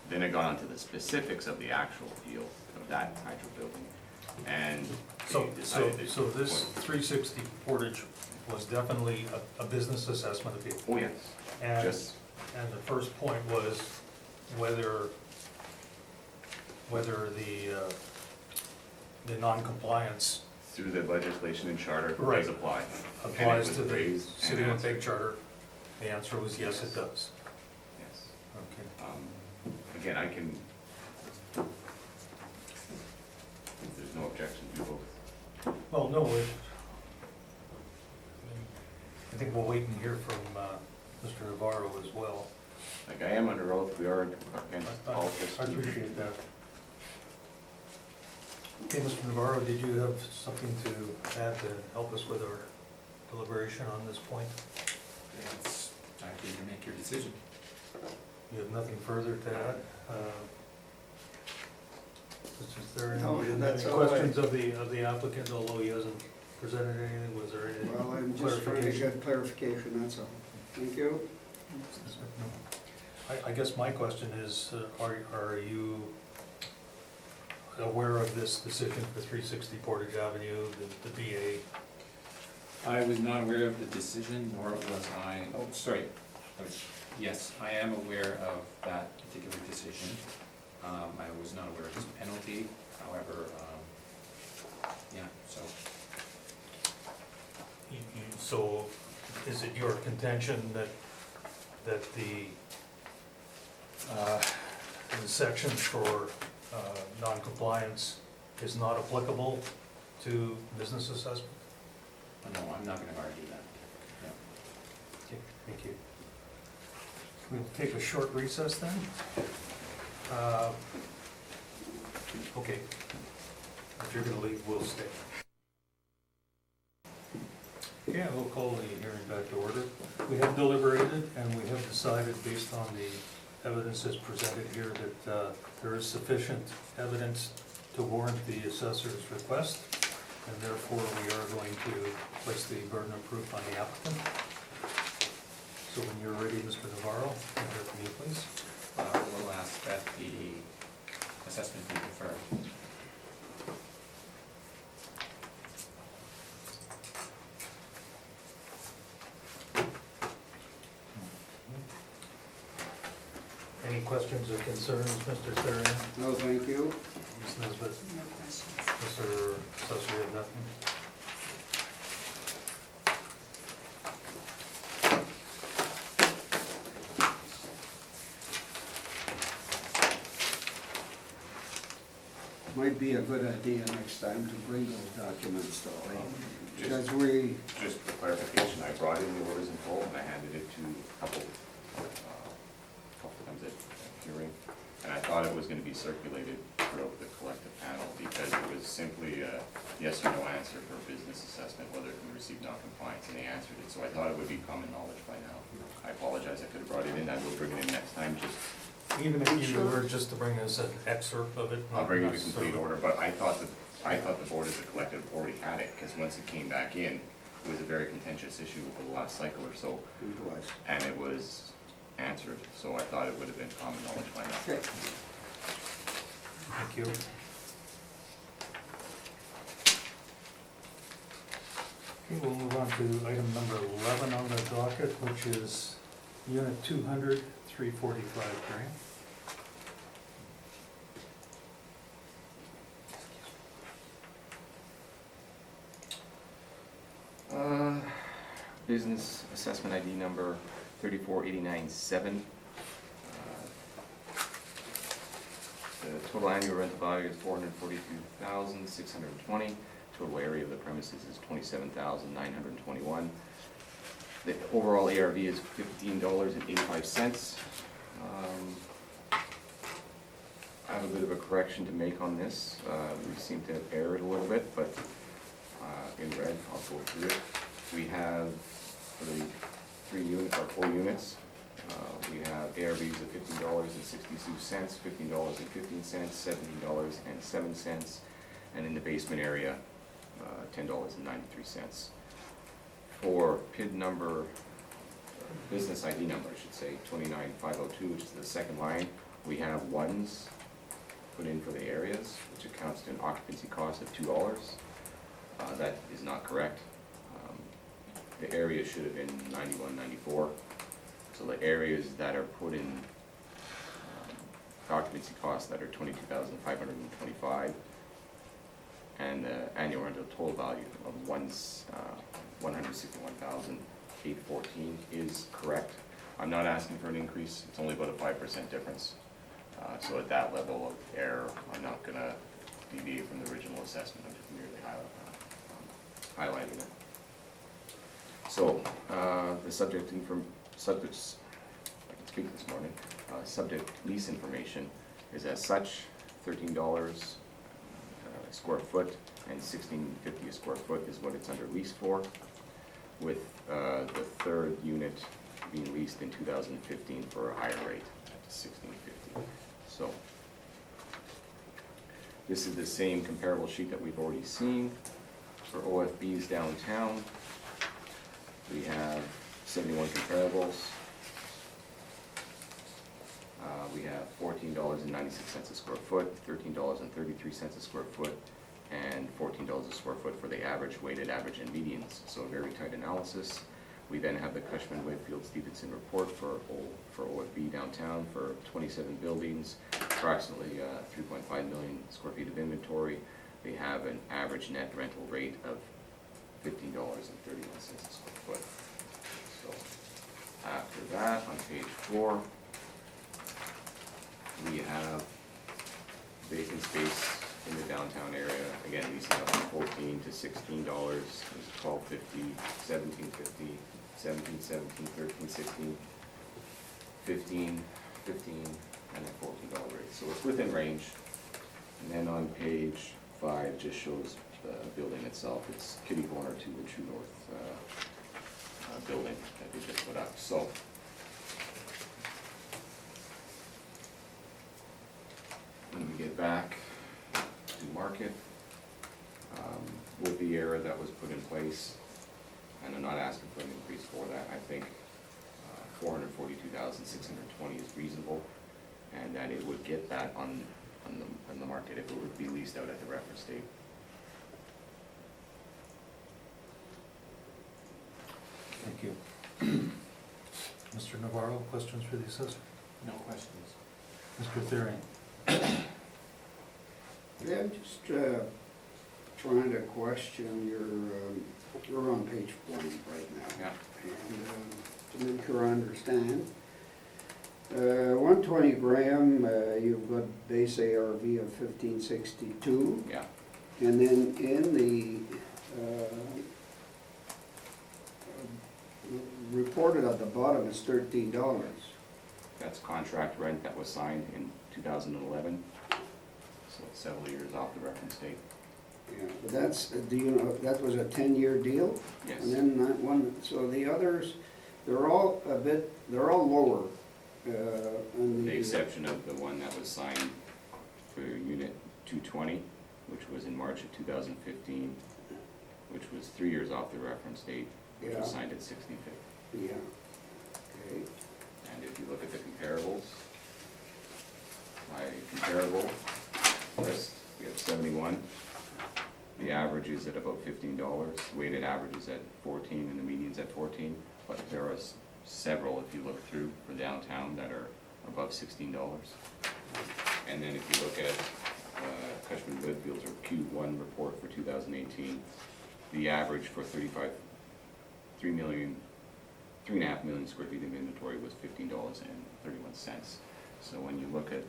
[SPEAKER 4] Then it got onto the specifics of the actual appeal of that hydro building, and
[SPEAKER 1] so,
[SPEAKER 4] they decided that-
[SPEAKER 1] so this 360 Portage was definitely a business assessment appeal.
[SPEAKER 4] Oh, yes,
[SPEAKER 1] And,
[SPEAKER 4] just,
[SPEAKER 1] and the first point was whether the non-compliance
[SPEAKER 4] through the legislation and charter,
[SPEAKER 1] Right.
[SPEAKER 4] does apply. And it
[SPEAKER 1] applies
[SPEAKER 4] was
[SPEAKER 1] to the
[SPEAKER 4] raised and
[SPEAKER 1] City of
[SPEAKER 4] answered.
[SPEAKER 1] Winnipeg Charter. The answer was yes, it does.
[SPEAKER 4] Yes.
[SPEAKER 1] Okay.
[SPEAKER 4] Again, I can, if there's no objection, do both.
[SPEAKER 1] Well, no, I think we'll wait and hear from Mr. Navarro as well.
[SPEAKER 4] Like, I am under oath, we are against all this.
[SPEAKER 1] I appreciate that. Okay, Mr. Navarro, did you have something to add to help us with our deliberation on this point?
[SPEAKER 3] It's time for you to make your decision.
[SPEAKER 1] You have nothing further to add? Is there
[SPEAKER 5] No,
[SPEAKER 1] any
[SPEAKER 5] that's all right.
[SPEAKER 1] questions of the applicant, although he hasn't presented anything? Was there any
[SPEAKER 5] Well, I'm just trying to
[SPEAKER 1] clarification?
[SPEAKER 5] get clarification, that's all. Thank you.
[SPEAKER 1] I guess my question is, are you aware of this decision for 360 Portage Avenue, the BA?
[SPEAKER 3] I was not aware of the decision, nor was I, oh, sorry. Yes, I am aware of that particular decision. I was not aware of this penalty, however, yeah, so.
[SPEAKER 1] So is it your contention that the section for non-compliance is not applicable to business assessment?
[SPEAKER 3] No, I'm not gonna argue that. No.
[SPEAKER 1] Okay, thank you. We'll take a short recess then. Okay, if you're gonna leave, we'll stay. Yeah, we'll call the hearing back to order. We have deliberated and we have decided, based on the evidence that's presented here, that there is sufficient evidence to warrant the assessor's request, and therefore we are going to place the burden of proof on the applicant. So when you're ready, Mr. Navarro, can I hear from you, please?
[SPEAKER 3] We'll ask that the assessment be confirmed.
[SPEAKER 1] Any questions or concerns, Mr. Therian?
[SPEAKER 5] No, thank you.
[SPEAKER 1] Ms. Nesbit?
[SPEAKER 2] No questions.
[SPEAKER 1] Mr. Assessor, you have nothing?
[SPEAKER 5] Might be a good idea next time to bring those documents though.
[SPEAKER 4] Just,
[SPEAKER 5] Because we,
[SPEAKER 4] just for clarification, I brought in the orders in full and I handed it to a couple times at hearing. And I thought it was gonna be circulated throughout the collective panel because it was simply a yes or no answer for a business assessment, whether we received non-compliance, and they answered it. So I thought it would be common knowledge by now. I apologize, I could have brought it in, I will bring it in next time, just,
[SPEAKER 1] Even if you were just to bring us an excerpt of it?
[SPEAKER 4] I'll bring you the
[SPEAKER 1] not
[SPEAKER 4] complete
[SPEAKER 1] necessarily-
[SPEAKER 4] order, but I thought the board as a collective already had it, because once it came back in, it was a very contentious issue over the last cycle or so,
[SPEAKER 5] it was.
[SPEAKER 4] and it was answered, so I thought it would have been common knowledge by now.
[SPEAKER 5] Okay.
[SPEAKER 1] Thank you. Okay, we'll move on to item number 11 on the docket, which is Unit 200, 345 grant.
[SPEAKER 4] Business assessment ID number 34897. The total annual rental value is $442,620. Total area of the premises is $27,921. The overall ARV is $15.85. I have a bit of a correction to make on this. We seem to have erred a little bit, but in red, I'll go through it. We have, for the 4 units, we have ARVs of $15.62, $15.15, $17.07, and in the basement area, $10.93. For PID number, business ID number, I should say, 29502, which is the second line, we have ones put in for the areas, which accounts to an occupancy cost of $2. That is not correct. The area should have been 9194. So the areas that are put in occupancy costs that are 22,525, and the annual rental total value of 161,814 is correct. I'm not asking for an increase, it's only about a 5% difference. So at that level of error, I'm not gonna deviate from the original assessment, I'm just merely highlighting. highlighting it. So, the subjects, I can speak this morning, subject lease information is as such, $13 a square foot and $16.50 a square foot is what it's under lease for, with the third unit being leased in 2015 for a higher rate at $16.50. So, this is the same comparable sheet that we've already seen for OFBs downtown. We have 71 comparables. We have $14.96 a square foot, $13.33 a square foot, and $14 a square foot for the average, weighted average, and medians. So a very tight analysis. We then have the Cushman Wakefield Stevenson report for OFB downtown for 27 buildings, approximately 3.5 million square feet of inventory. They have an average net rental rate of $15.31 a square foot. So after that, on page 4, we have vacant space in the downtown area. Again, leasing up from $14 to $16. There's $12.50, $17.50, $17, $17, $13, $16, $15, and a $14 rate. So it's within range. And then on page 5 just shows the building itself. It's kitty corner to the True North building that they just put up. So when we get back to market, with the error that was put in place, and I'm not asking for an increase for that, I think 442,620 is reasonable, and that it would get that on the market if it would be leased out at the reference date.
[SPEAKER 1] Thank you. Mr. Navarro, questions for the assessor?
[SPEAKER 3] No questions.
[SPEAKER 1] Mr. Therian?
[SPEAKER 5] Yeah, I'm just trying to question you're on page 1 right now.
[SPEAKER 4] Yeah.
[SPEAKER 5] And to make sure I understand, 120 Graham, you've got base ARV of 1562.
[SPEAKER 4] Yeah.
[SPEAKER 5] And then in the reported at the bottom is $13.
[SPEAKER 4] That's contract rent that was signed in 2011, so it's several years off the reference date.
[SPEAKER 5] Yeah, but that's, do you know, that was a 10-year deal?
[SPEAKER 4] Yes.
[SPEAKER 5] And then that one, so the others, they're all lower.
[SPEAKER 4] With the exception of the one that was signed for unit 220, which was in March of 2015, which was 3 years off the reference date, which was
[SPEAKER 5] Yeah.
[SPEAKER 4] signed at 65th.
[SPEAKER 5] Yeah, okay.
[SPEAKER 4] And if you look at the comparables, my comparable list, we have 71. The average is at about $15, weighted average is at 14, and the median's at 14. But there are several, if you look through, for downtown that are above $16. And then if you look at Cushman Whitfield's or Q1 report for 2018, the average for 3.5 million square feet of inventory was $15.31. So when you look at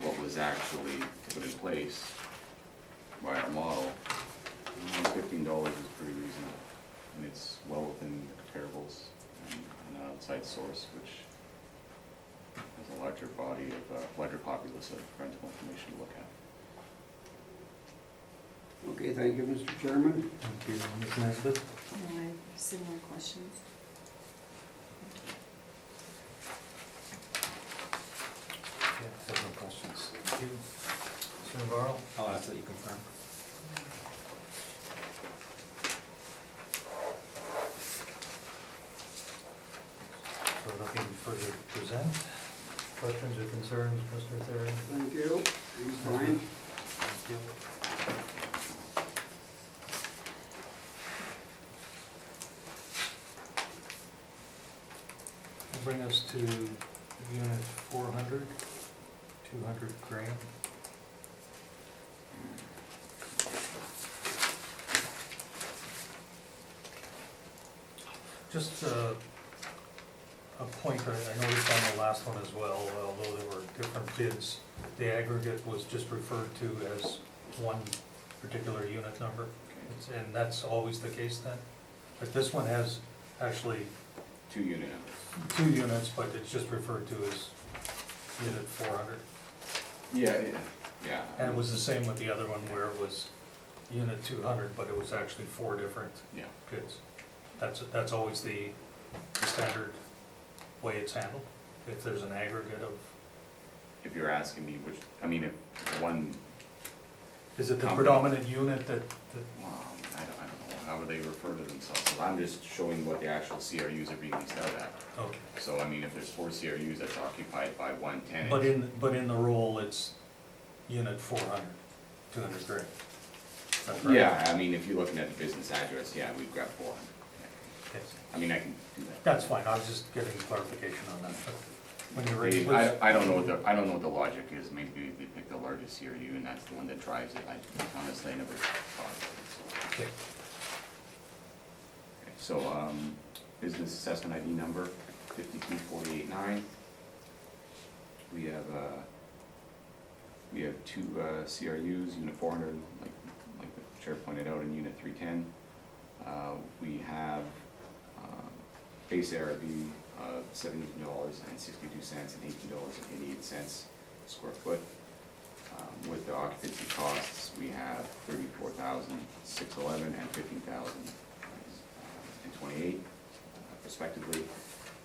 [SPEAKER 4] what was actually put in place by our model, $15 is pretty reasonable, and it's well within the comparables and an outside source, which has a larger body of, larger populace of rental information to look at.
[SPEAKER 5] Okay, thank you, Mr. Chairman.
[SPEAKER 1] Thank you. Ms. Nesbitt?
[SPEAKER 6] I have similar questions.
[SPEAKER 1] Yeah, I have no questions. Thank you. Mr. Navarro?
[SPEAKER 3] I'll ask that you confirm.
[SPEAKER 1] So nothing further to present. Questions or concerns, Mr. Therian?
[SPEAKER 5] Thank you. I'm fine.
[SPEAKER 1] Thank you. Bring us to unit 400, 200 Graham. Just a point I noticed on the last one as well, although there were different bids, the aggregate was just referred to as one particular unit number.
[SPEAKER 4] Okay.
[SPEAKER 1] And that's always the case then? But this one has actually
[SPEAKER 4] 2 unit numbers.
[SPEAKER 1] 2 units, but it's just referred to as unit 400.
[SPEAKER 4] Yeah.
[SPEAKER 1] And it was the same with the other one where it was unit 200, but it was actually 4 different
[SPEAKER 4] Yeah.
[SPEAKER 1] kids. That's always the standard way it's handled, if there's an aggregate of,
[SPEAKER 4] If you're asking me which, I mean, if one,
[SPEAKER 1] is it the
[SPEAKER 4] Company.
[SPEAKER 1] predominant unit that,
[SPEAKER 4] I don't know, how would they refer to themselves? So I'm just showing what the actual CRUs are being leased out at.
[SPEAKER 1] okay.
[SPEAKER 4] So, I mean, if there's 4 CRUs that's occupied by one tenant.
[SPEAKER 1] But in the role, it's unit 400, 200 grand. Is that correct?
[SPEAKER 4] Yeah, I mean, if you're looking at the business address, yeah, we've got 400.
[SPEAKER 1] Yes.
[SPEAKER 4] I mean, I can do that.
[SPEAKER 1] That's fine, I was just getting clarification on that. But when you're ready,
[SPEAKER 4] I don't know what the logic is. Maybe they pick the largest CRU and that's the one that drives it. I honestly never thought of it.
[SPEAKER 1] Okay.
[SPEAKER 4] So, business assessment ID number 52489. We have 2 CRUs, unit 400, like the chair pointed out, and unit 310. We have base ARV of $17.62 and $18.88 square foot. With the occupancy costs, we have $34,611 and $15,028 respectively,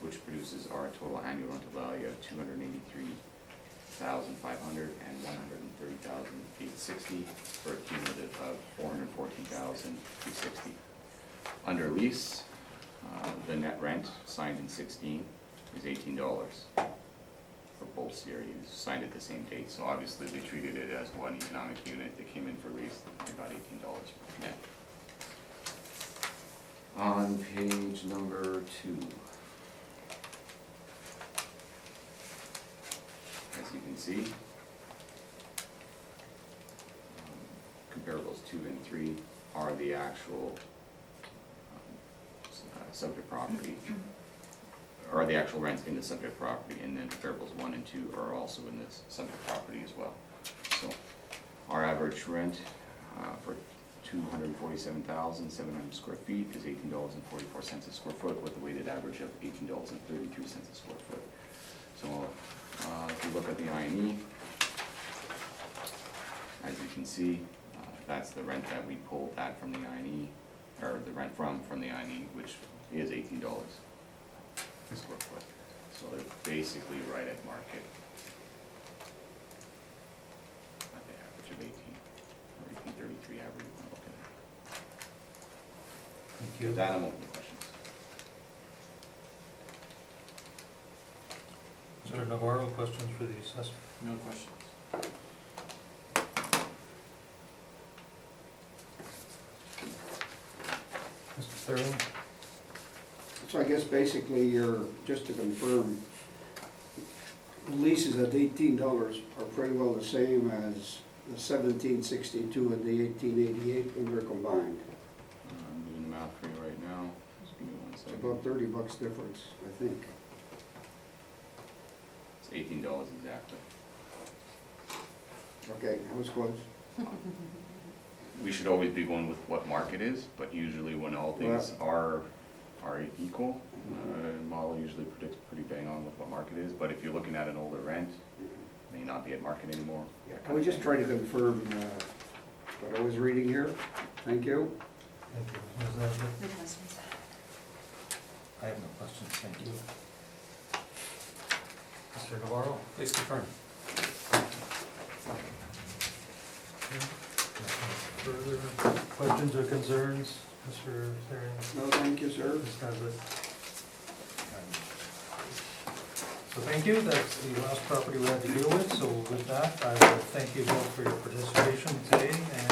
[SPEAKER 4] which produces our total annual rental value of $283,500 and $130,860 for a cumulative of $414,360. Under lease, the net rent signed in 16 is $18 for both CRUs, signed at the same date. So obviously they treated it as one economic unit. They came in for lease, they got $18 per net. On page number 2, as you can see, comparables 2 and 3 are the actual subject property, or the actual rents in the subject property, and then comparables 1 and 2 are also in this subject property as well. So our average rent for 247,700 square feet is $18.44 a square foot, with a weighted average of $18.33 a square foot. So if you look at the INE, as you can see, that's the rent that we pulled that from the INE, or the rent from the INE, which is $18 a square foot. So they're basically right at market. At the average of 18, or 1833, however you want to look at it.
[SPEAKER 1] Thank you.
[SPEAKER 4] With that, I'm open to questions.
[SPEAKER 1] Mr. Navarro, questions for the assessor?
[SPEAKER 3] No questions.
[SPEAKER 1] Mr. Thurman?
[SPEAKER 5] So I guess basically you're, just to confirm, leases at $18 are pretty well the same as the 1762 and the 1888 when they're combined.
[SPEAKER 4] I'm doing the math for you right now. Just give me 1
[SPEAKER 5] It's
[SPEAKER 4] second.
[SPEAKER 5] about $30 difference, I think.
[SPEAKER 4] It's $18 exactly.
[SPEAKER 5] Okay, I was close.
[SPEAKER 4] We should always be going with what market is, but usually when all things are equal, model usually predicts pretty bang on with what market is. But if you're looking at an older rent, it may not be at market anymore.
[SPEAKER 5] Yeah, can we just try to confirm what I was reading here? Thank you.
[SPEAKER 1] Thank you. Ms. Nesbitt?
[SPEAKER 6] No questions.
[SPEAKER 1] I have no questions, thank you. Mr. Navarro, please confirm. Further questions or concerns, Mr. Therian?
[SPEAKER 5] No, thank you, sir.
[SPEAKER 1] Ms. Nesbitt? So thank you, that's the last property we had to deal with, so with that, I will thank you both for your participation today, and